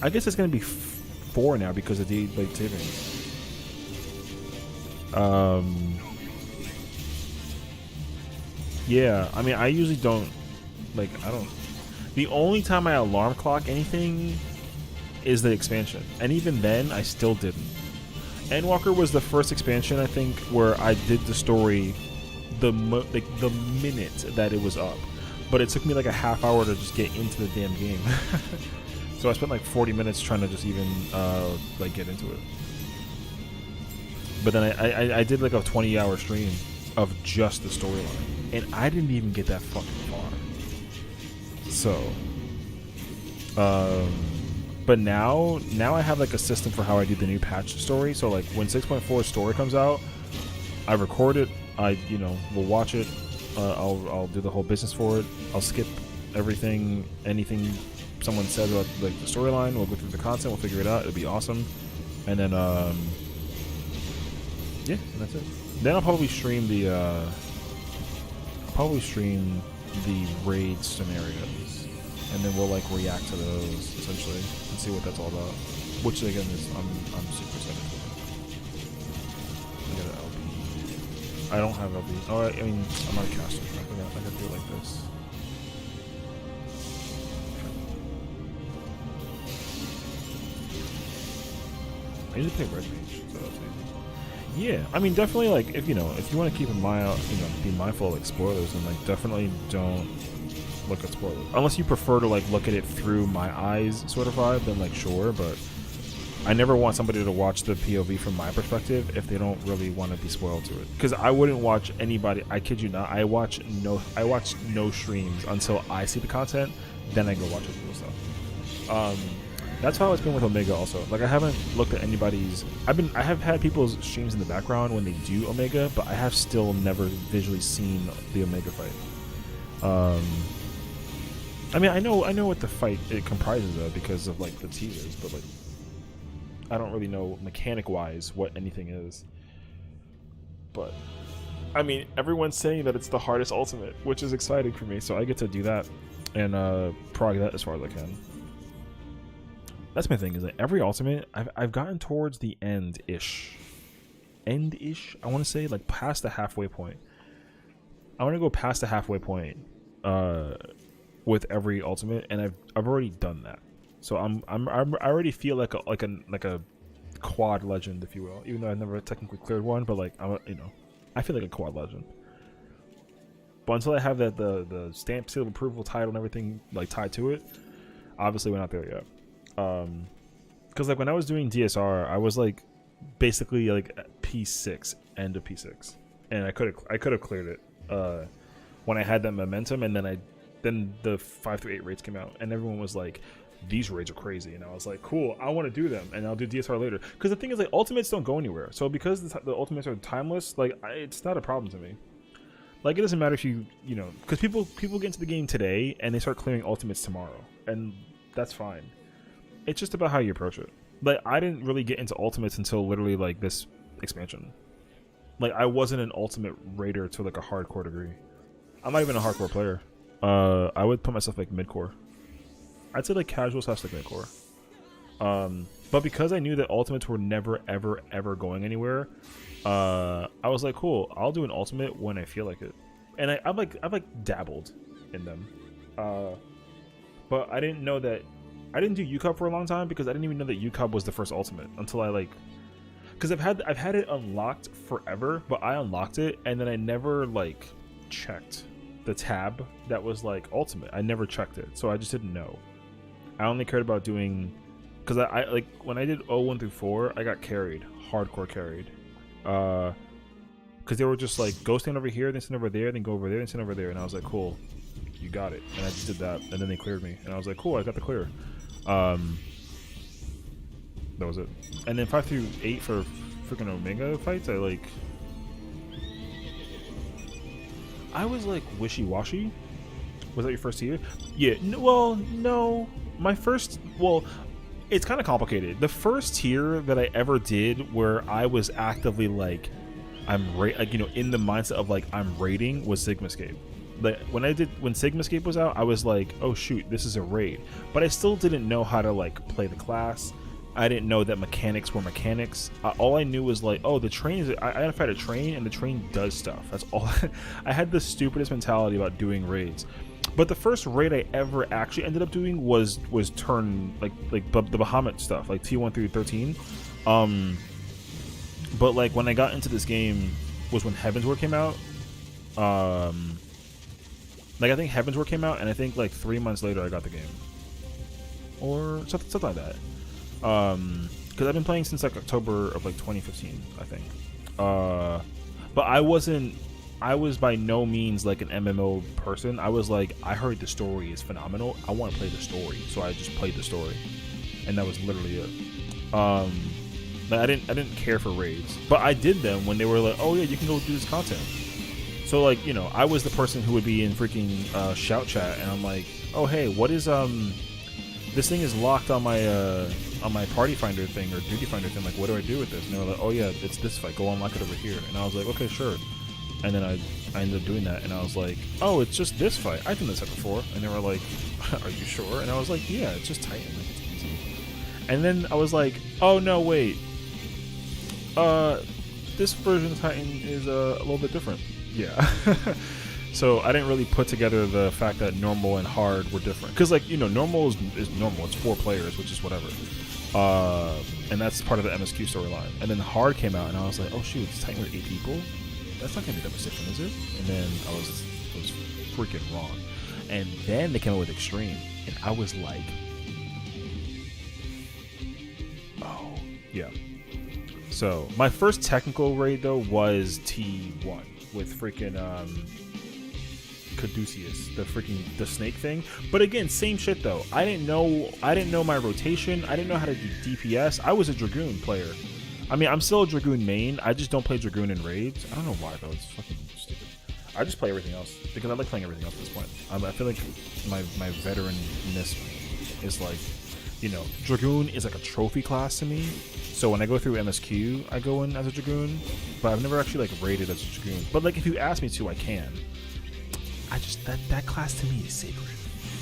I guess it's gonna be 4 now because of the late savings. Yeah. I mean, I usually don't. Like, I don't. The only time I alarm clock anything is the expansion, and even then I still didn't. Endwalker was the first expansion, I think, where I did the story the minute that it was up, but it took me like a half hour to just get into the damn game. So I spent like 40 minutes trying to just even like get into it. But then I did like a 20-hour stream of just the storyline, and I didn't even get that fucking far. So but now I have like a system for how I do the new patch story. So like when 6.4 story comes out, I record it. We'll watch it. I'll do the whole business for it. I'll skip everything, anything someone says about like the storyline. We'll go through the content. We'll figure it out. It'll be awesome. And then yeah, and that's it. Then I'll probably stream the raid scenarios, and then we'll like react to those essentially and see what that's all about. Which again is I'm super excited for. I got an LP. I don't have LP. Oh, I mean I'm not a caster. I gotta do it like this. I usually play red mage, so that's easy. Yeah, I mean definitely like if you want to keep in mind, be mindful of like spoilers, and like definitely don't look at spoilers unless you prefer to like look at it through my eyes sort of vibe. Then like sure, but I never want somebody to watch the POV from my perspective if they don't really want to be spoiled to it. Because I wouldn't watch anybody. I kid you not. I watch no streams until I see the content. Then I go watch other stuff. That's how it's been with Omega also. Like I haven't looked at anybody's. I have had people's streams in the background when they do Omega, but I have still never visually seen the Omega fight. I mean, I know what the fight it comprises of because of like the teasers, but like I don't really know mechanic wise what anything is. But I mean, everyone's saying that it's the hardest ultimate, which is exciting for me. So I get to do that and prog that as far as I can. That's my thing, is that every ultimate I've gotten towards the end-ish. I want to say like past the halfway point. I want to go past the halfway point with every ultimate, and I've already done that. So I already feel like a quad legend, if you will, even though I've never technically cleared one, but like I feel like a quad legend. But until I have that the stamp, seal of approval, title, and everything like tied to it, obviously we're not there yet. Because like when I was doing DSR, I was like basically like at P6, end of P6, and I could have cleared it when I had that momentum, and then the 5 through 8 raids came out, and everyone was like, these raids are crazy, and I was like, cool, I want to do them, and I'll do DSR later. Because the thing is, like, ultimates don't go anywhere, so because the ultimates are timeless, like it's not a problem to me. Like it doesn't matter if because people get into the game today and they start clearing ultimates tomorrow, and that's fine. It's just about how you approach it. Like I didn't really get into ultimates until literally like this expansion. Like I wasn't an ultimate raider to like a hardcore degree. I'm not even a hardcore player. I would put myself like midcore. I'd say like casual / like midcore. But because I knew that ultimates were never ever going anywhere, I was like, cool, I'll do an ultimate when I feel like it. And I've like dabbled in them. But I didn't know that. I didn't do UCUB for a long time because I didn't even know that UCUB was the first ultimate until I like. because I've had it unlocked forever, but I unlocked it and then I never like checked the tab that was like ultimate. I never checked it, so I just didn't know. I only cared about doing, because I like when I did 01 through 4, I got carried, hardcore carried, because they were just like go stand over here, then stand over there, then go over there, then stand over there, and I was like, cool, you got it, and I just did that, and then they cleared me, and I was like, cool, I got the clear. That was it. And then 5 through 8 for freaking Omega fights, I was like wishy-washy. Was that your first tier? Yeah. No. My first. Well, it's kind of complicated. The first tier that I ever did, where I was actively like, in the mindset of like I'm raiding, was Sigmascape. Like when Sigmascape was out, I was like, oh shoot, this is a raid. But I still didn't know how to like play the class. I didn't know that mechanics were mechanics. All I knew was like, oh, the train is. I gotta fight a train, and the train does stuff. That's all. I had the stupidest mentality about doing raids. But the first raid I ever actually ended up doing was turn like the Bahamut stuff, like T1 through 13. But like when I got into this game was when Heavensward came out. Like I think Heavensward came out, and I think like 3 months later I got the game, or something like that. Because I've been playing since like October of like 2015, I think. But I was by no means like an MMO person. I was like, I heard the story is phenomenal. I want to play the story, so I just played the story, and that was literally it. But I didn't care for raids, but I did them when they were like, oh yeah, you can go do this content. So like, I was the person who would be in freaking shout chat, and I'm like, oh hey, what is this thing is locked on my party finder thing or duty finder thing. Like, what do I do with this? And they were like, oh yeah, it's this fight. Go unlock it over here. And I was like, okay, sure. And then I ended up doing that, and I was like, oh, it's just this fight. I've done this fight before. And they were like, are you sure? And I was like, yeah, it's just Titan. Like, it's easy. And then I was like, oh no, wait. This version of Titan is a little bit different. Yeah. So I didn't really put together the fact that normal and hard were different. Because, like, normal is normal. It's 4 players, which is whatever. And that's part of the MSQ storyline. And then hard came out, and I was like, oh, shoot, it's Titan with 8 people? That's not going to be that much different, is it? And then I was freaking wrong. And then they came out with extreme, and I was like, oh, yeah. So my first technical raid, though, was T1 with freaking Caduceus, the snake thing. But again, same shit though. I didn't know my rotation. I didn't know how to do DPS. I was a Dragoon player. I mean, I'm still a Dragoon main. I just don't play Dragoon in raids. I don't know why though. It's fucking stupid. I just play everything else because I like playing everything else at this point. I feel like my veteranness is like, Dragoon is like a trophy class to me. So when I go through MSQ, I go in as a Dragoon, but I've never actually like raided as a Dragoon. But like if you ask me to, I can. I just that class to me is sacred.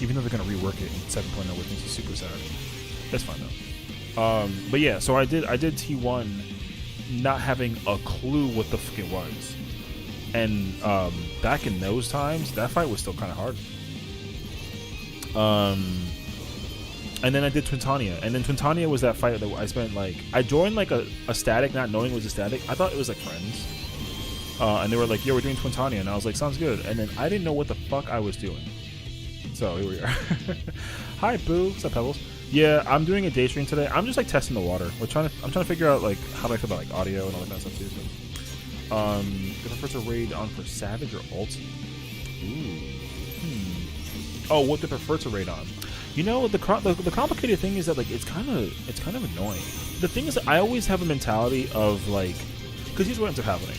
Even though they're gonna rework it in 7.0, which makes me super sad. That's fine though. But yeah, so I did T1 not having a clue what the fuck it was. And back in those times, that fight was still kinda hard. And then I did Twintania, and then Twintania was that fight that I spent like, I joined like a static, not knowing it was a static. I thought it was like friends. And they were like, yo, we're doing Twintania, and I was like, sounds good. And then I didn't know what the fuck I was doing. So here we are. Hi, Boo. What's up, Pebbles? Yeah, I'm doing a day stream today. I'm just like testing the water. I'm trying to figure out like how do I feel about like audio and all that kind of stuff too. So, if I first a raid on for Savage or Alt. Ooh. Oh, what do I prefer to raid on? The complicated thing is that like it's kind of annoying. The thing is that I always have a mentality of like, because here's what ends up happening.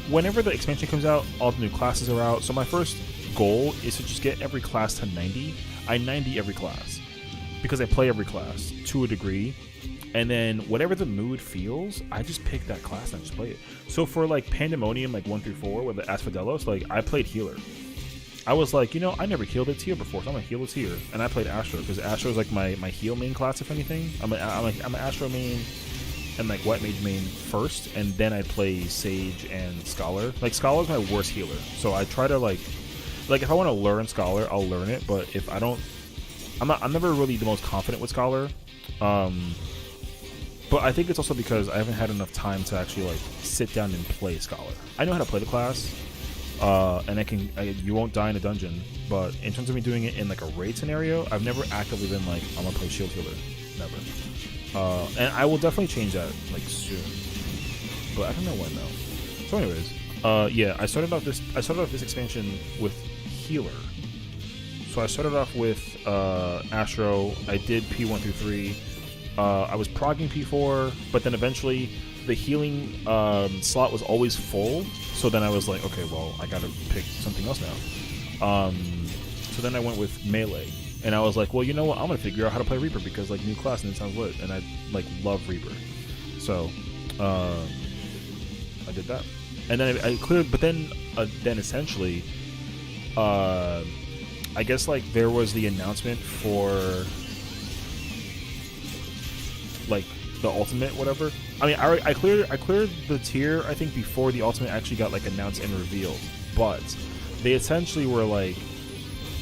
Whenever the expansion comes out, all the new classes are out. So my first goal is to just get every class to 90. I 90 every class because I play every class to a degree. And then whatever the mood feels, I just pick that class and I just play it. So for like Pandemonium, like 1 through 4, with the Asphodelos, like I played healer. I was like, I never healed a tier before, so I'm gonna heal a tier. And I played Astro because Astro is like my heal main class, if anything. I'm an Astro main and like White Mage main first, and then I play Sage and Scholar. Like Scholar is my worst healer, so I try to like if I want to learn Scholar, I'll learn it. But if I don't, I'm never really the most confident with Scholar. But I think it's also because I haven't had enough time to actually like sit down and play Scholar. I know how to play the class, and you won't die in a dungeon. But in terms of me doing it in like a raid scenario, I've never actively been like, I'm gonna play shield healer. Never. And I will definitely change that like soon. But I don't know when though. So anyways, yeah, I started off this expansion with healer. So I started off with Astro. I did P1 through 3. I was progging P4, but then eventually the healing slot was always full. So then I was like, okay, well, I gotta pick something else now. So then I went with melee, and I was like, well, you know what? I'm gonna figure out how to play Reaper because like new class and it sounds lit, and I like love Reaper. So I did that, and then I cleared. But then essentially, I guess like there was the announcement for like the ultimate, whatever. I mean, I cleared the tier, I think, before the ultimate actually got like announced and revealed. But they essentially were like,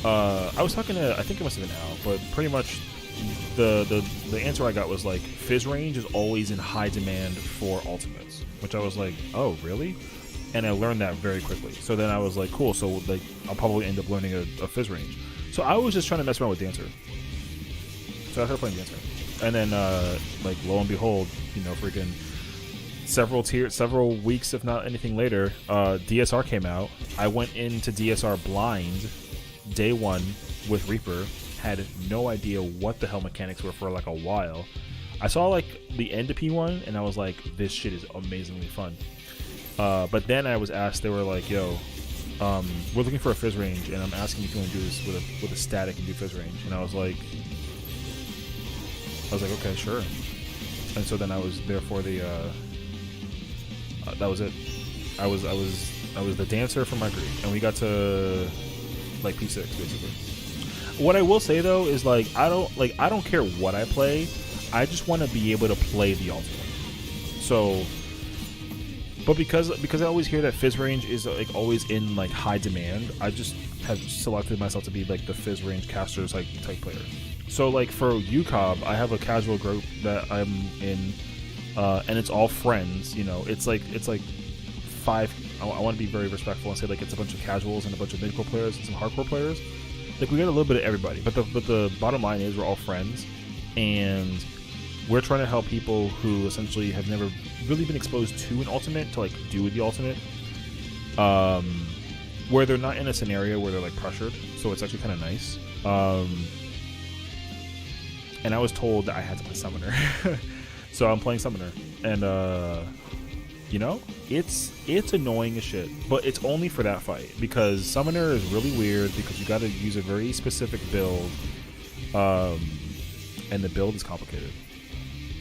I was talking to, I think it must have been Al, but pretty much the answer I got was like, Fizz range is always in high demand for ultimates, which I was like, oh really? And I learned that very quickly. So then I was like, cool. So like, I'll probably end up learning a Fizz range. So I was just trying to mess around with Dancer. So I started playing Dancer. And then, like, lo and behold, you know, freaking several weeks, if not anything later, DSR came out. I went into DSR blind, day one, with Reaper. Had no idea what the hell mechanics were for, like, a while. I saw, like, the end of P1, and I was like, this shit is amazingly fun. But then I was asked, they were like, yo, we're looking for a Fizz range, and I'm asking if you want to do this with a static and do Fizz range. And I was like, okay, sure. And so then I was there for the, that was it. I was the dancer for my group, and we got to like P6 basically. What I will say though is like I don't care what I play. I just want to be able to play the ultimate. So, but because I always hear that Fizz range is like always in like high demand, I just have selected myself to be like the Fizz range caster type player. So like for UCOB, I have a casual group that I'm in, and it's all friends. You know, it's like 5. I want to be very respectful and say like it's a bunch of casuals and a bunch of mid-core players and some hardcore players. Like we got a little bit of everybody, but the bottom line is we're all friends, and we're trying to help people who essentially have never really been exposed to an ultimate to like do the ultimate, where they're not in a scenario where they're like pressured. So it's actually kind of nice. And I was told that I had to play Summoner. So I'm playing Summoner. And, you know, it's annoying as shit. But it's only for that fight. Because Summoner is really weird because you got to use a very specific build. And the build is complicated.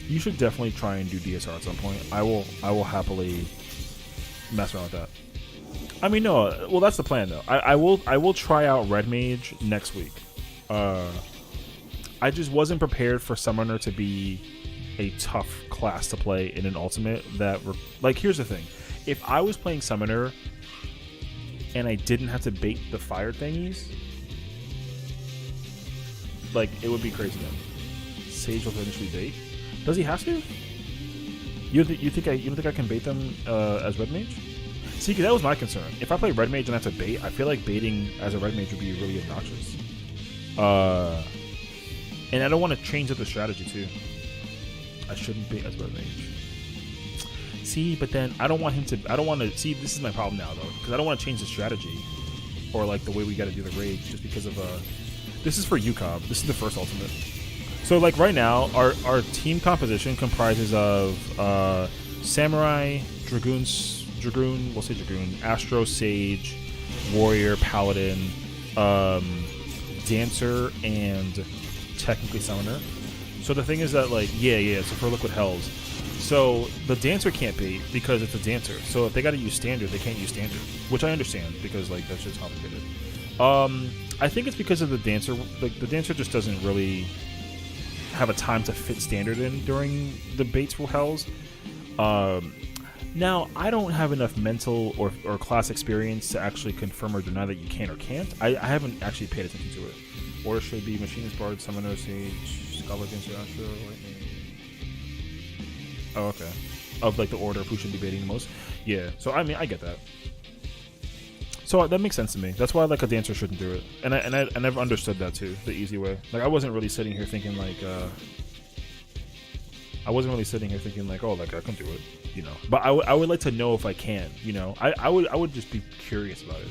You should definitely try and do DSR at some point. I will happily mess around with that. I mean, no. Well, that's the plan, though. I will try out Red Mage next week. I just wasn't prepared for Summoner to be a tough class to play in an ultimate that like here's the thing. If I was playing Summoner and I didn't have to bait the fire thingies, like it would be crazy then. Sage will initially bait. Does he have to? You don't think I can bait them as Red Mage? See, because that was my concern. If I play Red Mage and I have to bait, I feel like baiting as a Red Mage would be really obnoxious. And I don't want to change up the strategy too. I shouldn't bait as Red Mage. See, but then I don't want him to. I don't want to. See, this is my problem now though, because I don't want to change the strategy or like the way we got to do the raid just because of This is for UCOB. This is the first ultimate. So like right now, our team composition comprises of Samurai, Dragoon, we'll say Dragoon, Astro, Sage, Warrior, Paladin, Dancer, and technically Summoner. So the thing is that like so for Liquid Hells, so the Dancer can't bait because it's a Dancer. So if they got to use Standard, they can't use Standard, which I understand because like that's just complicated. I think it's because of the Dancer. Like the Dancer just doesn't really have a time to fit Standard in during the baits for Hells. Now, I don't have enough mental or class experience to actually confirm or deny that you can or can't. I haven't actually paid attention to it. Or should be Machinist, Bard, Summoner, Sage, Scholar, Dancer, Astro, Lightning. Oh, okay. Of like the order of who should be baiting the most. Yeah. So I mean, I get that. So that makes sense to me. That's why like a dancer shouldn't do it. And I never understood that too, the easy way. Like I wasn't really sitting here thinking like oh, like I can do it, you know. But I would like to know if I can, you know. I would just be curious about it.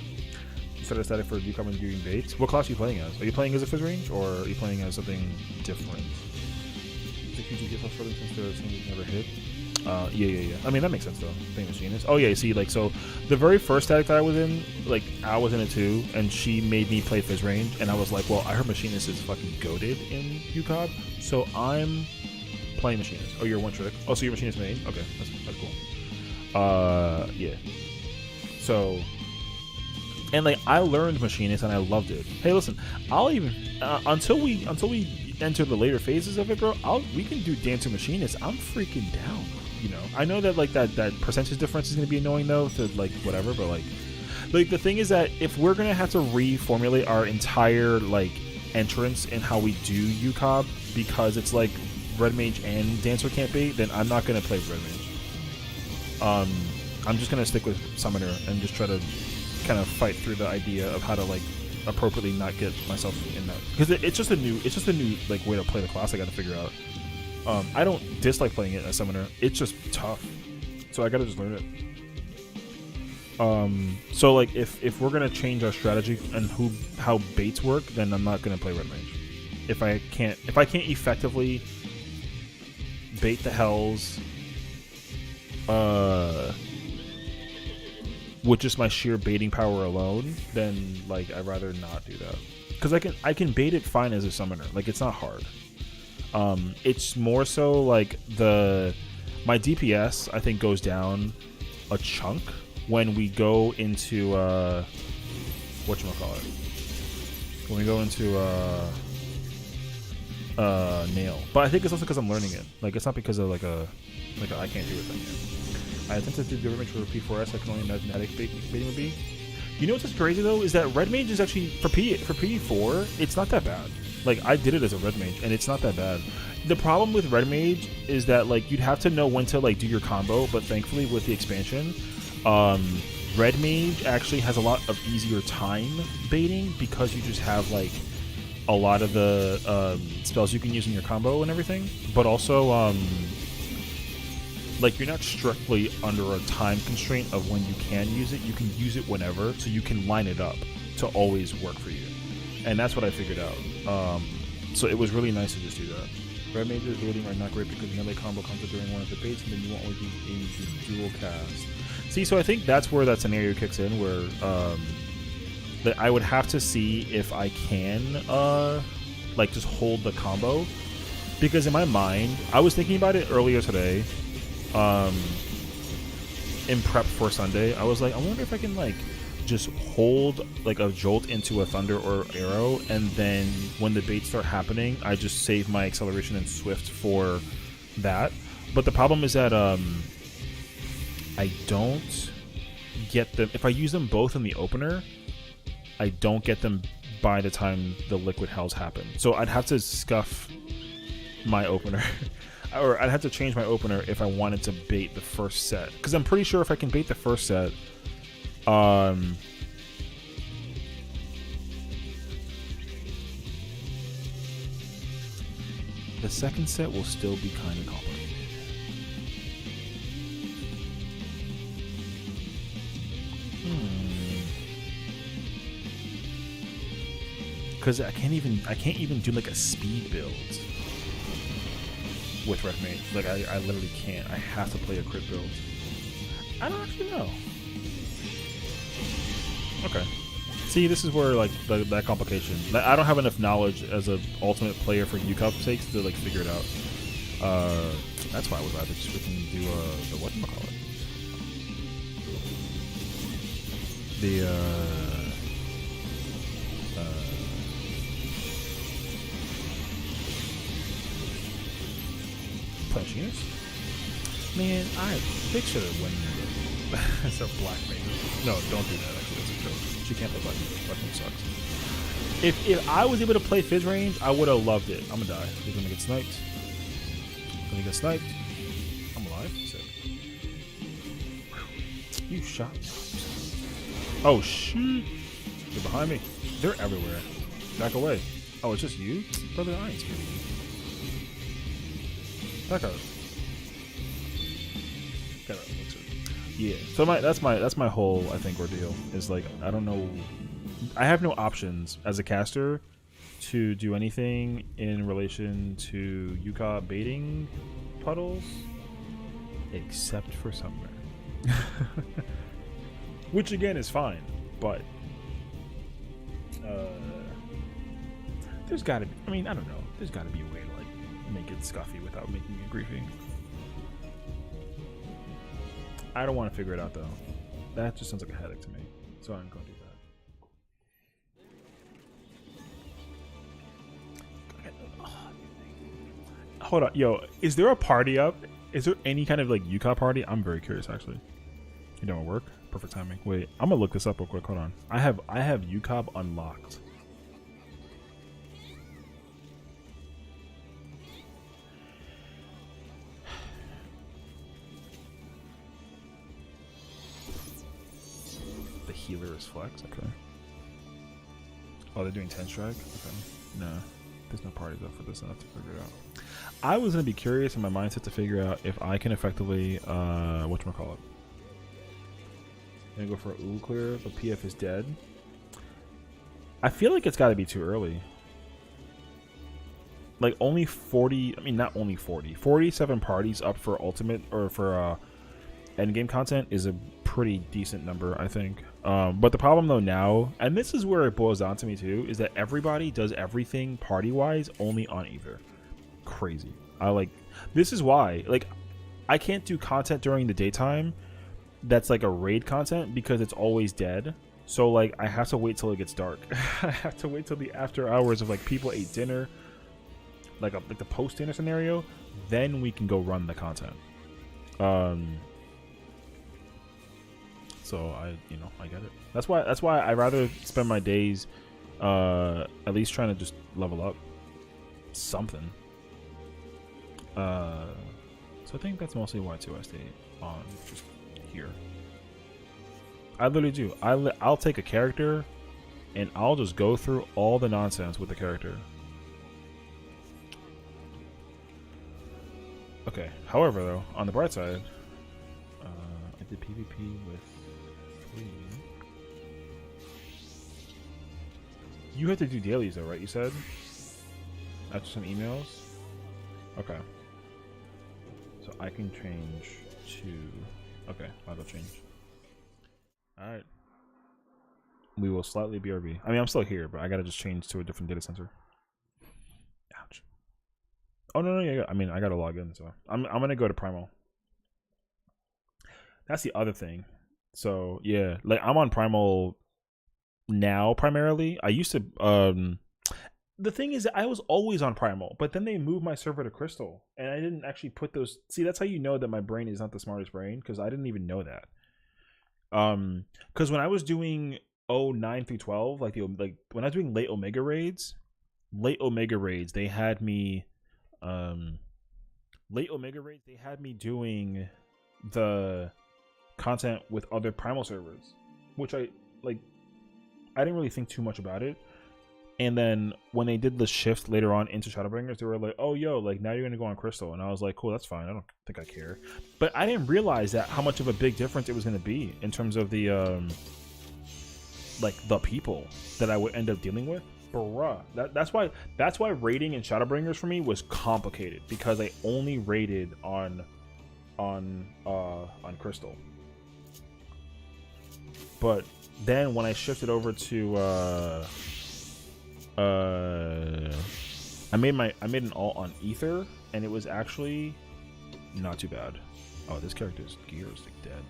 Instead of static for you coming doing baits. What class are you playing as? Are you playing as a fizz range or are you playing as something different? Think you get further since the thing never hit? Yeah. I mean, that makes sense though. Playing machinist. Oh yeah, you see, like, so the very first static that I was in, like, I was in it too, and she made me play fizz range, and I was like, well, I heard machinist is fucking goated in UCOB, so I'm playing machinist. Oh, you're one trick. Oh, so you're machinist main? Okay, that's cool. Yeah. So, and like, I learned machinist and I loved it. Hey, listen, I'll even until we enter the later phases of it, bro. We can do dancer machinist. I'm freaking down. You know, I know that like that percentage difference is gonna be annoying though, to like whatever, but like the thing is that if we're gonna have to reformulate our entire like entrance in how we do UCOB because it's like red mage and dancer can't be, then I'm not gonna play red mage. I'm just gonna stick with summoner and just try to kind of fight through the idea of how to like appropriately not get myself in that, because it's just a new like way to play the class I gotta figure out. I don't dislike playing it as summoner, it's just tough, so I gotta just learn it. So like if we're gonna change our strategy and how baits work, then I'm not gonna play red mage. If I can't effectively bait the hells with just my sheer baiting power alone, then like I'd rather not do that, because I can bait it fine as a summoner, like it's not hard. It's more so like my DPS I think goes down a chunk when we go into whatchamacallit, when we go into nail. But I think it's also because I'm learning it, like it's not because of like a I can't do it thing yet. I attempted to do red mage for P4S. I can only imagine how baiting would be. You know what's just crazy though is that red mage is actually for P4. It's not that bad. Like I did it as a red mage and it's not that bad. The problem with red mage is that like you'd have to know when to like do your combo. But thankfully with the expansion, red mage actually has a lot of easier time baiting because you just have like a lot of the spells you can use in your combo and everything. But also like you're not strictly under a time constraint of when you can use it. You can use it whenever, so you can line it up to always work for you. And that's what I figured out. So it was really nice to just do that. Red mages baiting are not great because the melee combo comes up during one of the baits, and then you won't always be able to dual cast. See, so I think that's where that scenario kicks in, where that I would have to see if I can like just hold the combo, because in my mind I was thinking about it earlier today. In prep for Sunday, I was like, I wonder if I can like just hold like a jolt into a thunder or arrow, and then when the baits start happening, I just save my acceleration and swift for that. But the problem is that I don't get them if I use them both in the opener. I don't get them by the time the liquid hells happen. So I'd have to scuff my opener. Or I'd have to change my opener if I wanted to bait the first set, because I'm pretty sure if I can bait the first set, the second set will still be kind of complicated. Because I can't even do like a speed build with red mage. Like I literally can't. I have to play a crit build. I don't actually know. Okay. See, this is where like that complication. I don't have enough knowledge as an ultimate player for UCOB sakes to like figure it out. That's why I would rather just freaking do the whatchamacallit. Machinist? Man, they should have won. It's a black mage. No, don't do that. Actually, that's a joke. She can't play black mage. Black mage sucks. If I was able to play fizz range, I would have loved it. I'm gonna die. He's gonna get sniped. I'm gonna alive? So, you shot me. Oh shoot! They're behind me. They're everywhere. Back away. Oh, it's just you, brother. I ain't scared of you. Back up. Got it. Yeah. So that's my whole I think ordeal is like I don't know. I have no options as a caster to do anything in relation to Yuka baiting puddles, except for Summer. Which again is fine, but there's gotta be, I mean, I don't know, there's gotta be a way to like make it scuffy without making it griefing. I don't want to figure it out though. That just sounds like a headache to me, so I'm going to do that. Hold on, yo, is there a party up? Is there any kind of like Yuka party? I'm very curious actually. You don't work? Perfect timing. Wait, I'm gonna look this up real quick. Hold on. I have Yuka unlocked. The healer is flex. Okay. Oh, they're doing 10 strike. Okay. No, there's no parties up for this. I have to figure it out. I was gonna be curious in my mindset to figure out if I can effectively whatchamacallit. Gonna go for a clear, but PF is dead. I feel like it's gotta be too early. Like only 40, I mean not only 40, 47 parties up for ultimate or for endgame content is a pretty decent number, I think. But the problem though now, and this is where it boils down to me too, is that everybody does everything party-wise only on Ether. Crazy. This is why, like, I can't do content during the daytime that's like a raid content because it's always dead. So like I have to wait till it gets dark. I have to wait till the after hours of like people ate dinner, like the post dinner scenario, then we can go run the content. So I get it. That's why I rather spend my days at least trying to just level up something. So I think that's mostly why too I stay on just here. I literally do. I'll take a character and I'll just go through all the nonsense with the character. Okay. However, though, on the bright side, I did PvP with 3. You have to do dailies though, right? You said after some emails. Okay. So I can change to. Okay, I'll go change. Alright. We will slightly BRB. I mean, I'm still here, but I gotta just change to a different data center. Ouch. Oh, no, yeah. I mean, I gotta log in, so. I'm gonna go to Primal. That's the other thing. So, yeah. Like, I'm on Primal now, primarily. I used to, the thing is that I was always on Primal, but then they moved my server to Crystal, and I didn't actually put those. See, that's how you know that my brain is not the smartest brain, because I didn't even know that. Because when I was doing 9 through 12, like when I was doing late Omega raids, they had me, doing the content with other Primal servers, which I didn't really think too much about it. And then when they did the shift later on into Shadowbringers, they were like, "Oh, yo, like now you're gonna go on Crystal," and I was like, "Cool, that's fine. I don't think I care." But I didn't realize that how much of a big difference it was gonna be in terms of the the people that I would end up dealing with. Bruh, that's why raiding in Shadowbringers for me was complicated, because I only raided on Crystal. But then when I shifted over to I made an alt on Ether, and it was actually not too bad. Oh, this character's gear is like dead.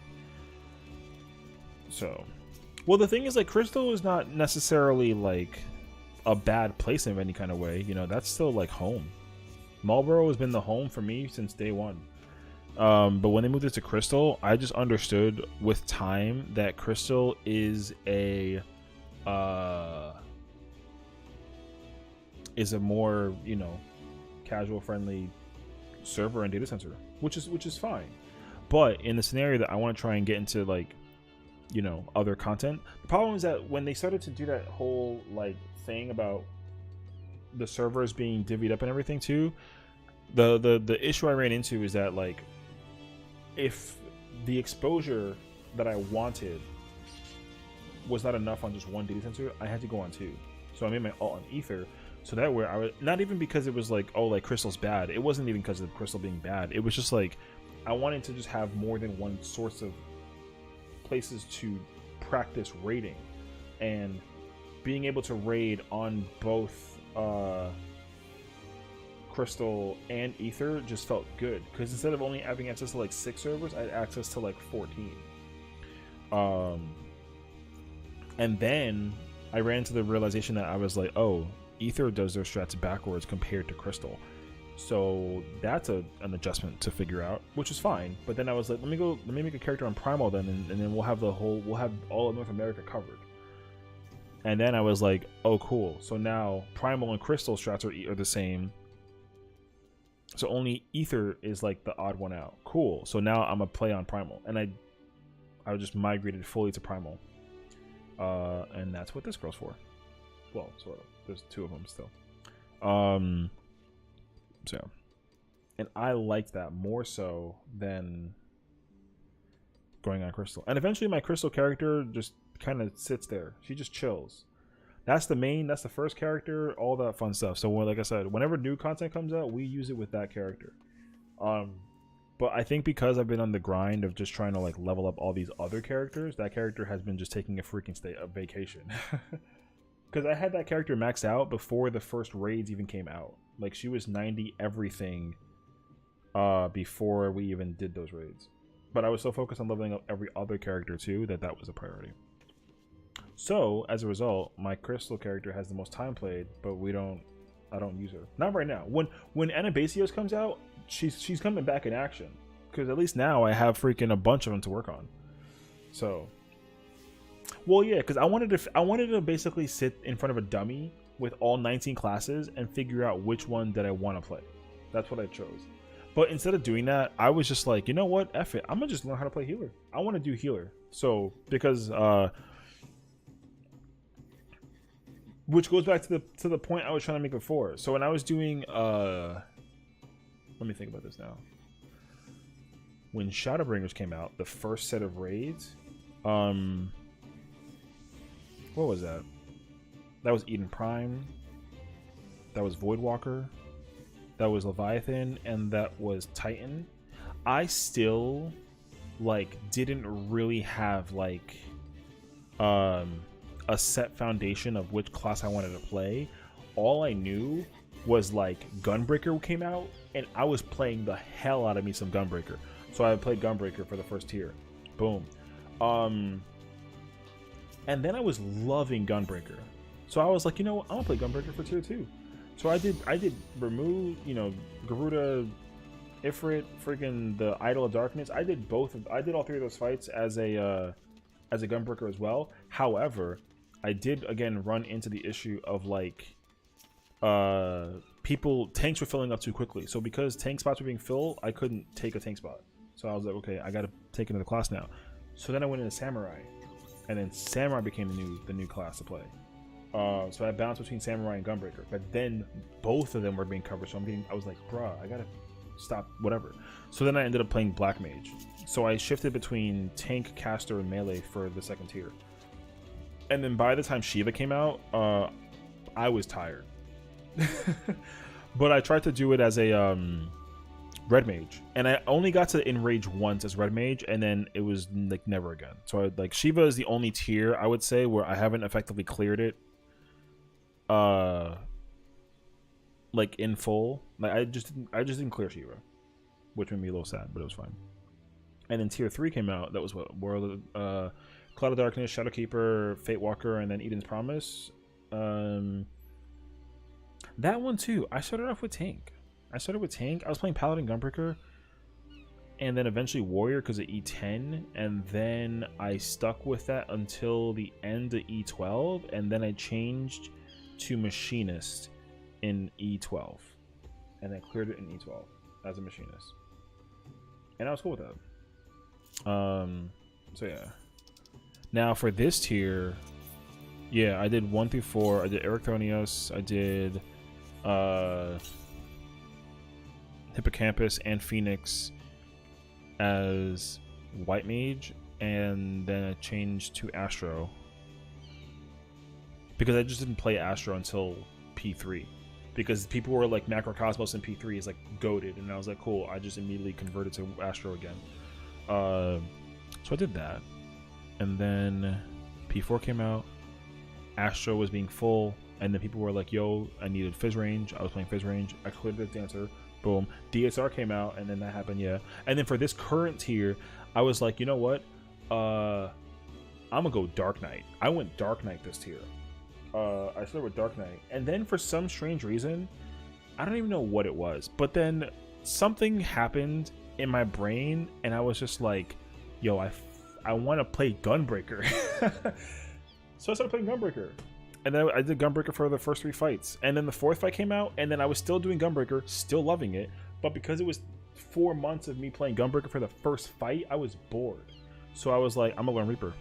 So, well, the thing is, like, Crystal is not necessarily like a bad place in any kind of way. You know, that's still like home. Marlborough has been the home for me since day one. But when they moved it to Crystal, I just understood with time that Crystal is a more, casual friendly server and data center. which is fine. But in the scenario that I want to try and get into, like, you know, other content, the problem is that when they started to do that whole like thing about the servers being divvied up and everything too, the issue I ran into is that, like, if the exposure that I wanted was not enough on just one data center, I had to go on two. So I made my alt on Ether, so that way I would, not even because it was like, oh, like Crystal's bad. It wasn't even because of Crystal being bad. It was just like I wanted to just have more than one source of places to practice raiding, and being able to raid on both Crystal and Ether just felt good, because instead of only having access to like 6 servers, I had access to like 14. And then I ran into the realization that I was like, oh, Ether does their strats backwards compared to Crystal, so that's an adjustment to figure out, which is fine. But then I was like, let me make a character on Primal then, and then we'll have all of North America covered. And then I was like, oh cool, so now Primal and Crystal strats are the same, so only Ether is like the odd one out. Cool, so now I'm a play on Primal, and I just migrated fully to Primal, and that's what this girl's for. Well, sort of. There's 2 of them still. So, and I liked that more so than going on Crystal. And eventually my Crystal character just kind of sits there. She just chills. That's the first character, all that fun stuff. So like I said, whenever new content comes out, we use it with that character. But I think because I've been on the grind of just trying to like level up all these other characters, that character has been just taking a freaking vacation. Because I had that character maxed out before the first raids even came out. Like, she was 90 everything before we even did those raids. But I was so focused on leveling up every other character too that was a priority. So as a result, my Crystal character has the most time played, but I don't use her. Not right now. When Anabasios comes out, she's coming back in action, because at least now I have freaking a bunch of them to work on. So, well, yeah, because I wanted to basically sit in front of a dummy with all 19 classes and figure out which one that I want to play. That's what I chose. But instead of doing that, I was just like, you know what, F it, I'm gonna just learn how to play healer. I want to do healer. So because which goes back to the point I was trying to make before. So when I was doing let me think about this now. When Shadowbringers came out, the first set of raids, what was that? That was Eden Prime. That was Voidwalker. That was Leviathan, and that was Titan. I still like didn't really have like a set foundation of which class I wanted to play. All I knew was like Gunbreaker came out, and I was playing the hell out of me some Gunbreaker. So I played Gunbreaker for the first tier. Boom. And then I was loving Gunbreaker. So I was like, you know what, I'm gonna play Gunbreaker for tier 2. So I did remove, you know, Garuda, Ifrit, freaking the Idol of Darkness. I did all 3 of those fights as a Gunbreaker as well. However, I did again run into the issue of like tanks were filling up too quickly. So because tank spots were being filled, I couldn't take a tank spot. So I was like, okay, I gotta take another class now. So then I went into Samurai, and then Samurai became the new class to play. So I bounced between Samurai and Gunbreaker, but then both of them were being covered. So I was like, bruh, I gotta stop, whatever. So then I ended up playing Black Mage. So I shifted between tank, caster, and melee for the second tier. And then by the time Shiva came out, I was tired. But I tried to do it as a Red Mage, and I only got to enrage once as Red Mage, and then it was like never again. So like Shiva is the only tier I would say where I haven't effectively cleared it like in full. Like I just didn't clear Shiva, which made me a little sad, but it was fine. And then tier 3 came out. That was what, World Cloud of Darkness, Shadowkeeper, Fate Walker, and then Eden's Promise. That one too, I started off with tank. I was playing Paladin Gunbreaker, and then eventually Warrior because of E10, and then I stuck with that until the end of E12, and then I changed to Machinist in E12, and I cleared it in E12 as a Machinist. and I was cool with that. So yeah. Now for this tier, yeah, I did 1 through 4. I did Ericthonios. I did Hippocampus and Phoenix as White Mage, and then I changed to Astro because I just didn't play Astro until P3 because people were like Macrocosmos and P3 is like goated, and I was like, cool. I just immediately converted to Astro again. So I did that, and then P4 came out. Astro was being full, and then people were like, yo, I needed Fizz range. I was playing Fizz range. I cleared the Dancer. Boom. DSR came out, and then that happened, yeah. And then for this current tier, I was like, you know what? I'm gonna go Dark Knight. I went Dark Knight this tier. I started with Dark Knight. And then for some strange reason, I don't even know what it was, but then something happened in my brain, and I was just like, yo, I want to play Gunbreaker. So I started playing Gunbreaker. And then I did Gunbreaker for the first 3 fights. And then the 4th fight came out, and then I was still doing Gunbreaker, still loving it. But because it was 4 months of me playing Gunbreaker for the first fight, I was bored. So I was like, I'm gonna learn Reaper.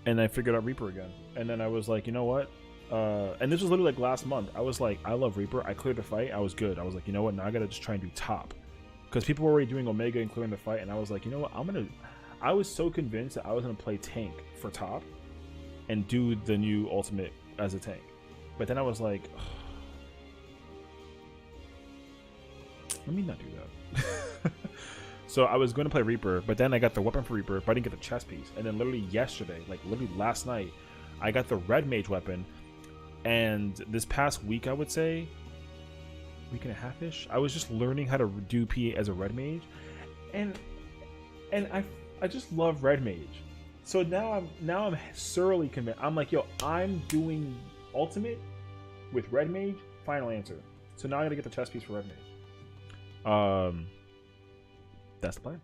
And I figured out Reaper again. And then I was like, you know what? And this was literally like last month. I was like, I love Reaper. I cleared the fight. I was good. I was like, you know what? Now I gotta just try and do top. Because people were already doing Omega and clearing the fight. And I was like, you know what? I was so convinced that I was gonna play tank for top and do the new ultimate as a tank. But then I was like, let me not do that. So I was going to play Reaper, but then I got the weapon for Reaper, but I didn't get the chest piece. And then literally yesterday, like literally last night, I got the Red Mage weapon. And this past week, I would say, week and a half-ish, I was just learning how to do P as a Red Mage. And I just love Red Mage. So now I'm thoroughly convinced. I'm like, yo, I'm doing ultimate with Red Mage, final answer. So now I gotta get the chest piece for Red Mage. That's the plan.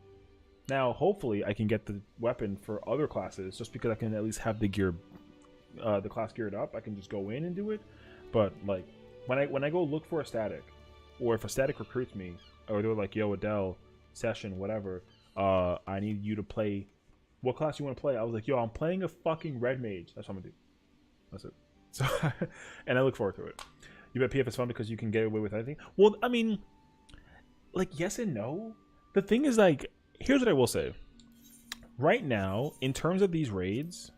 Now hopefully I can get the weapon for other classes, just because I can at least have the gear, the class geared up. I can just go in and do it. But like when I go look for a static, or if a static recruits me, or they're like, yo, Adele, session, whatever, I need you to play. What class you want to play? I was like, yo, I'm playing a fucking Red Mage. That's what I'm gonna do. That's it. So, and I look forward to it. You bet PF is fun because you can get away with anything. Well, I mean, like, yes and no. The thing is, like, here's what I will say. Right now, in terms of these raids,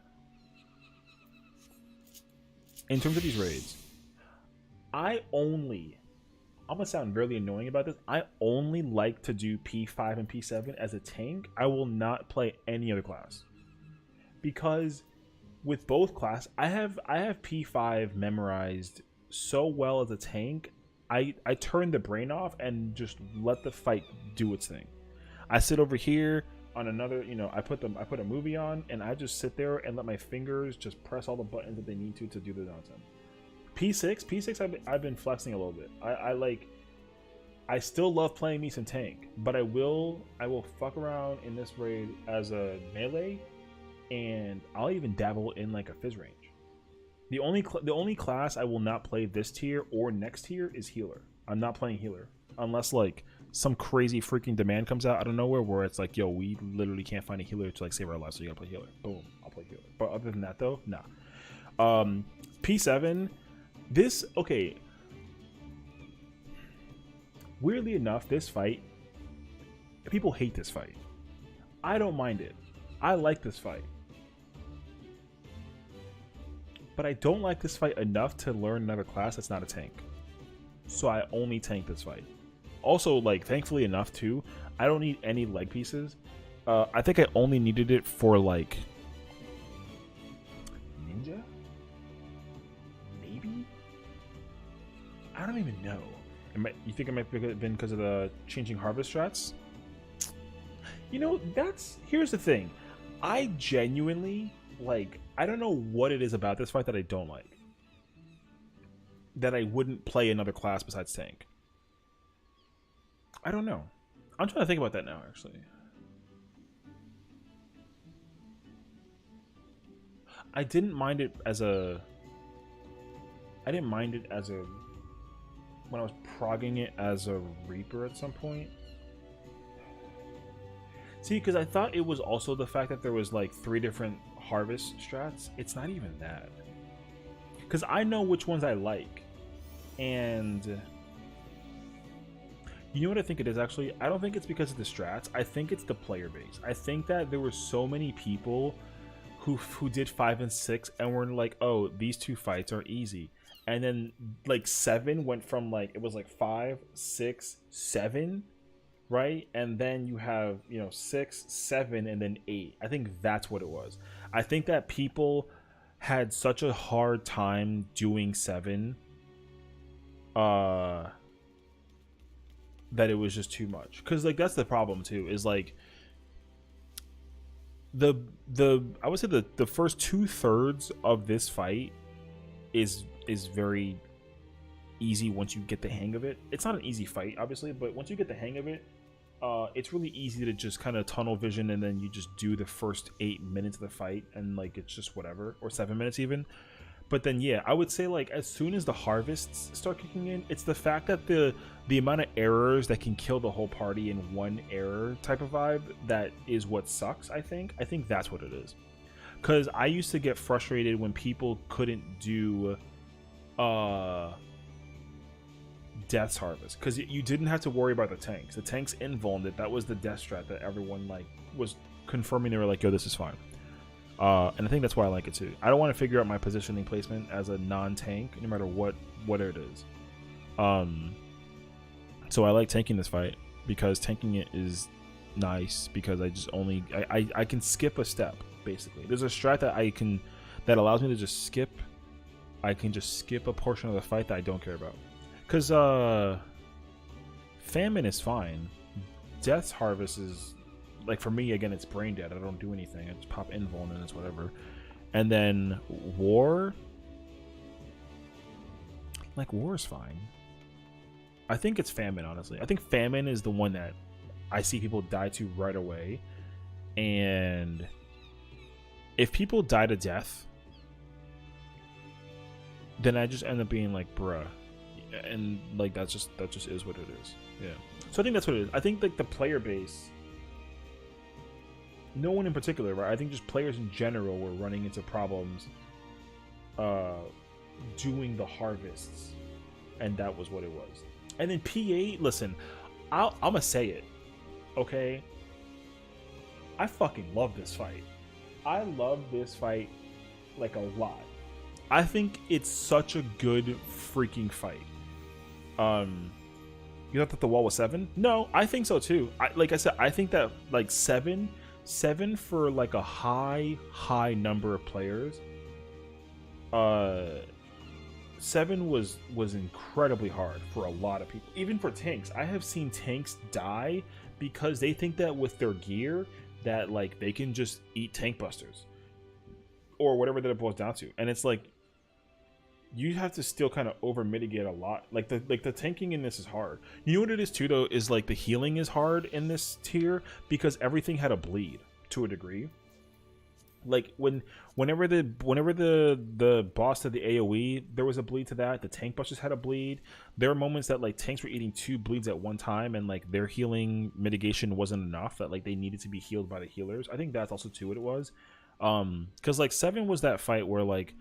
I'm gonna sound really annoying about this. I only like to do P5 and P7 as a tank. I will not play any other class. Because with both class, I have P5 memorized so well as a tank. I turn the brain off and just let the fight do its thing. I sit over here on another, I put a movie on, and I just sit there and let my fingers just press all the buttons that they need to do the nonsense. P6 I've been flexing a little bit. I still love playing me some tank, but I will fuck around in this raid as a melee, and I'll even dabble in like a Fizz range. The only class I will not play this tier or next tier is healer. I'm not playing healer unless like some crazy freaking demand comes out out of nowhere where it's like, yo, we literally can't find a healer to like save our lives, so you gotta play healer. Boom, I'll play healer. But other than that though, nah. P7. Okay. Weirdly enough, this fight, people hate this fight. I don't mind it. I like this fight. But I don't like this fight enough to learn another class that's not a tank. So I only tank this fight. Also, like, thankfully enough too, I don't need any leg pieces. I think I only needed it for like Ninja? Maybe? I don't even know. You think it might have been because of the changing harvest strats? Here's the thing. I genuinely, like, I don't know what it is about this fight that I don't like. That I wouldn't play another class besides tank. I don't know. I'm trying to think about that now, actually. I didn't mind it as a... when I was progging it as a Reaper at some point. See, because I thought it was also the fact that there was like 3 different harvest strats. It's not even that. Because I know which ones I like. And you know what I think it is actually? I don't think it's because of the strats. I think it's the player base. I think that there were so many people who did 5 and 6 and were like, oh, these 2 fights are easy. And then like 7 went from like, it was like 5, 6, 7, right? And then you have, you know, 6, 7, and then 8. I think that's what it was. I think that people had such a hard time doing 7 that it was just too much. Because like that's the problem too, is like the I would say the first 2/3 of this fight is very easy once you get the hang of it. It's not an easy fight, obviously, but once you get the hang of it, it's really easy to just kind of tunnel vision, and then you just do the first 8 minutes of the fight, and like it's just whatever, or 7 minutes even. But then yeah, I would say like as soon as the harvests start kicking in, it's the fact that the amount of errors that can kill the whole party in one error type of vibe that is what sucks. I think that's what it is. Because I used to get frustrated when people couldn't do Death's Harvest, because you didn't have to worry about the tanks. The tanks invulned it. That was the death strat that everyone like was confirming. They were like, yo, this is fine. And I think that's why I like it too. I don't want to figure out my positioning placement as a non-tank, no matter what it is. So I like tanking this fight because tanking it is nice, because I just only I can skip a step basically. There's a strat that allows me to just skip. I can just skip a portion of the fight that I don't care about. Because Famine is fine. Death's Harvest is, like, for me, again, it's brain dead. I don't do anything. I just pop invuln and it's whatever. And then War, like, War is fine. I think it's Famine, honestly. I think Famine is the one that I see people die to right away. And if people die to death, then I just end up being like, bruh. And like that just is what it is. Yeah. So I think that's what it is. I think like the player base, no one in particular, right? I think just players in general were running into problems doing the harvests, and that was what it was. And then P8, listen, I'm gonna say it, okay? I fucking love this fight. I love this fight like a lot. I think it's such a good freaking fight. You thought that the wall was 7? No, I think so too. Like I said, I think that like 7 for like a high number of players. 7 was incredibly hard for a lot of people, even for tanks. I have seen tanks die because they think that with their gear that like they can just eat tank busters or whatever that it boils down to, and it's like you have to still kind of over mitigate a lot. Like the tanking in this is hard. You know what it is too though, is like the healing is hard in this tier because everything had a bleed to a degree. Like whenever the boss did the AoE, there was a bleed to that. The tank busters had a bleed. There were moments that like tanks were eating 2 bleeds at one time, and like their healing mitigation wasn't enough, that like they needed to be healed by the healers. I think that's also too what it was. Because like 7 was that fight where like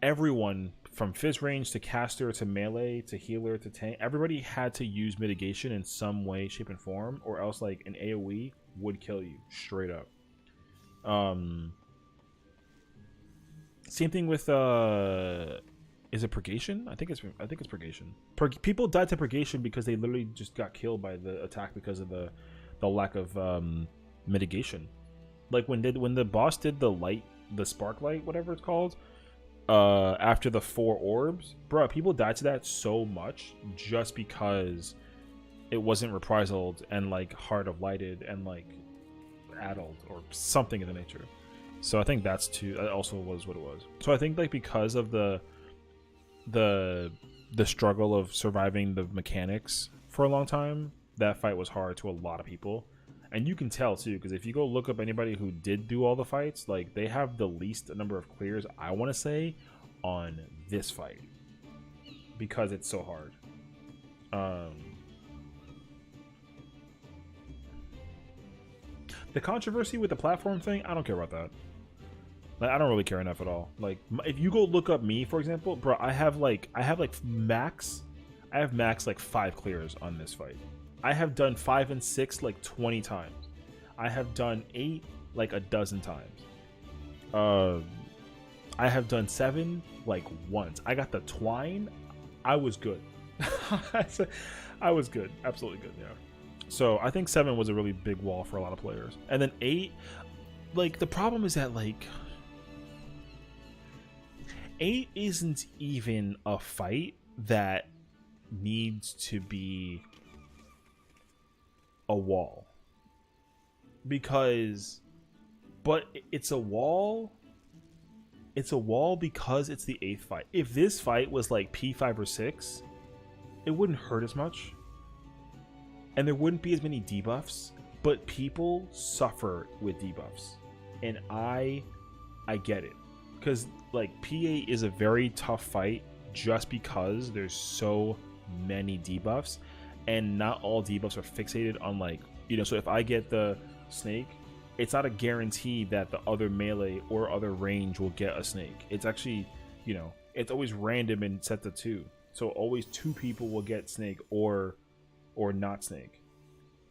everyone from fizz range to caster to melee to healer to tank, everybody had to use mitigation in some way, shape, and form, or else like an AoE would kill you straight up. Same thing with is it purgation? I think it's purgation. People died to purgation because they literally just got killed by the attack because of the lack of mitigation. Like when the boss did the spark light, whatever it's called, after the 4 orbs, bro, people died to that so much just because it wasn't reprisaled and like Heart of Lighted and like addled or something of the nature. So I think that also was what it was. So I think like because of the struggle of surviving the mechanics for a long time, that fight was hard to a lot of people. And you can tell too, because if you go look up anybody who did do all the fights, like they have the least number of clears, I want to say, on this fight because it's so hard. The controversy with the platform thing, I don't care about that. Like, I don't really care enough at all. Like, if you go look up me, for example, bro, I have max like 5 clears on this fight. I have done 5 and 6 like 20 times. I have done 8 like a dozen times. I have done 7 like once. I got the twine. I was good. I was good, absolutely good. Yeah. So I think 7 was a really big wall for a lot of players, and then 8. Like, the problem is that like 8 isn't even a fight that needs to be a wall, because it's a wall because it's the 8th fight. If this fight was like P5 or 6, it wouldn't hurt as much and there wouldn't be as many debuffs, but people suffer with debuffs, and I get it, because like P8 is a very tough fight just because there's so many debuffs, and not all debuffs are fixated on, like, you know, so if I get the snake, it's not a guarantee that the other melee or other range will get a snake. It's actually, you know, it's always random and set to 2, so always 2 people will get snake or not snake,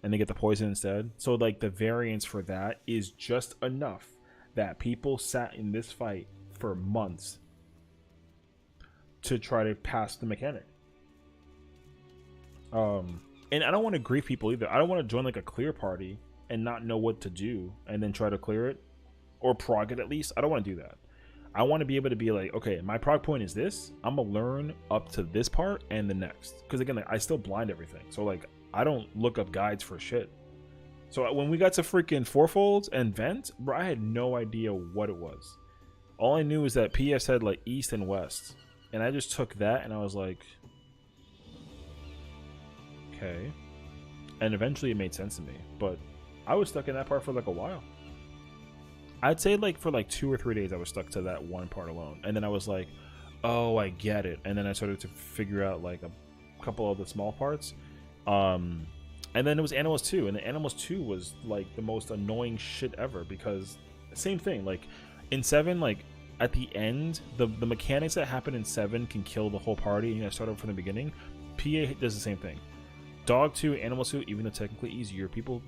and they get the poison instead. So like the variance for that is just enough that people sat in this fight for months to try to pass the mechanic. And I don't want to grief people either. I don't want to join like a clear party and not know what to do and then try to clear it or prog it at least. I don't want to do that. I want to be able to be like, okay, my prog point is this. I'm gonna learn up to this part and the next. Because again, like, I still blind everything. So like, I don't look up guides for shit. So when we got to freaking fourfolds and vent, bro, I had no idea what it was. All I knew is that PS had like east and west, and I just took that and I was like, okay. And eventually it made sense to me, but I was stuck in that part for like a while. I'd say like for like 2 or 3 days I was stuck to that one part alone, and then I was like, oh, I get it. And then I started to figure out like a couple of the small parts. And then it was Animals 2, and the Animals 2 was like the most annoying shit ever, because same thing, like in 7, like at the end, the mechanics that happen in 7 can kill the whole party, and you gotta start over from the beginning. PA does the same thing. Dog 2, Animals 2, even though technically easier, people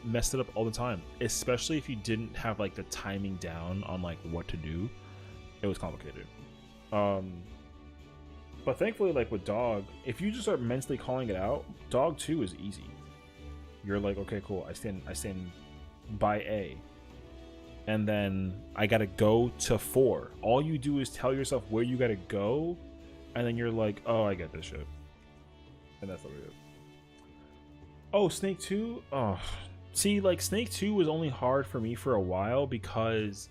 messed it up all the time, especially if you didn't have like the timing down on like what to do. It was complicated. But thankfully, like with Dog, if you just start mentally calling it out, Dog 2 is easy. You're like, okay, cool, I stand by A, and then I gotta go to 4. All you do is tell yourself where you gotta go, and then you're like, oh, I get this shit, and that's what it is. Oh, Snake 2. Oh, see, like Snake 2 was only hard for me for a while because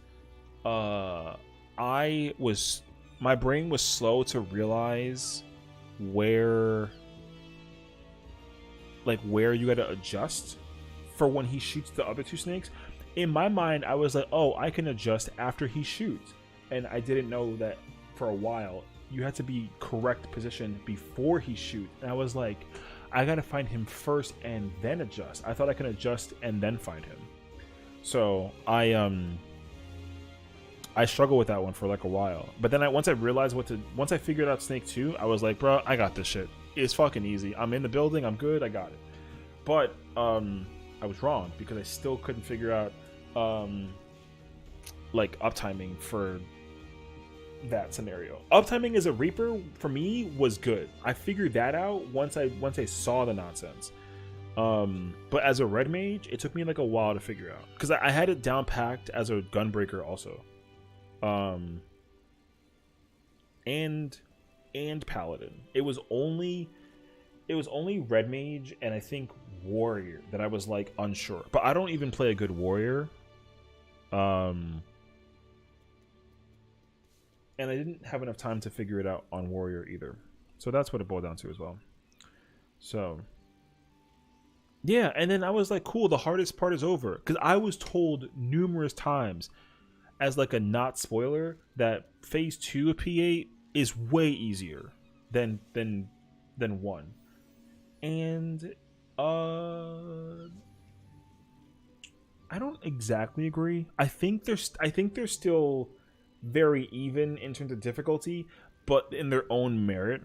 my brain was slow to realize where you got to adjust for when he shoots the other 2 snakes. In my mind, I was like, oh, I can adjust after he shoots, and I didn't know that for a while you had to be correct position before he shoots. And I was like, I gotta find him first and then adjust. I thought I could adjust and then find him. So I struggled with that one for like a while. But then once I figured out Snake 2, I was like, bro, I got this shit. It's fucking easy. I'm in the building, I'm good, I got it. But I was wrong, because I still couldn't figure out like uptiming for that scenario. Uptiming as a Reaper for me was good. I figured that out once I saw the nonsense. But as a Red Mage, it took me like a while to figure out, because I had it down packed as a Gunbreaker also, and Paladin. It was only Red Mage and I think Warrior that I was like unsure. But I don't even play a good Warrior. And I didn't have enough time to figure it out on Warrior either. So that's what it boiled down to as well. So yeah, and then I was like, cool, the hardest part is over. Because I was told numerous times, as like a not spoiler, that phase 2 of P8 is way easier than 1. And I don't exactly agree. I think they're still very even in terms of difficulty, but in their own merit.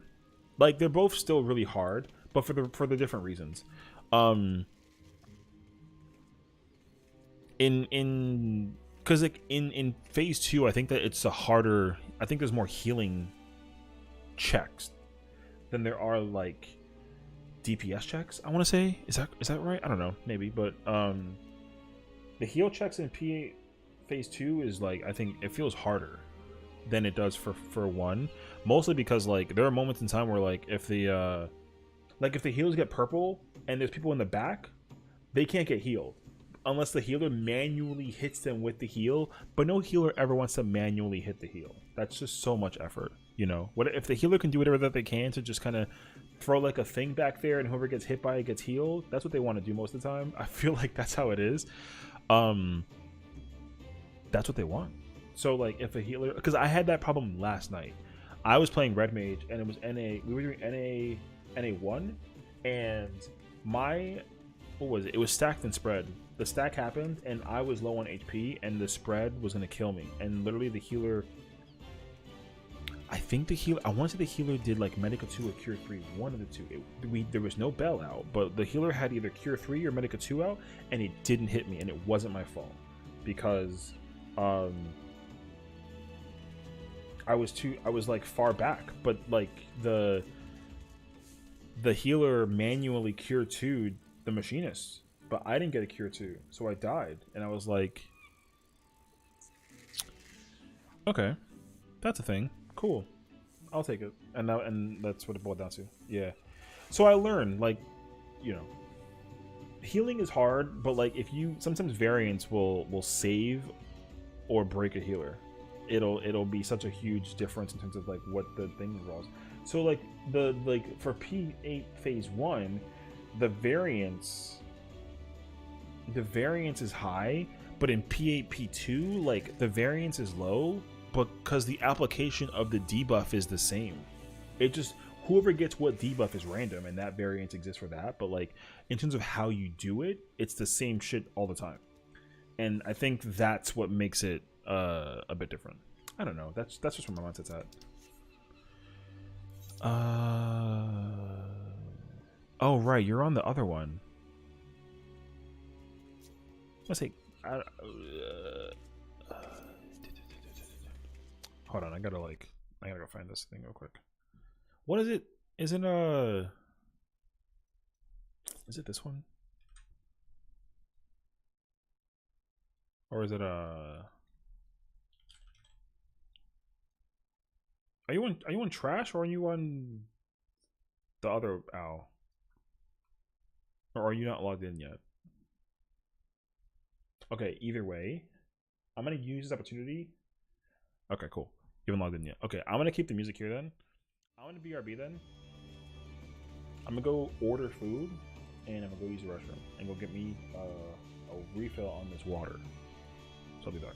Like they're both still really hard, but for the different reasons. Um, in because like in phase 2, I think that it's a harder. I think there's more healing checks than there are like DPS checks. I want to say is that right? I don't know, maybe, but the heal checks in P8 phase 2 is like I think it feels harder than it does for 1, mostly because like there are moments in time where like if the heals get purple and there's people in the back, they can't get healed unless the healer manually hits them with the heal, but no healer ever wants to manually hit the heal. That's just so much effort, you know. What if the healer can do whatever that they can to just kind of throw like a thing back there, and whoever gets hit by it gets healed? That's what they want to do most of the time. I feel like that's how it is. That's what they want. So like if a healer, because I had that problem last night. I was playing red mage and it was NA. We were doing NA1, and my what was it? It was stacked and spread. The stack happened and I was low on HP and the spread was gonna kill me. And literally the healer, I think the healer, I want to say the healer did like Medica 2 or Cure 3, one of the two. There was no bell out, but the healer had either Cure 3 or Medica 2 out, and it didn't hit me, and it wasn't my fault because I was like far back, but like the healer manually Cure 2'd the machinist, but I didn't get a Cure 2, so I died, and I was like, okay, that's a thing. Cool, I'll take it. And that's what it boiled down to. Yeah. So I learned, like, you know, healing is hard, but like if you sometimes variants will save or break a healer. It'll be such a huge difference in terms of like what the thing involves. So like for P8 phase 1, the variance is high, but in P8 P2 like the variance is low, because the application of the debuff is the same. It just, whoever gets what debuff is random, and that variance exists for that, but like in terms of how you do it, it's the same shit all the time. And I think that's what makes it a bit different. I don't know. That's just where my mindset's at. Oh right, you're on the other one. Let's see. Hold on, I gotta go find this thing real quick. What is it? Is it this one? Or is it Are you on trash, or are you on the other owl? Or are you not logged in yet? Okay, either way, I'm gonna use this opportunity. Okay, cool. You haven't logged in yet. Okay, I'm gonna keep the music here then. I'm gonna BRB then. I'm gonna go order food, and I'm gonna go use the restroom and go get me a refill on this water. So I'll be back.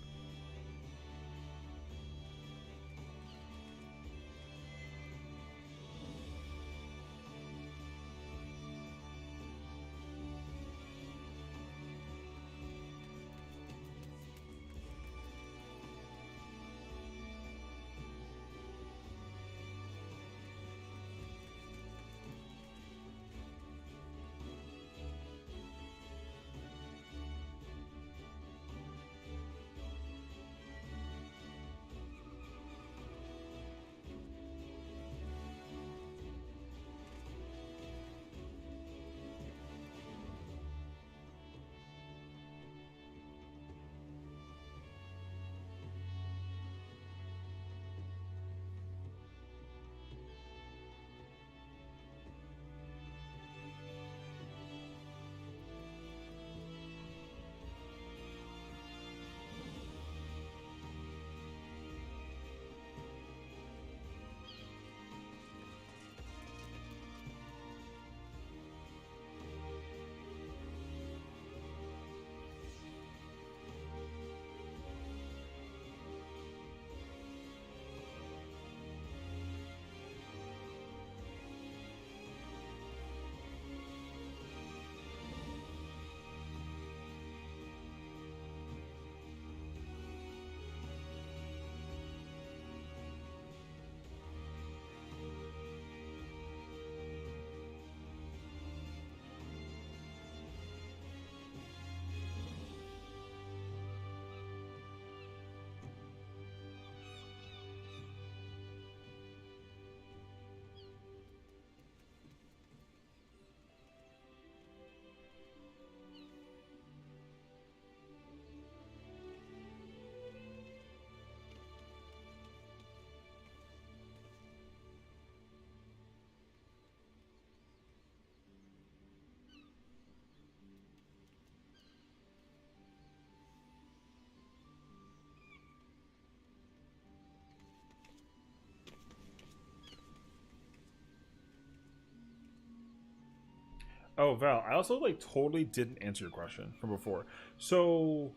Oh, Val, I also like totally didn't answer your question from before. So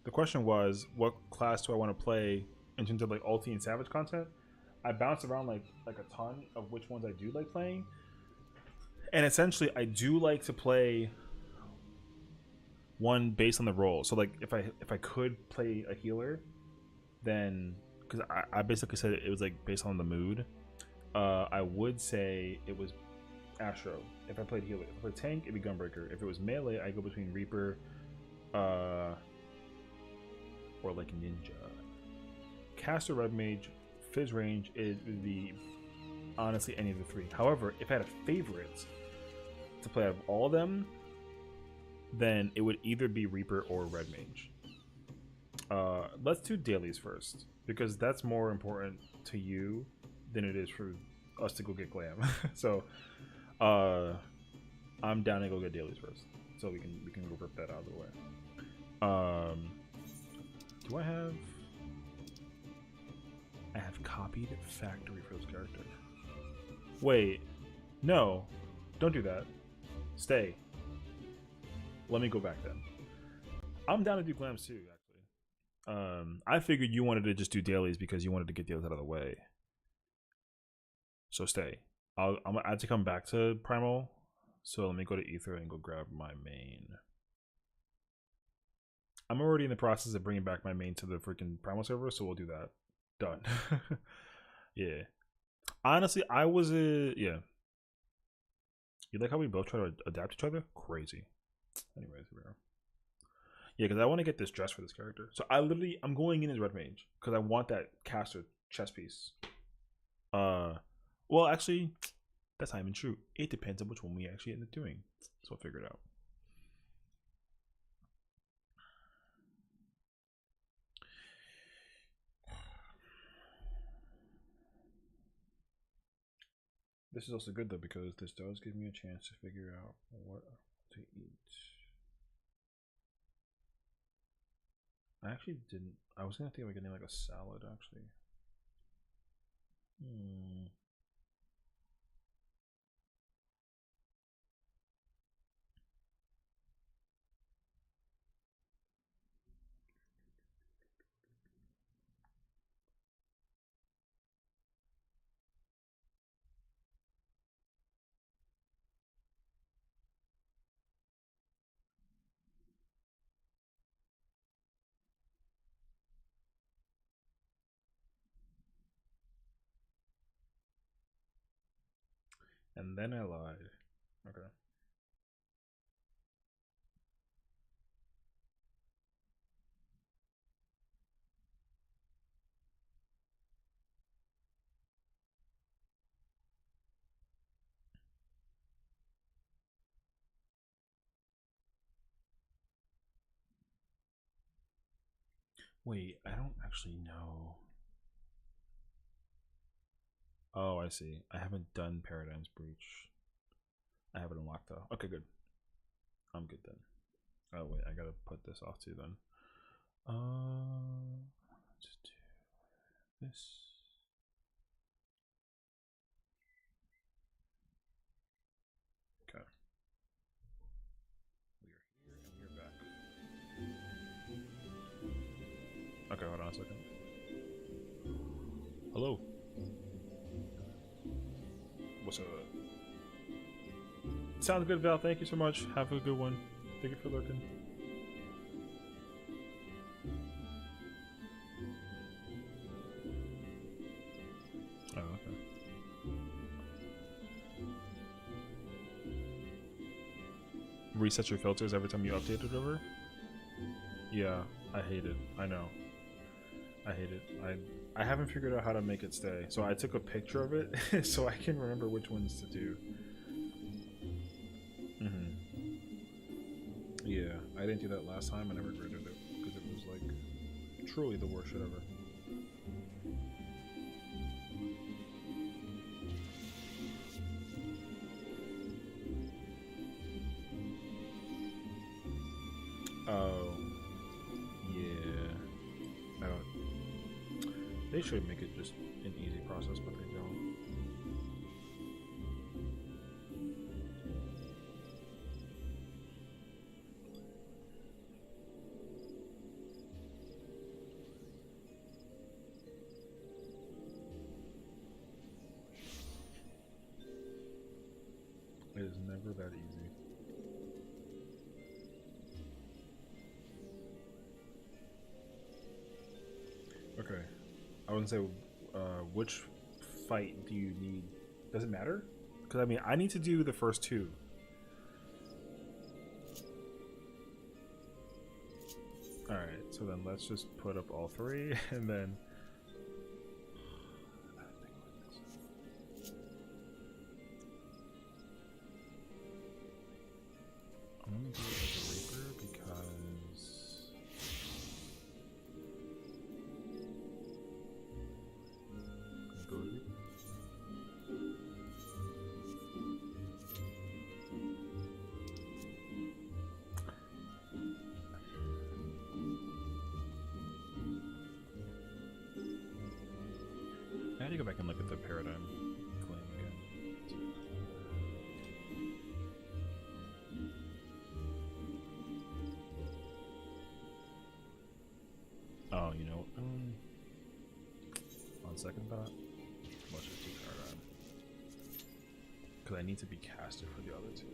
the question was, what class do I want to play in terms of like ulti and savage content? I bounced around like a ton of which ones I do like playing, and essentially I do like to play one based on the role. So like if I could play a healer, then because I basically said it was like based on the mood. I would say it was Astro. If I played healer, if I played tank, it'd be Gunbreaker. If it was melee, I go between Reaper, or like Ninja. Caster, Red Mage, Fizz range, it would be honestly any of the three. However, if I had a favorite to play out of all of them, then it would either be Reaper or Red Mage. Let's do dailies first, because that's more important to you than it is for us to go get glam. So I'm down to go get dailies first, so we can go rip that out of the way. Do I have copied factory for this character? Wait, no, don't do that. Stay. Let me go back then. I'm down to do glams too, actually. I figured you wanted to just do dailies because you wanted to get dailies out of the way. So stay. I have to come back to Primal. So let me go to Ether and go grab my main. I'm already in the process of bringing back my main to the freaking Primal server, so we'll do that. Done. Yeah. Honestly, I was yeah. You like how we both try to adapt each other? Crazy. Anyways, here we are. Yeah, because I want to get this dress for this character. So I'm going in as Red Mage because I want that caster chest piece. Well, actually, that's not even true. It depends on which one we actually end up doing. So I'll figure it out. This is also good though because this does give me a chance to figure out what to eat. I actually didn't. I was gonna think about getting like a salad actually. And then I lied. Okay. Wait, I don't actually know. Oh, I see. I haven't done Paradigm's Breach. I have it unlocked though. Okay, good. I'm good then. Oh wait, I gotta put this off too then. Just do this. Okay. We are here and we are back. Okay, hold on a second. Hello. What's up? Sounds good, Val. Thank you so much. Have a good one. Thank you for lurking. Oh, okay. Reset your filters every time you update it over? Yeah, I hate it. I know. I hate it. I haven't figured out how to make it stay. So I took a picture of it so I can remember which ones to do. Yeah, I didn't do that last time and I regretted it because it was like truly the worst shit ever. Oh, yeah. I don't. They should make it just an easy process, but they don't. Okay. I wouldn't say which fight do you need? Does it matter? Because I mean, I need to do the first two. Alright, so then let's just put up all three and then. I'm gonna do it as a Reaper because. Go Reaper. I had to go back and look at the paradigm claim again. Oh, you know, on second thought, let's just do paradigm. Because I need to be casted for the other two.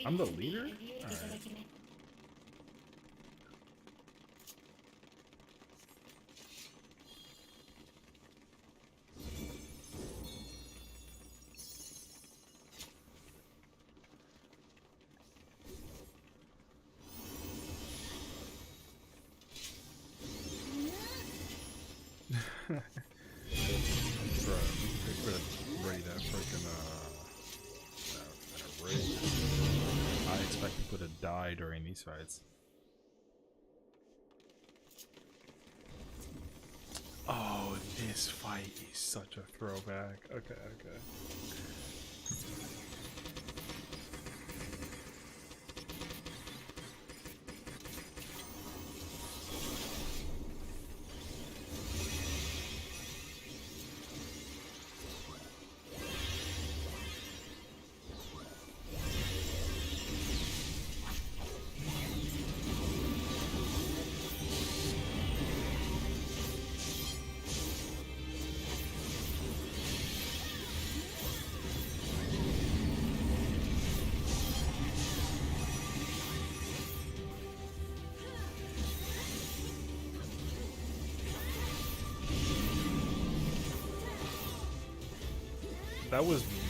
I'm the leader? Alright. Ready that freaking raid. I expect people to die during these fights. Oh, this fight is such a throwback. Okay, okay.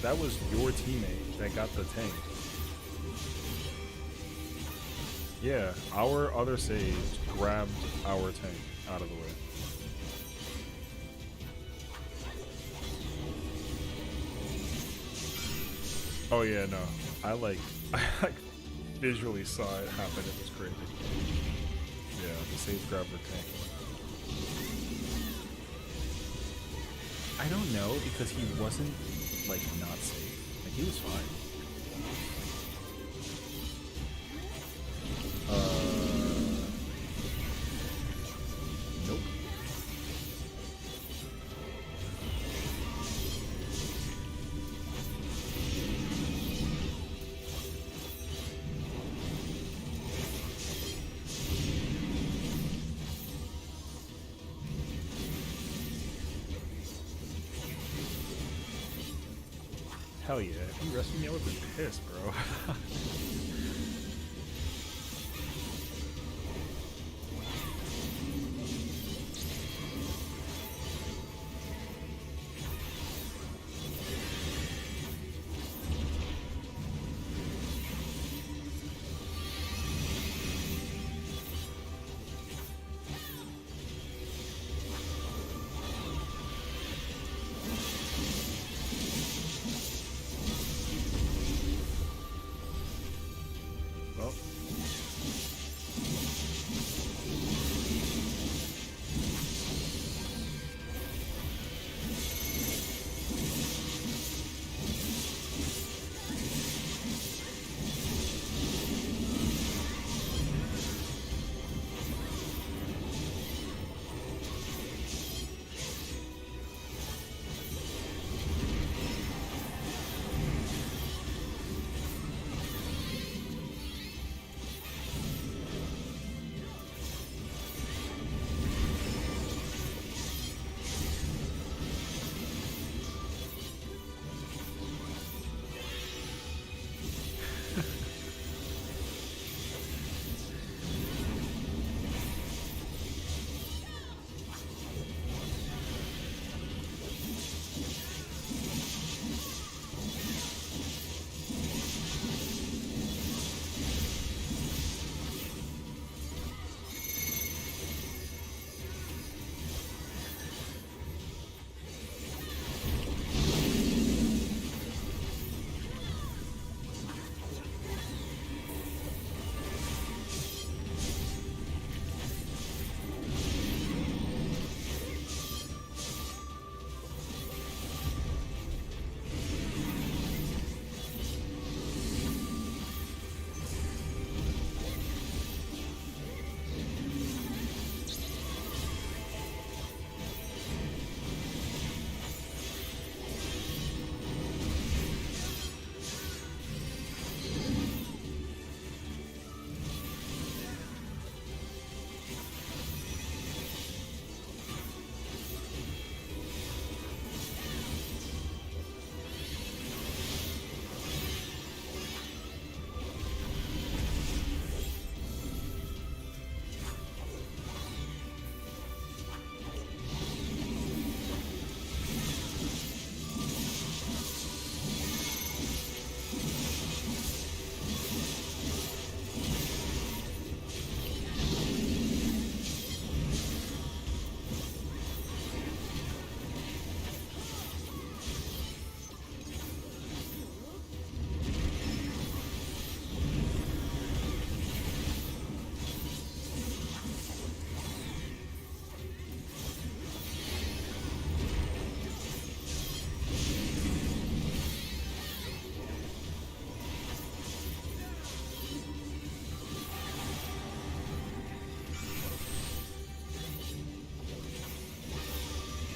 That was your teammate that got the tank. Yeah, our other sage grabbed our tank out of the way. Oh yeah, no. I like visually saw it happen. It was crazy. Yeah, the sage grabbed the tank. I don't know because he wasn't like not safe. Like he was fine. Nope. Hell yeah, if you rescued me, I would've been pissed, bro. Well.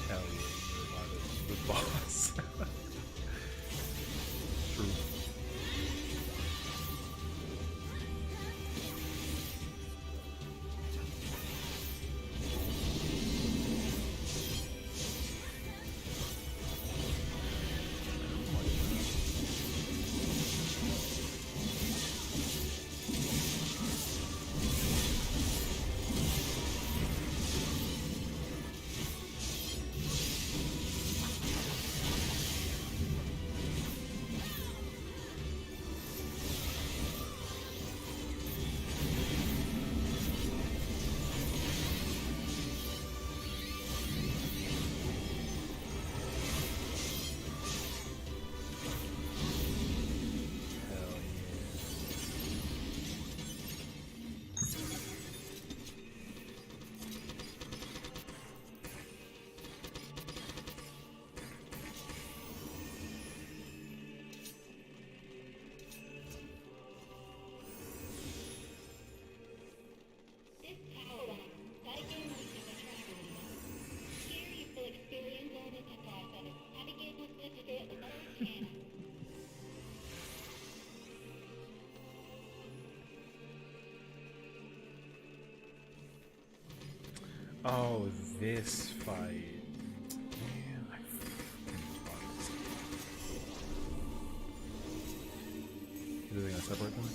Hell yeah, you reminded the boss. True. Hell This power up, vibin is a traveler. Here you will experience all the process. Navigate with the lower channel. Oh, this fight. Man, I fucking bought this. Is it gonna separate them?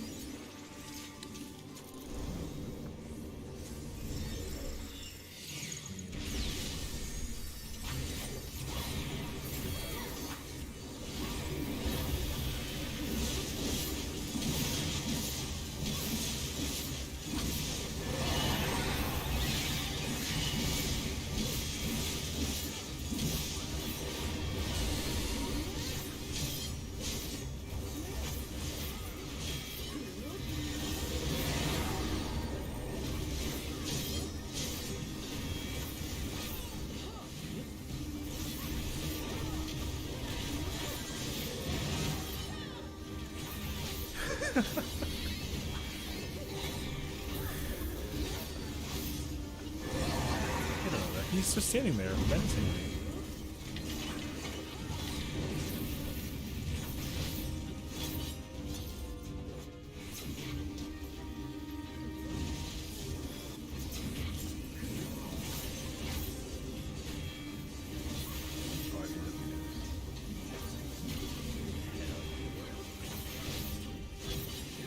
He's just standing there, menacingly.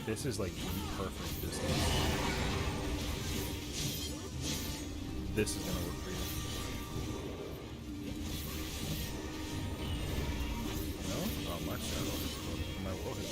This is like the perfect distance. This is gonna work for you. No? Oh, my shadow is my world is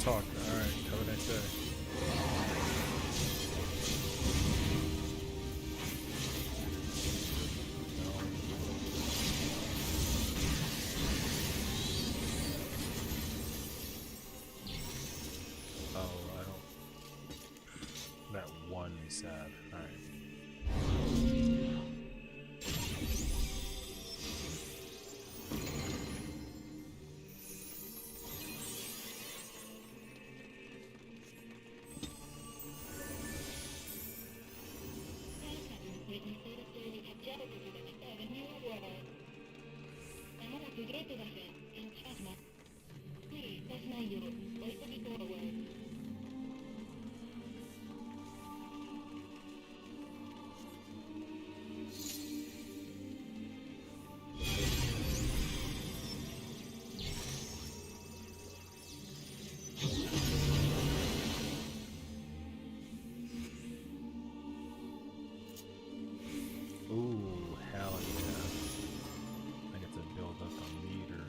talk. Alright, have a nice day. Oh, I don't. That one is sad. Alright. Ooh, hell yeah. I get to build up a meter.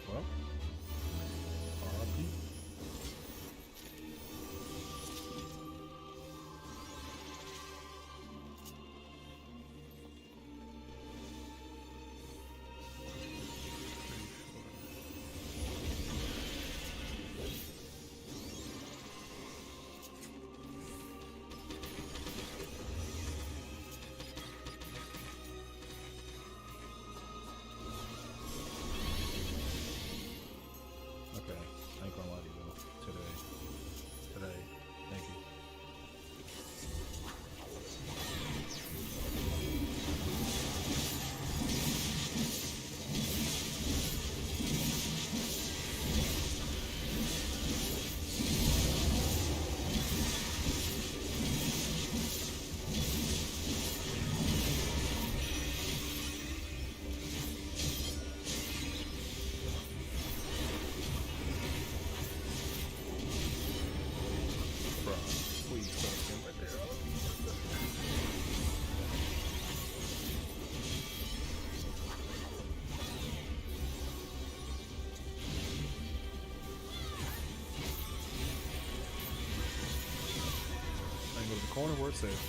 Well, RIP. Okay, I ain't gonna lie to you though. Today, thank you. Bruh, please don't stand right there. I can go to the corner where it's safe.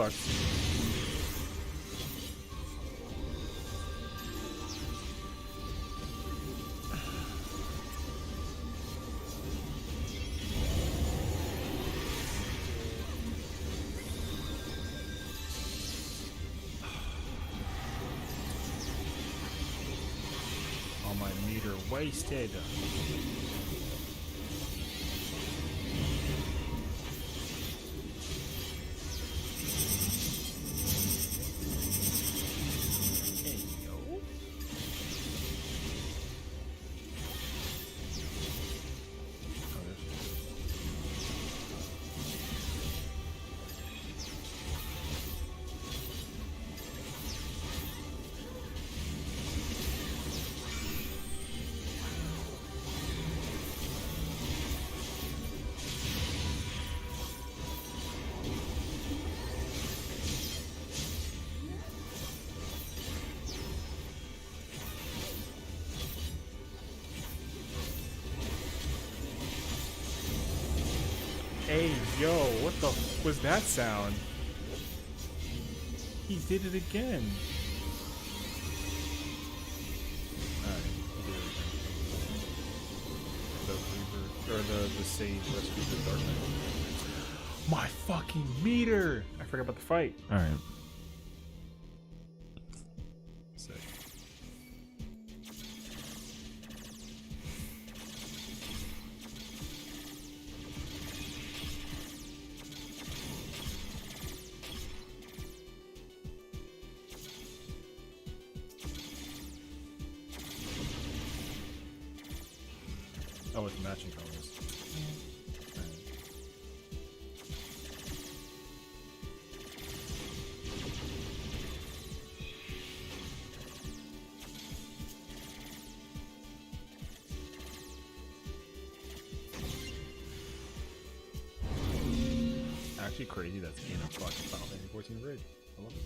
fucked. All my meter wasted. Hey, yo, what the f was that sound? He did it again. Alright, we'll do it again. The Reaver, or the Sage rescued the Dark Knight. My fucking meter! I forgot about the fight. Alright. Sick. Oh, it's matching colors. Right. Actually crazy that's in a fucking Final Fantasy 14 rig. I love it.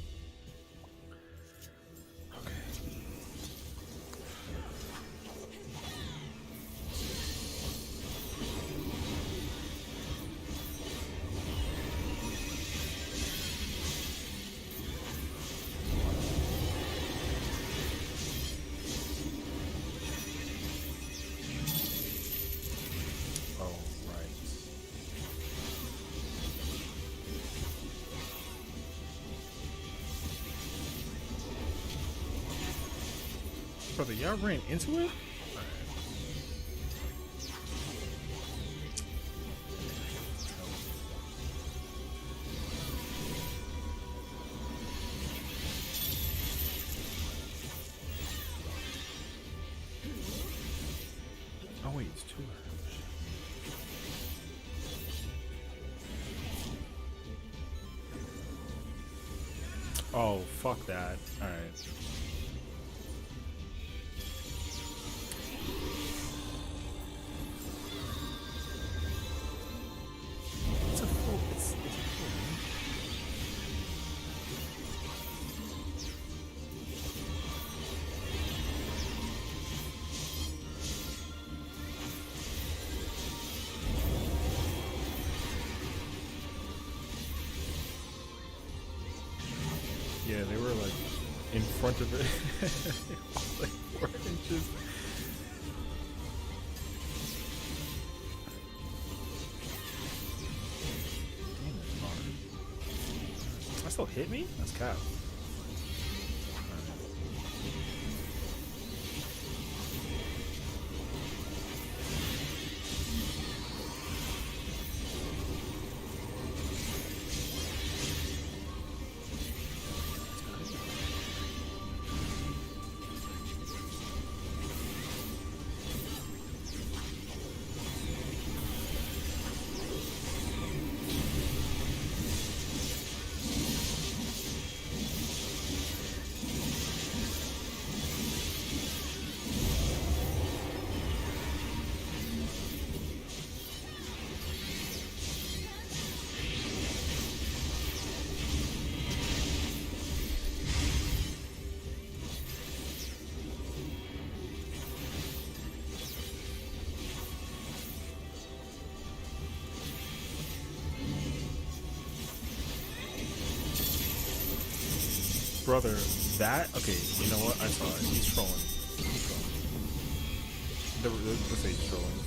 Brother, y'all ran into it? Oh wait, it's two. Oh, fuck that. Alright. Yeah, they were like in front of it. Like 4 inches. Damn, that's hard. That still hit me? That's cap. brother, that okay. You know what? I saw it. He's trolling. He's trolling. Let's say he's trolling.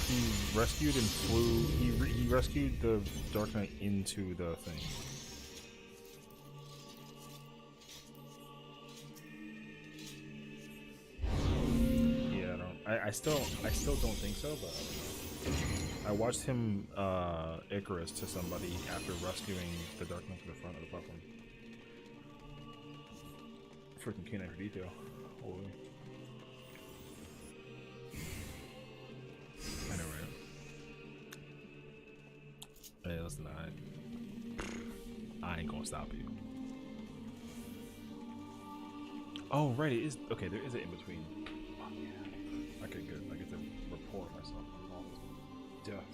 He rescued and flew. He rescued the Dark Knight into the thing. Yeah, I still don't think so, but I watched him Icarus to somebody after rescuing the Dark Knight to the front of the platform. Freaking canine for detail. Holy. I know, right? Hey, listen, I ain't gonna stop you. Oh, right, it is. Okay, there is an in between. Oh, yeah. Okay, good. I get to report myself on all this death.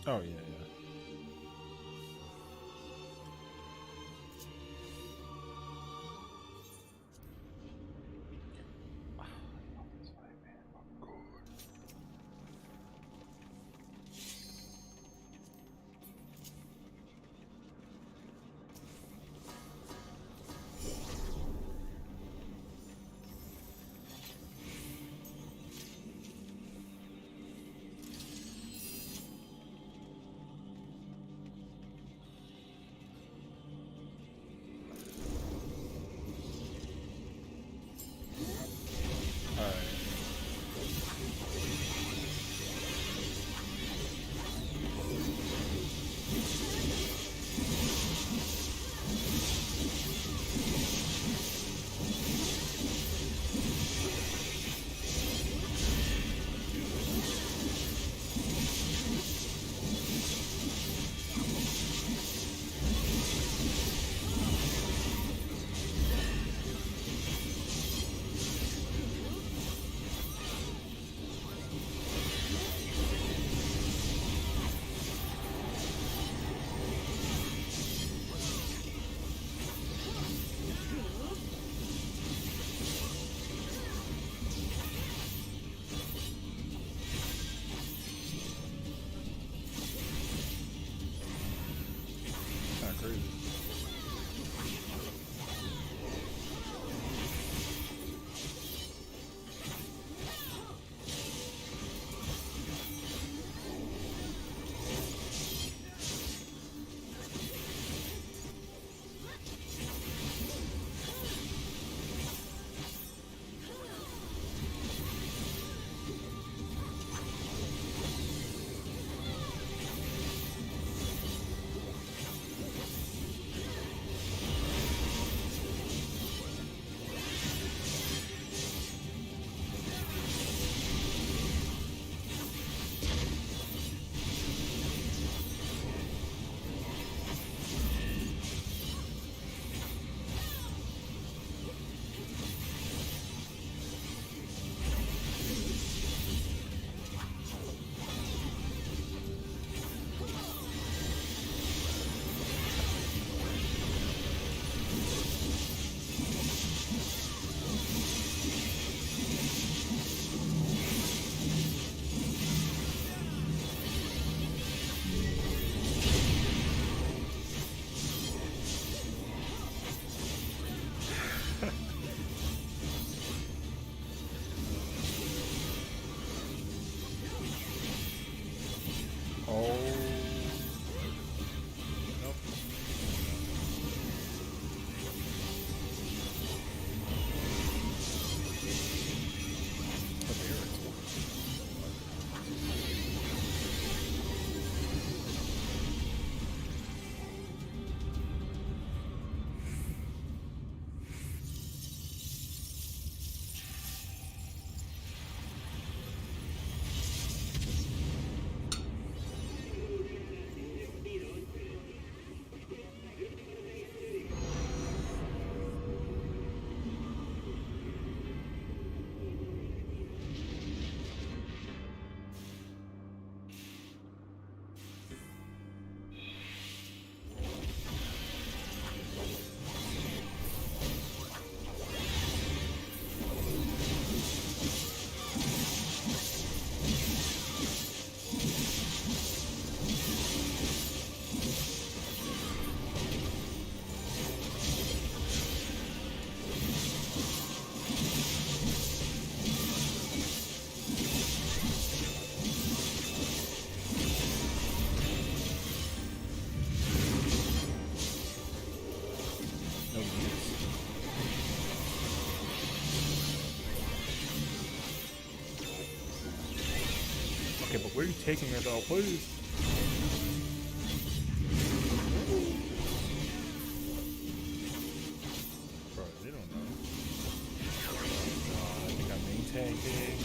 Oh yeah, yeah. Okay, but where are you taking her though? Please. Bro, they don't know. I think I'm main tanking.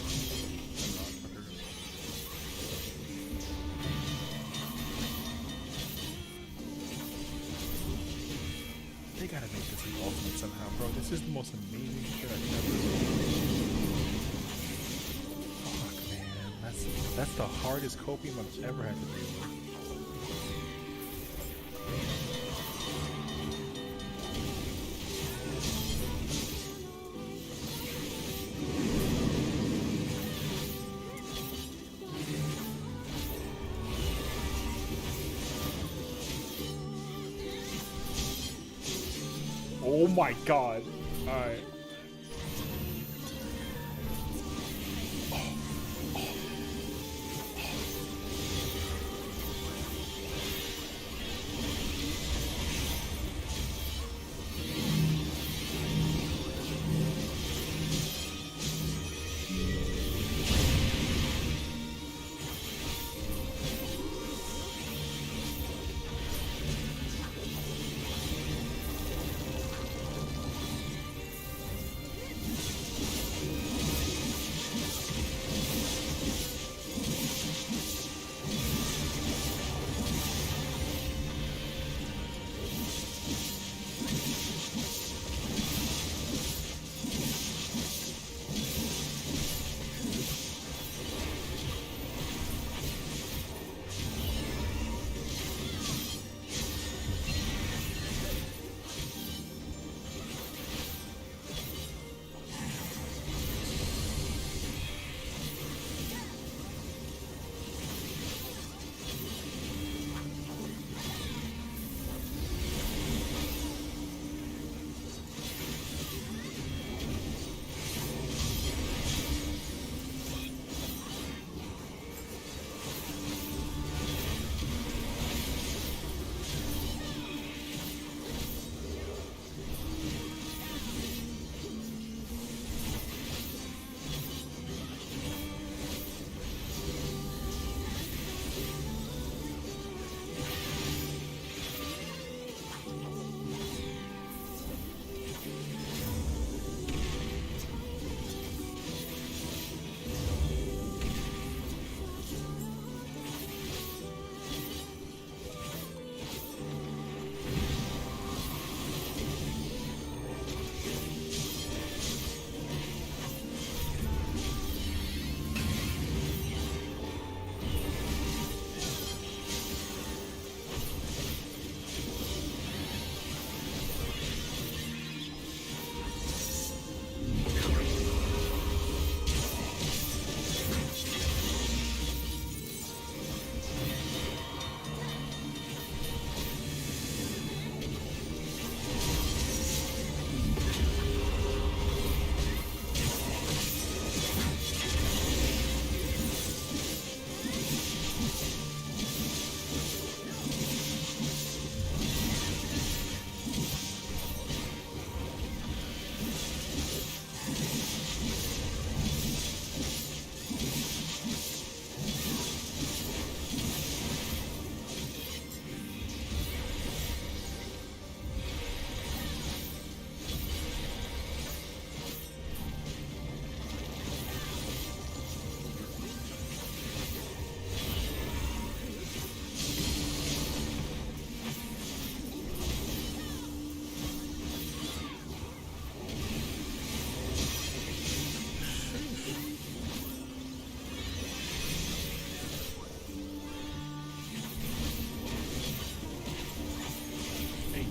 They gotta make this an ultimate somehow, bro. This is the most amazing shit I've ever seen. Fuck, man. That's the hardest copium I've ever had to deal with. Oh my god. Alright.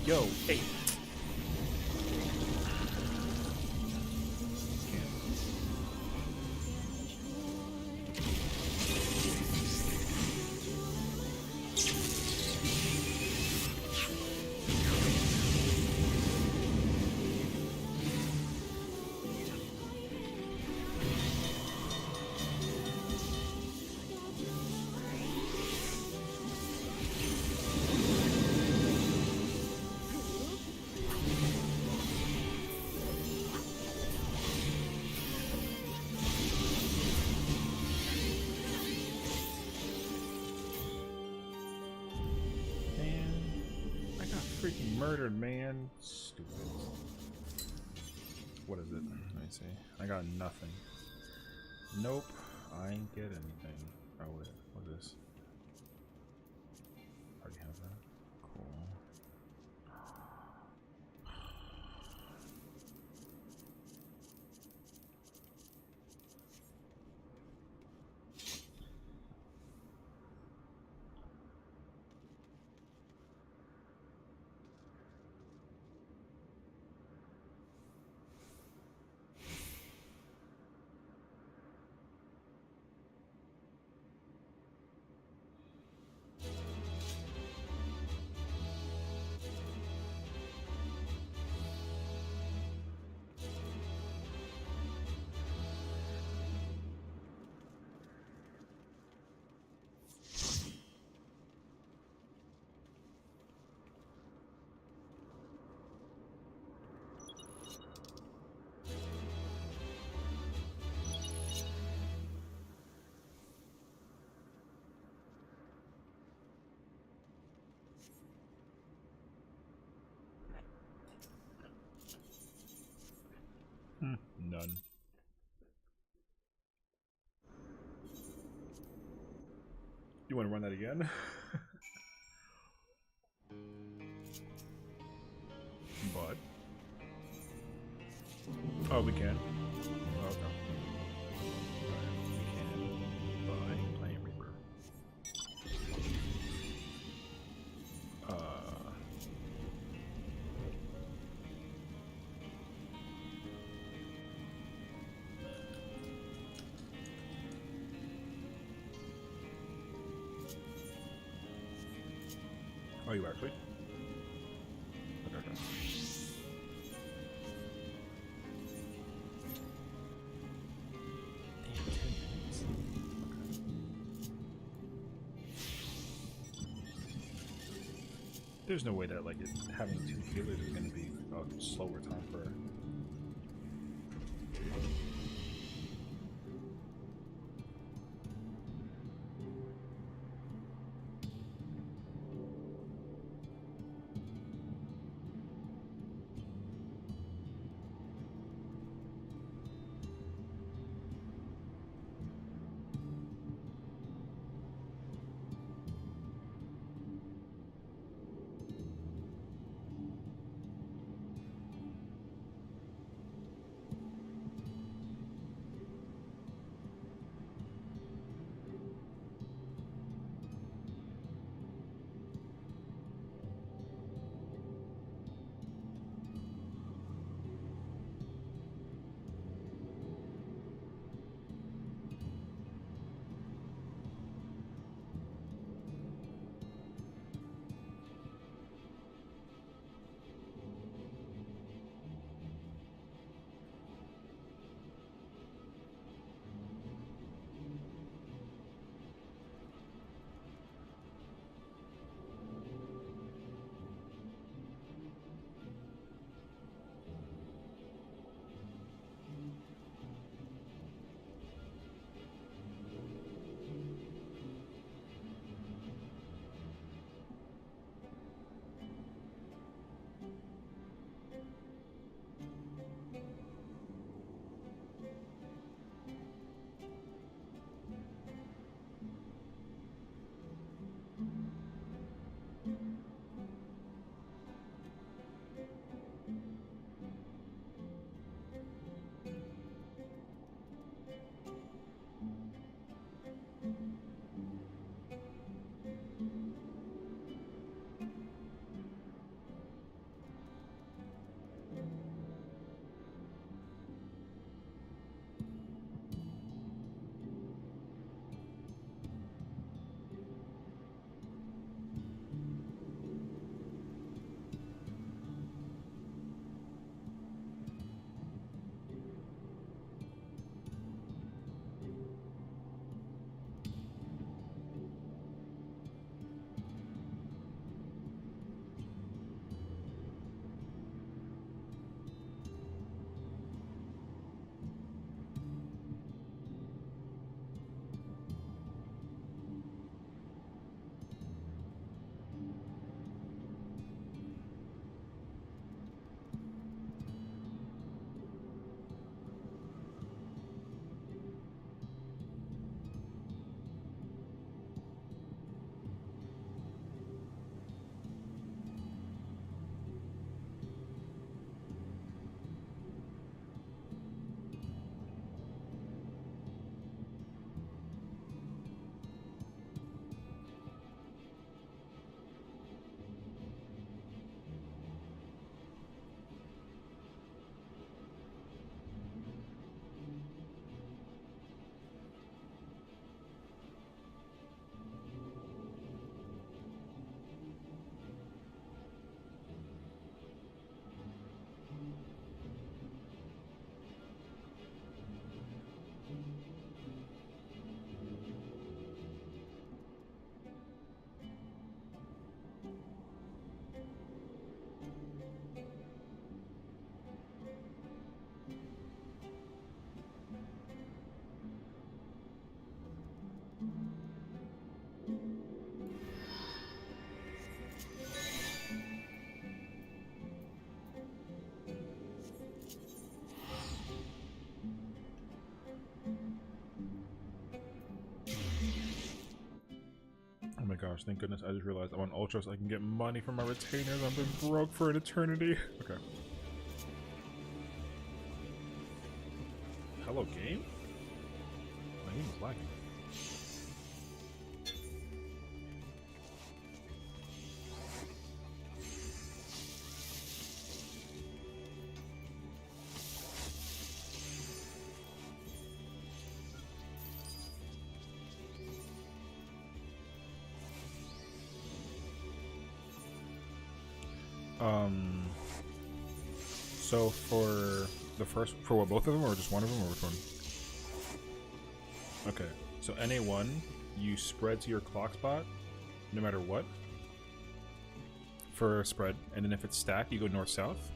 Yo, hey. freaking murdered, man. Stupid. What is it? Let me see. I got nothing. Nope. I ain't get anything. Oh wait, what is this? Already have that. Cool. None. You want to run that again? But oh, we can. Oh, okay. Alright, we can buy Plant Reaper. Oh, you actually? Okay, okay. Damn, 10 minutes. Okay. There's no way that like having 2 healers is gonna be a slower time for her. gosh, thank goodness. I just realized I'm on Ultra so I can get money from my retainers. I've been broke for an eternity. Okay. Hello, game? My game is lagging. So for the first, for what, both of them, or just one of them, or which one? Okay, so NA1, you spread to your clock spot, no matter what, for a spread, and then if it's stacked, you go north-south.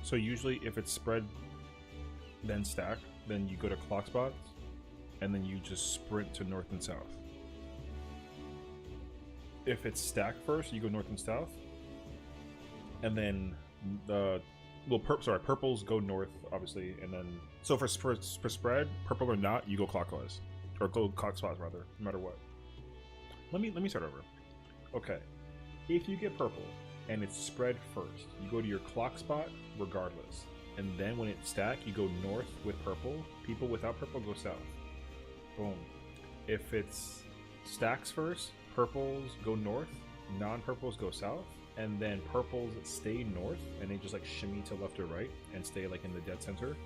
So usually if it's spread, then stack, then you go to clock spots, and then you just sprint to north and south. If it's stacked first, you go north and south, and then the purples go north, obviously, and then so for spread, purple or not, you go clockwise, or go clock spots rather, no matter what. Let me start over. Okay, if you get purple and it's spread first, you go to your clock spot regardless, and then when it's stacked, you go north with purple. People without purple go south. Boom. If it's stacks first, purples go north, non-purples go south, and then purples stay north, and they just like shimmy to left or right and stay like in the dead center,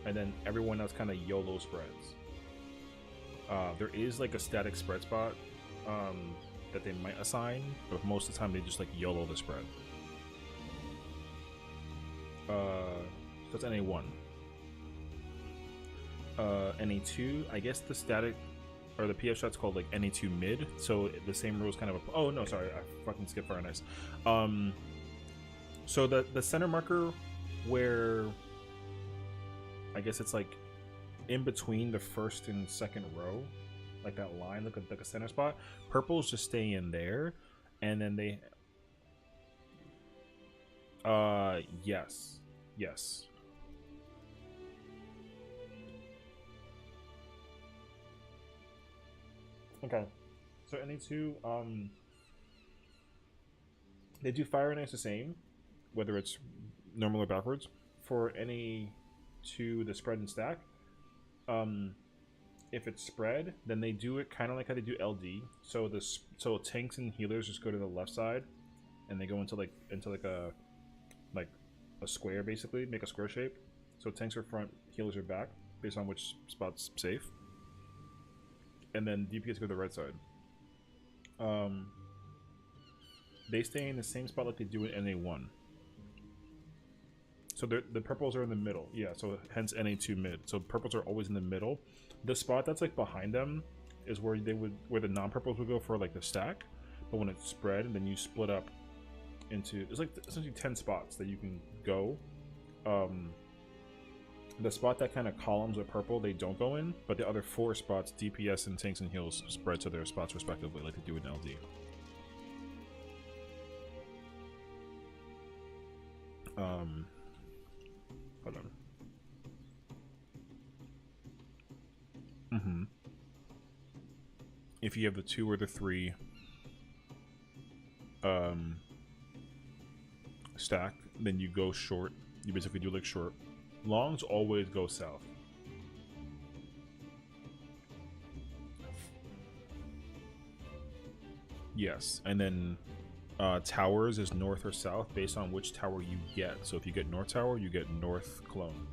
and then everyone else kind of YOLO spreads. There is like a static spread spot that they might assign, but most of the time they just like YOLO the spread. So that's NA1. NA2, I guess the static or the PF shot's called like NA2 mid, so the same rules kind of. Oh no, sorry, I fucking skipped Fire and Ice. So the center marker, where I guess it's like in between the first and second row, like that line, like a center spot. Purples just stay in there, and then they. Yes. Okay, so NA2, they do Fire and Ice the same, whether it's normal or backwards. For NA2, the spread and stack, if it's spread, then they do it kind of like how they do LD. So tanks and healers just go to the left side, and they go into a square, basically, make a square shape. So tanks are front, healers are back, based on which spot's safe. And then DPS go to the right side. They stay in the same spot like they do in NA1. So the purples are in the middle. Yeah, so hence NA2 mid. So purples are always in the middle. The spot that's like behind them is where where the non-purples would go for like the stack. But when it's spread, then you split up into, it's like essentially 10 spots that you can go. The spot that kind of columns with purple, they don't go in, but the other 4 spots, DPS and tanks and heals, spread to their spots respectively, like they do in LD. Hold on. If you have the 2 or the 3 stack, then you go short. You basically do like short. Longs always go south. Yes, and then towers is north or south based on which tower you get. So if you get north tower, you get north clone.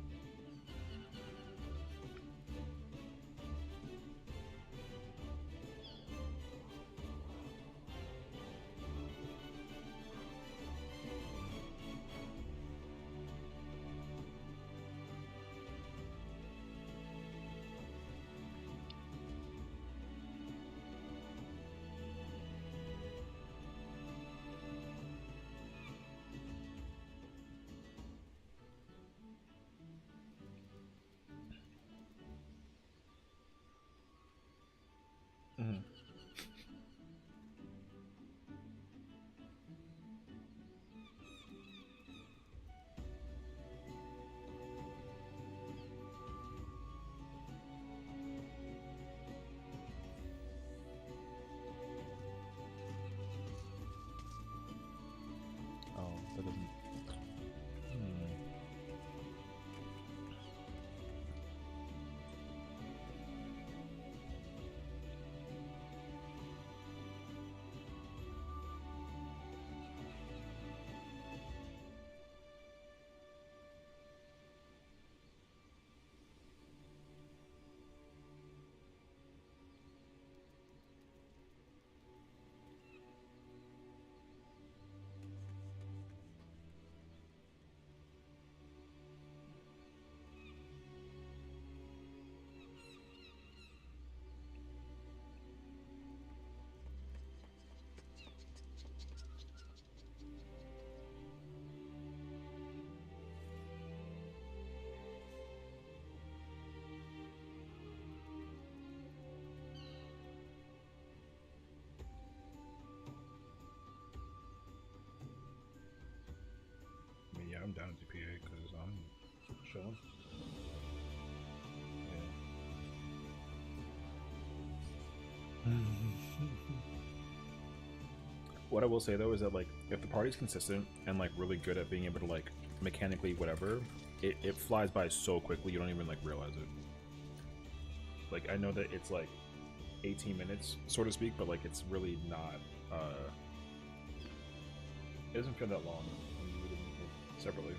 I'm down to PA because I'm chilling. Yeah. What I will say though is that like if the party's consistent and like really good at being able to like mechanically whatever, it flies by so quickly you don't even like realize it. Like I know that it's like 18 minutes, so to speak, but like it's really not. It doesn't feel that long when you do them separately.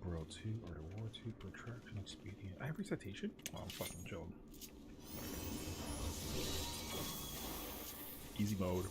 Braille 2 or the War 2 protraction expedient. I have recitation? Oh, I'm fucking chilled. Easy mode.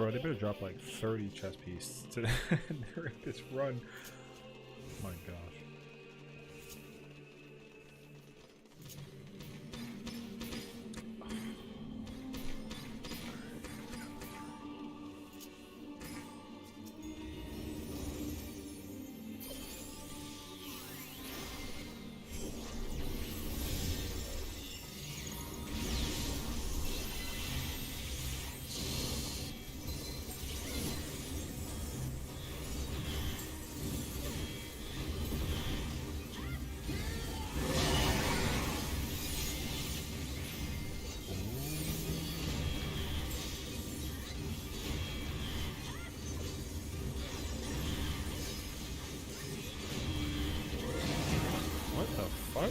Bro, they better drop like 30 chess pieces to during this run. My gosh. What the fuck?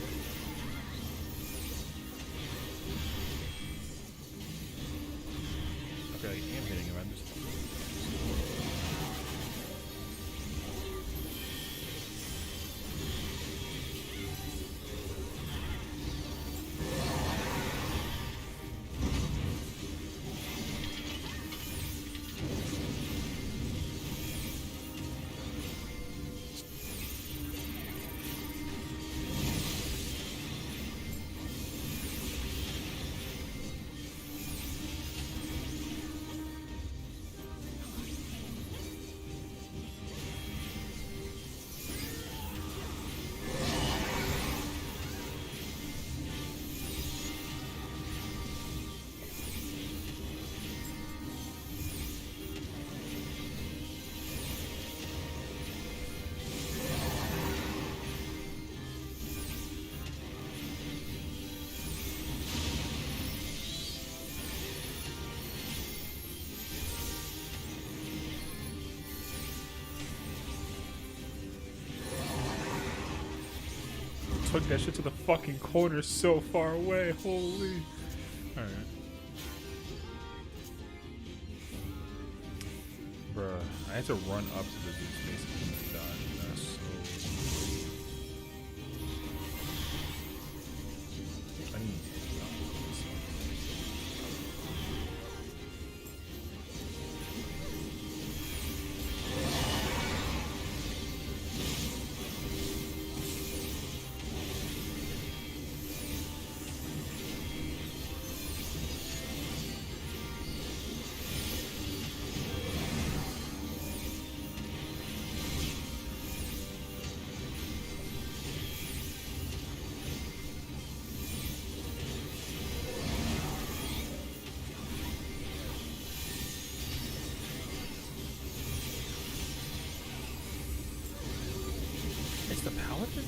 Okay, I am hitting him. I'm just. Took that shit to the fucking corner so far away. Holy. Alright. Bruh, I had to run up to the dude's face and die. That's so. I need It's the paladin?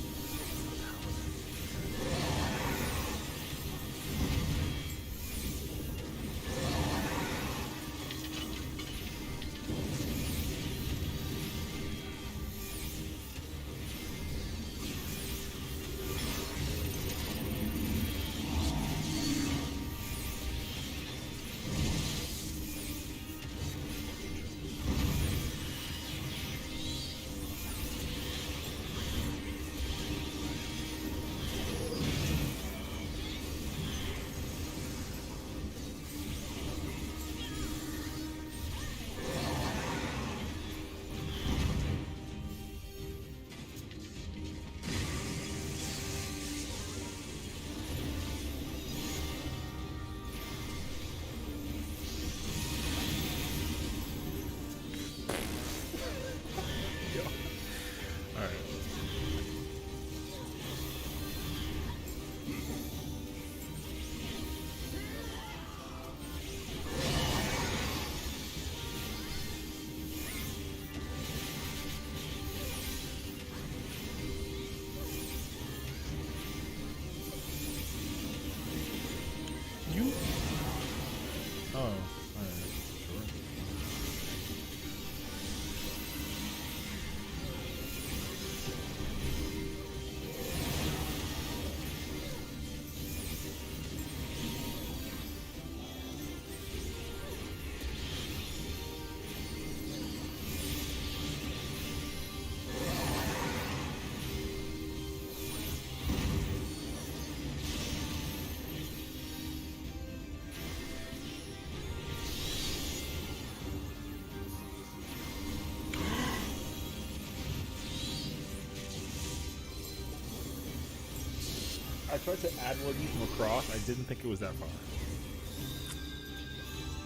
I tried to add one of you from across. I didn't think it was that far.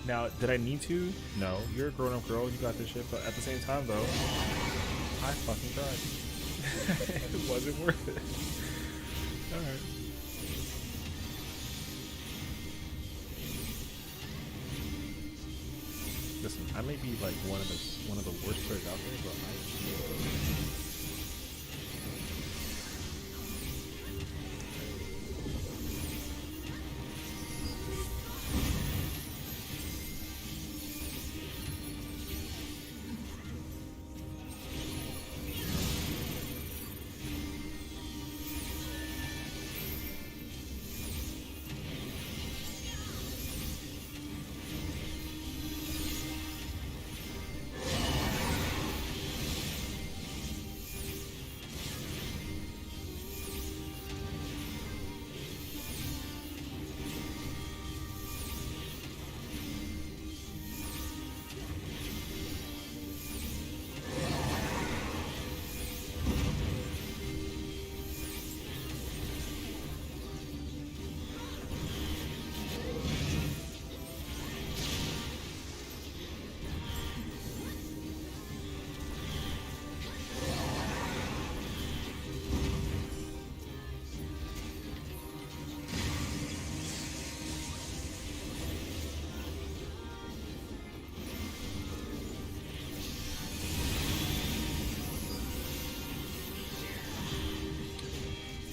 Now, did I need to? No. You're a grown-up girl. You got this shit. But at the same time, though, I fucking tried. It wasn't worth it. All right. Listen, I may be like one of the worst players out there, but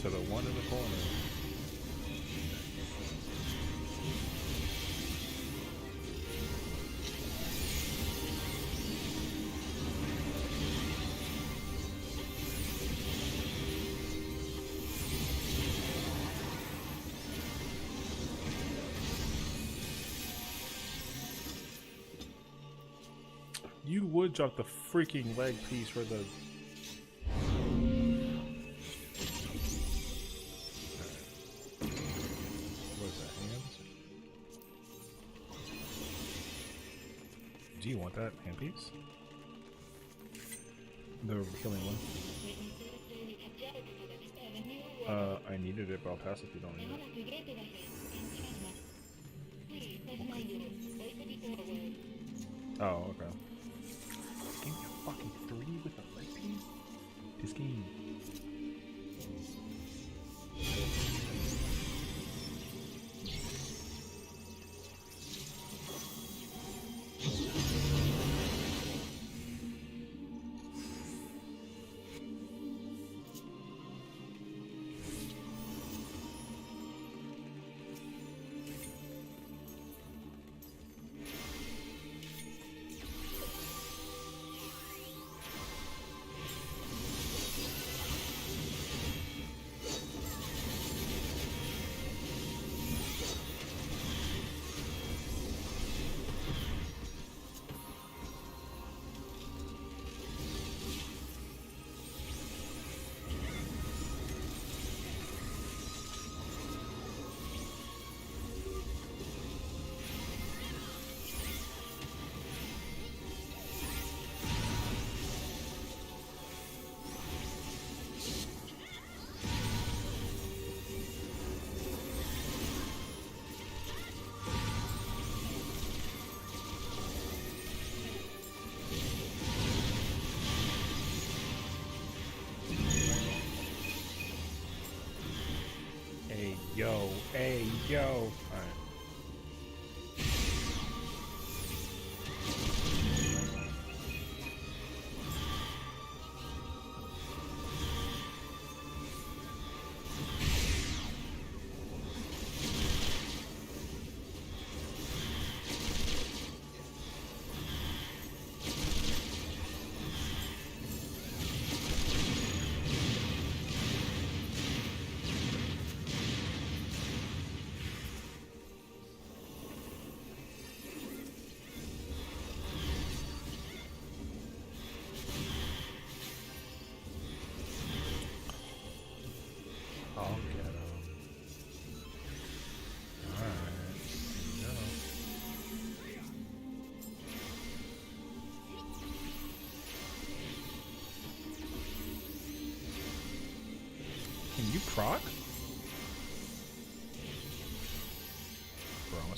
to the one in the corner. You would drop the freaking leg piece for the... Do you want that handpiece? The killing one. I needed it, but I'll pass if you don't need it. Oh, okay. Give me a fucking 3 with a leg piece? This game. Yo, hey, yo. All right. Can you proc?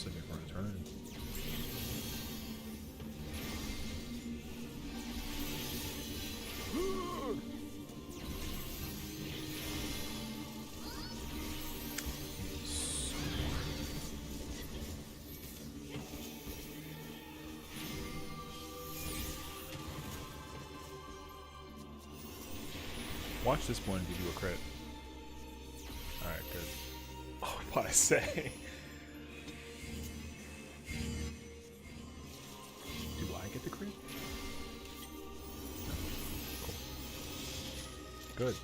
save it for a turn. Watch this one give you a crit. Alright, good. Oh, what I say? Do I get the crit? No. Cool. Good.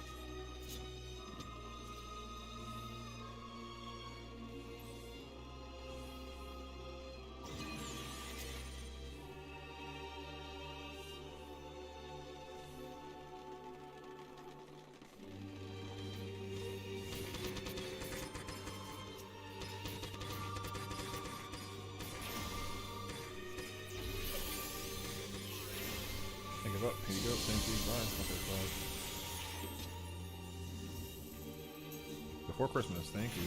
I give up. Here you go. Thank you. Bye. Okay, bye. Before Christmas. Thank you.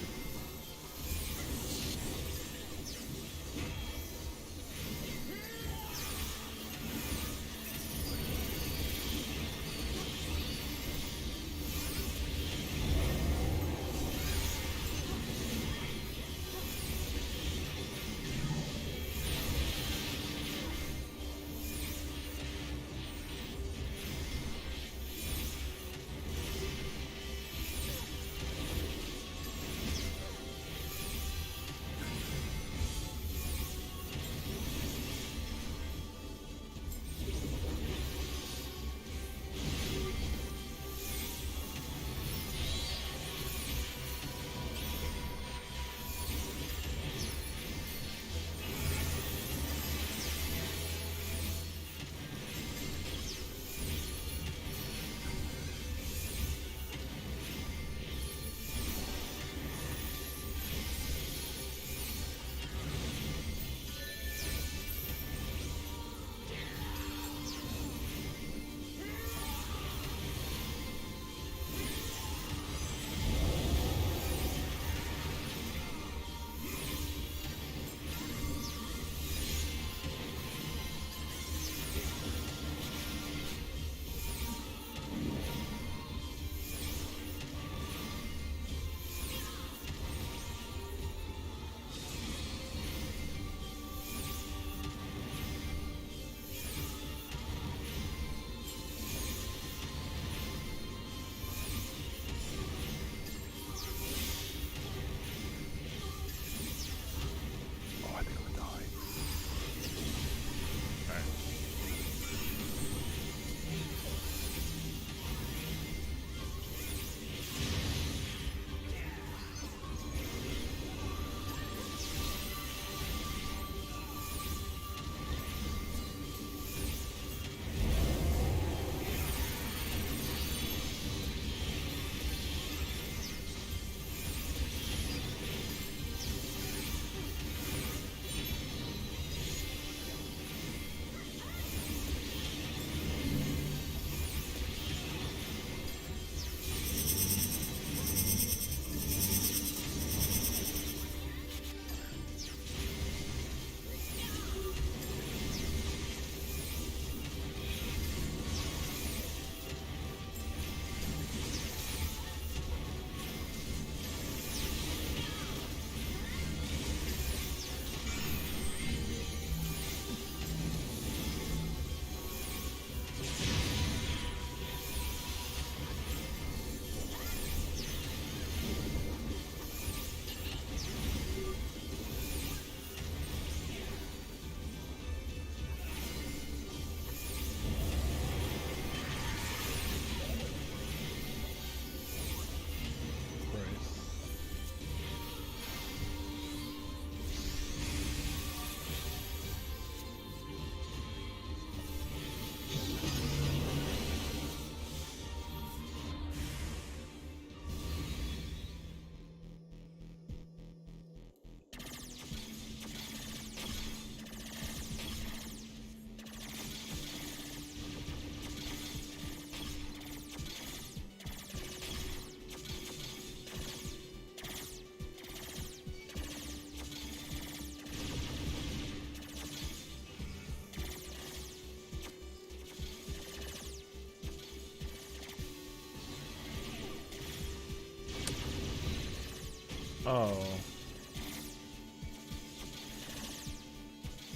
Oh.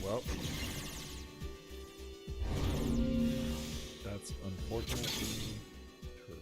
Well. That's unfortunately true.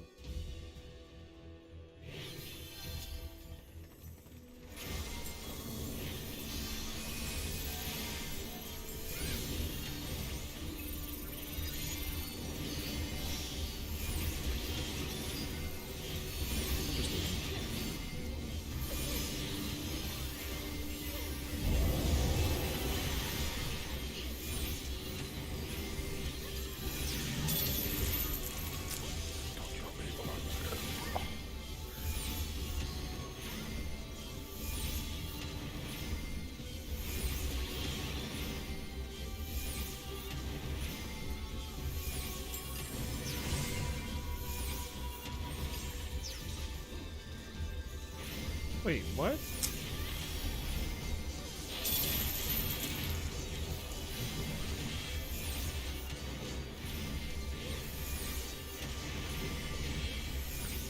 Wait, what?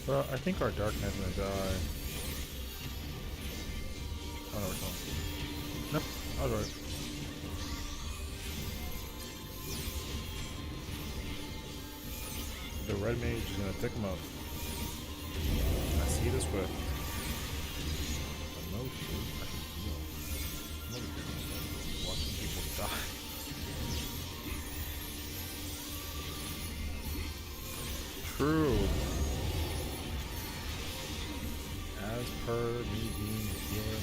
Well, I think our Dark Knight's gonna die. Oh no, it's not. Nope, I was right. The red mage is gonna pick him up. I see this with emotion. I can feel. I'm really good at watching people die. True. As per me being the healer.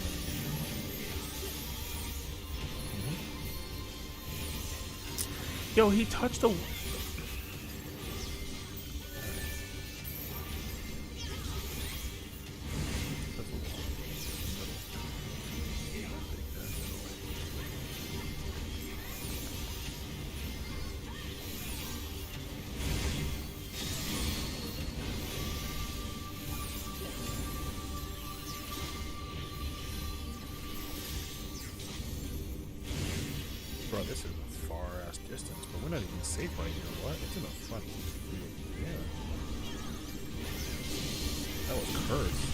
Yo, he touched the. Bro, this is a far ass distance, but we're not even safe right here. What? It's in the fucking. Yeah. That was cursed.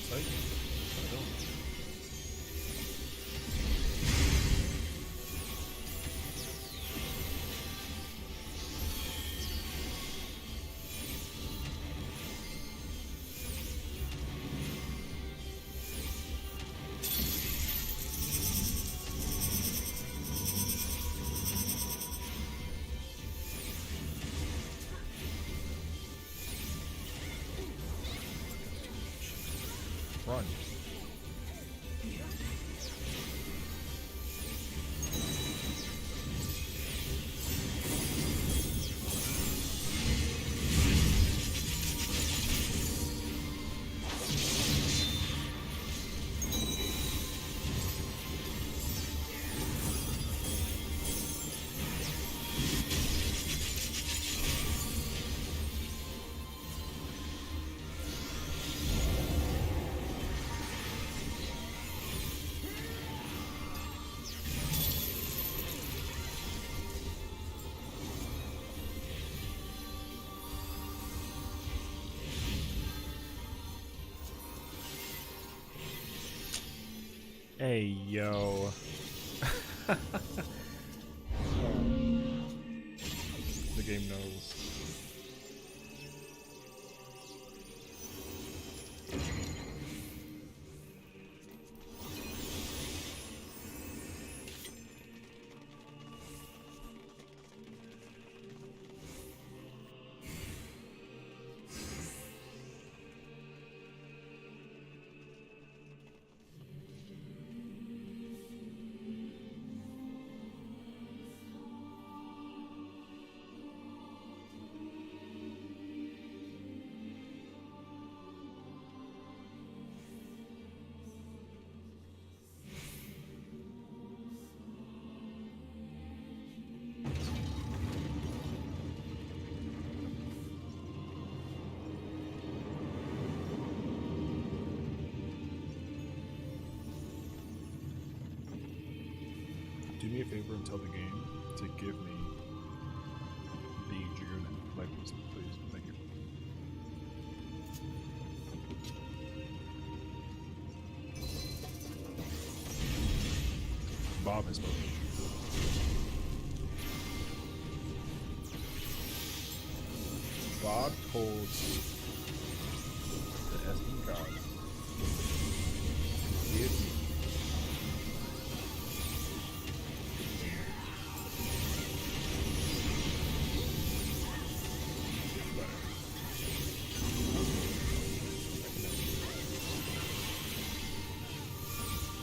Psych. I don't. Run. Hey, yo. The game knows. do me a favor and tell the game to give me the Dragoon lifeless, please. Thank you. Bob has spoken. Bob told the SD god, give me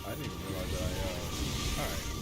I didn't even realize that alright.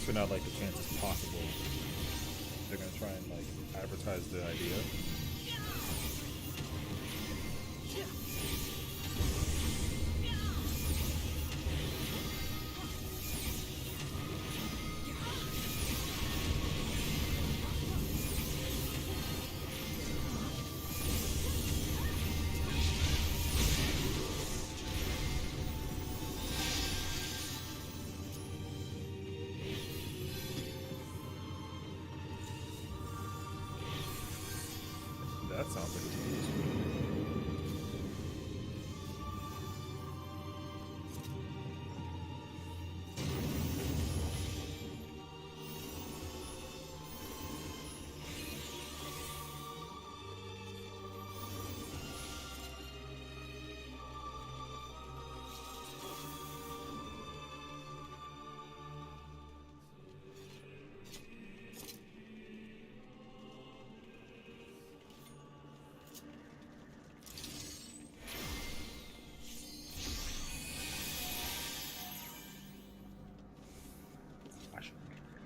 So now, like, the chance is possible they're gonna try and like advertise the idea. That sounds like a tease.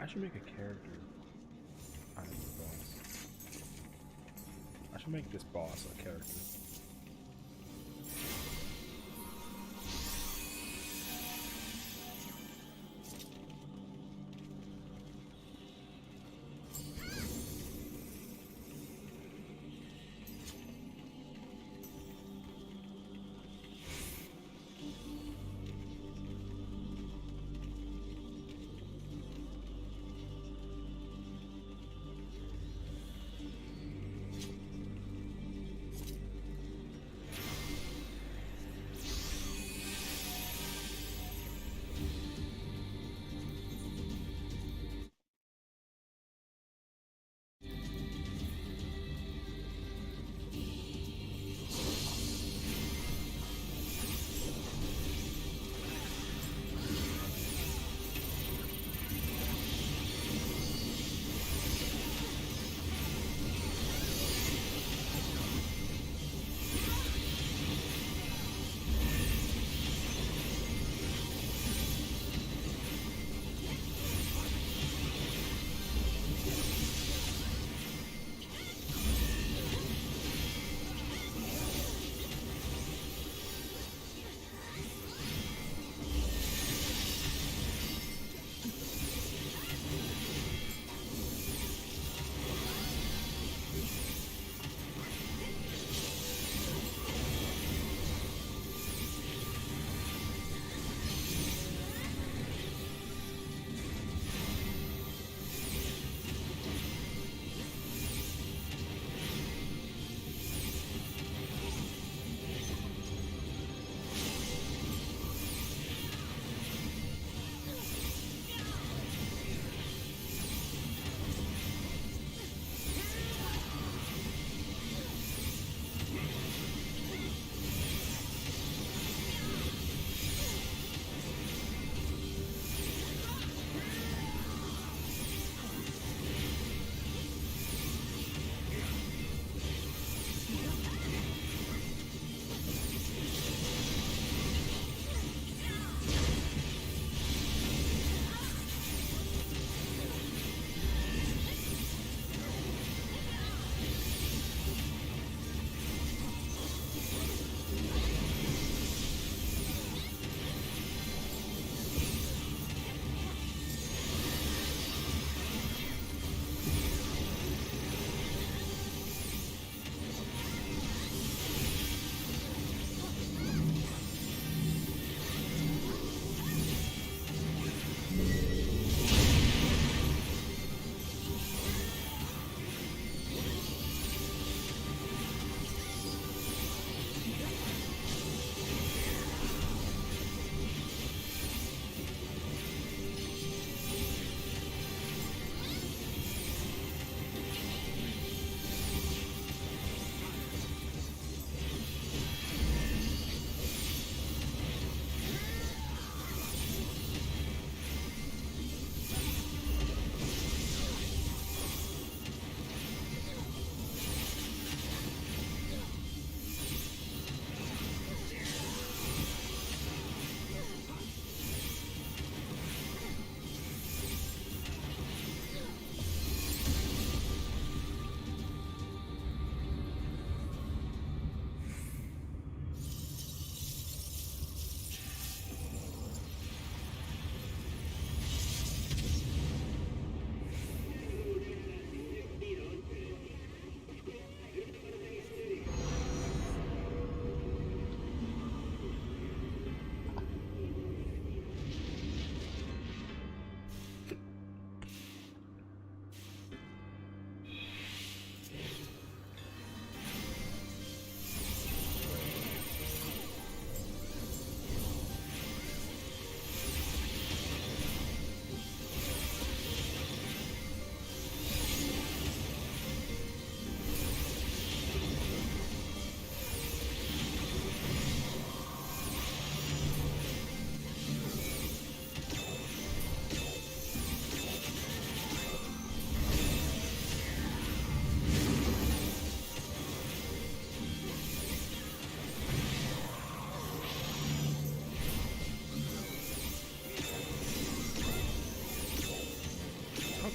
I should make a character out of the boss. I should make this boss a character.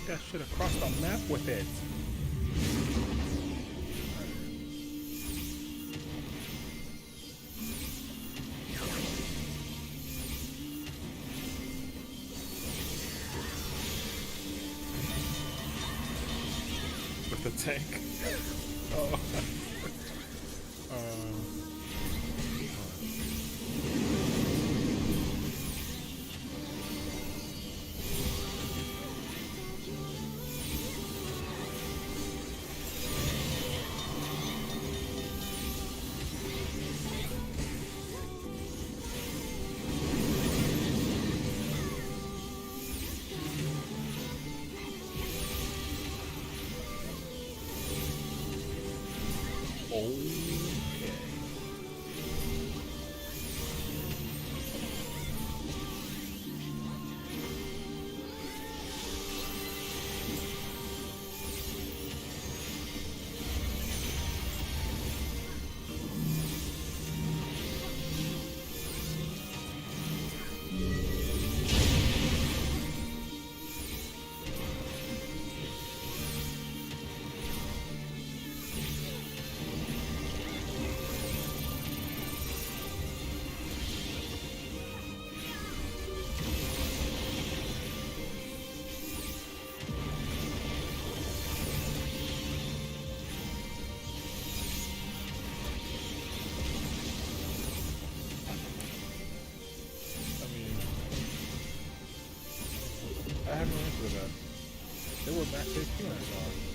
That shit across the map with it. With the tank. Oh. I have no answer to that. They were max HP when I saw it.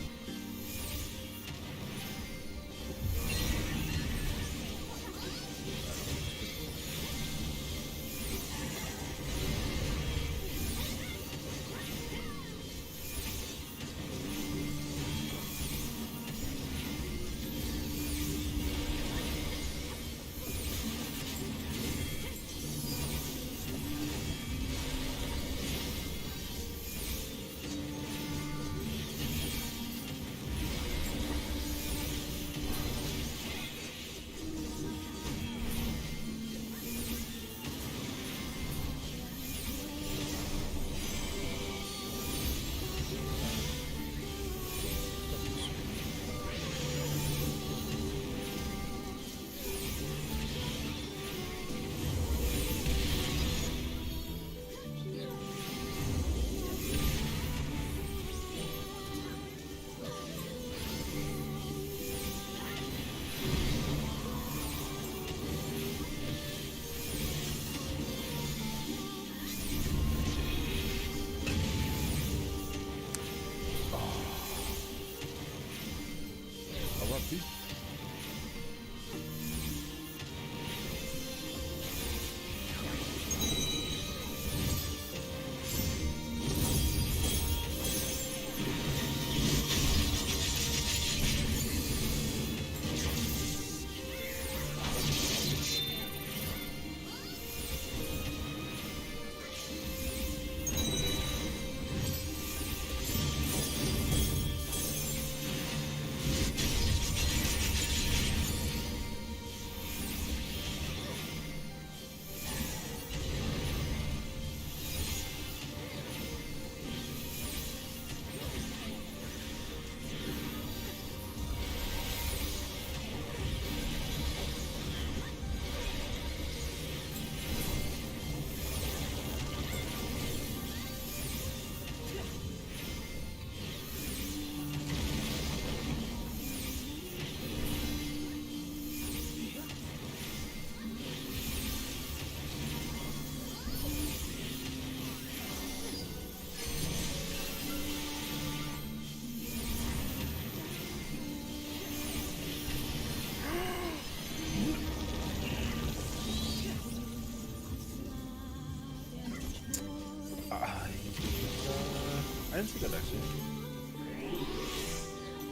I didn't see that actually.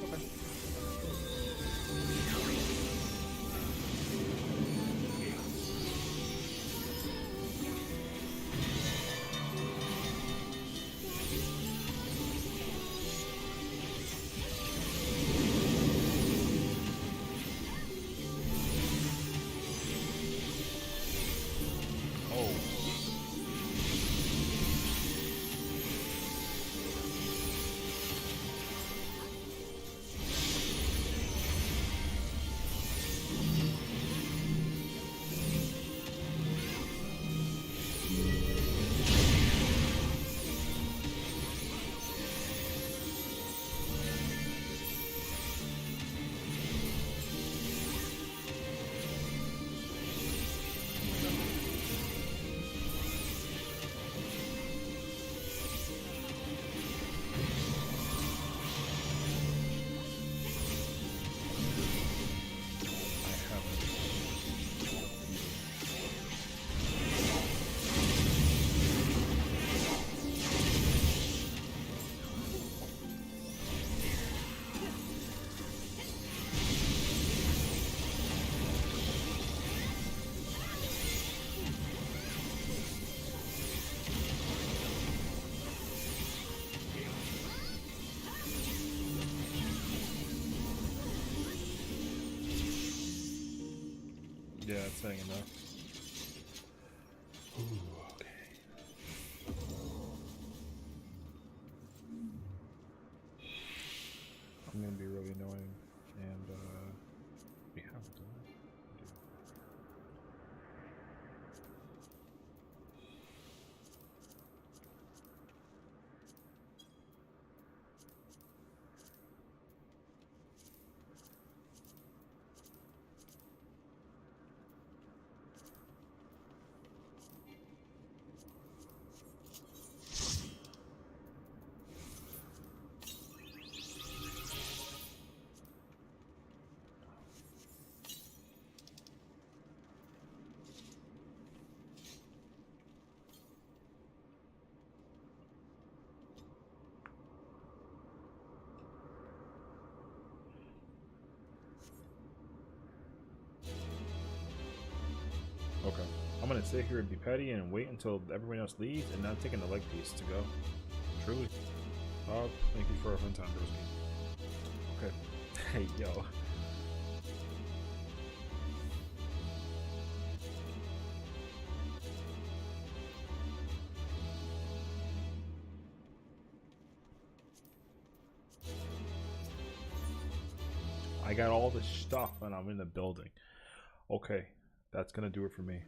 Okay. Yeah, it's saying enough. Ooh, okay. I'm gonna be really annoying, and we have to. Okay. I'm gonna sit here and be petty and wait until everyone else leaves and not taking the leg piece to go. Truly. Thank you for a fun time, broski. Okay. Hey, yo. I got all this stuff and I'm in the building. Okay. That's gonna do it for me.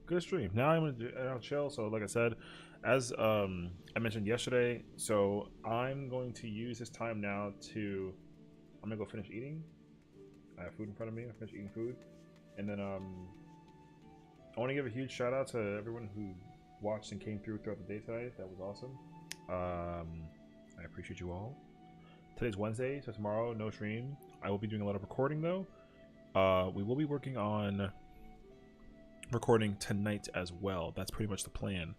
Good stream. Now I'm gonna chill. So like I said, as I mentioned yesterday, so I'm going to use this time now to I'm gonna go finish eating. I have food in front of me. I finish eating food, and then I want to give a huge shout out to everyone who watched and came through throughout the day today. That was awesome. I appreciate you all. Today's Wednesday, so tomorrow no stream. I will be doing a lot of recording though. We will be working on recording tonight as well. That's pretty much the plan.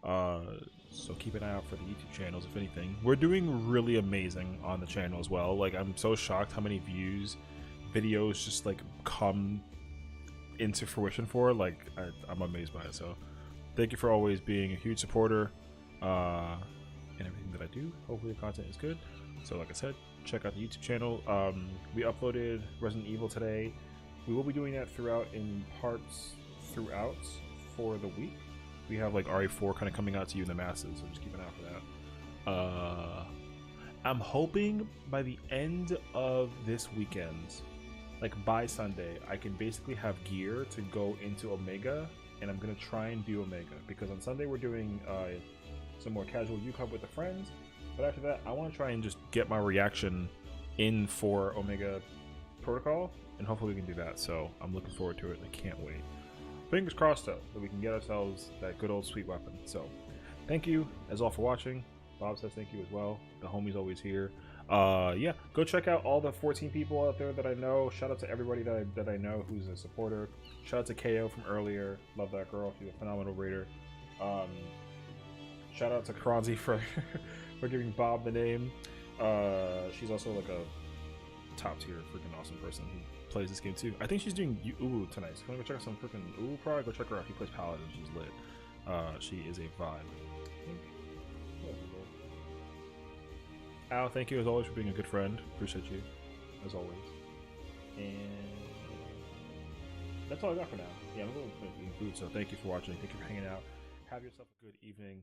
So keep an eye out for the YouTube channels. If anything, we're doing really amazing on the channel as well. Like, I'm so shocked how many views videos just like come into fruition for. Like, I'm amazed by it. So thank you for always being a huge supporter in everything that I do. Hopefully the content is good. So like I said, check out the YouTube channel. We uploaded Resident Evil today. We will be doing that throughout in parts throughout for the week. We have like RE4 kind of coming out to you in the masses, so just keep an eye out for that. I'm hoping by the end of this weekend, like by Sunday, I can basically have gear to go into Omega, and I'm gonna try and do Omega because on Sunday we're doing some more casual UCOP with the friends. But after that, I want to try and just get my reaction in for Omega Protocol, and hopefully we can do that. So I'm looking forward to it. I can't wait. Fingers crossed though that we can get ourselves that good old sweet weapon. So thank you as all for watching. Bob says thank you as well. The homie's always here. Yeah, go check out all the 14 people out there that I know. Shout out to everybody that I know who's a supporter. Shout out to KO from earlier. Love that girl. She's a phenomenal raider. Shout out to Kronzi for for giving Bob the name. She's also like a top tier freaking awesome person who plays this game too. I think she's doing Uwu tonight. So if you want to go check out some freaking Uwu pro, go check her out. He plays Paladin. She's lit. She is a vibe. Al, thank you as always for being a good friend. Appreciate you, as always. And that's all I got for now. Yeah, I'm going to eat food, so thank you for watching. Thank you for hanging out. Have yourself a good evening.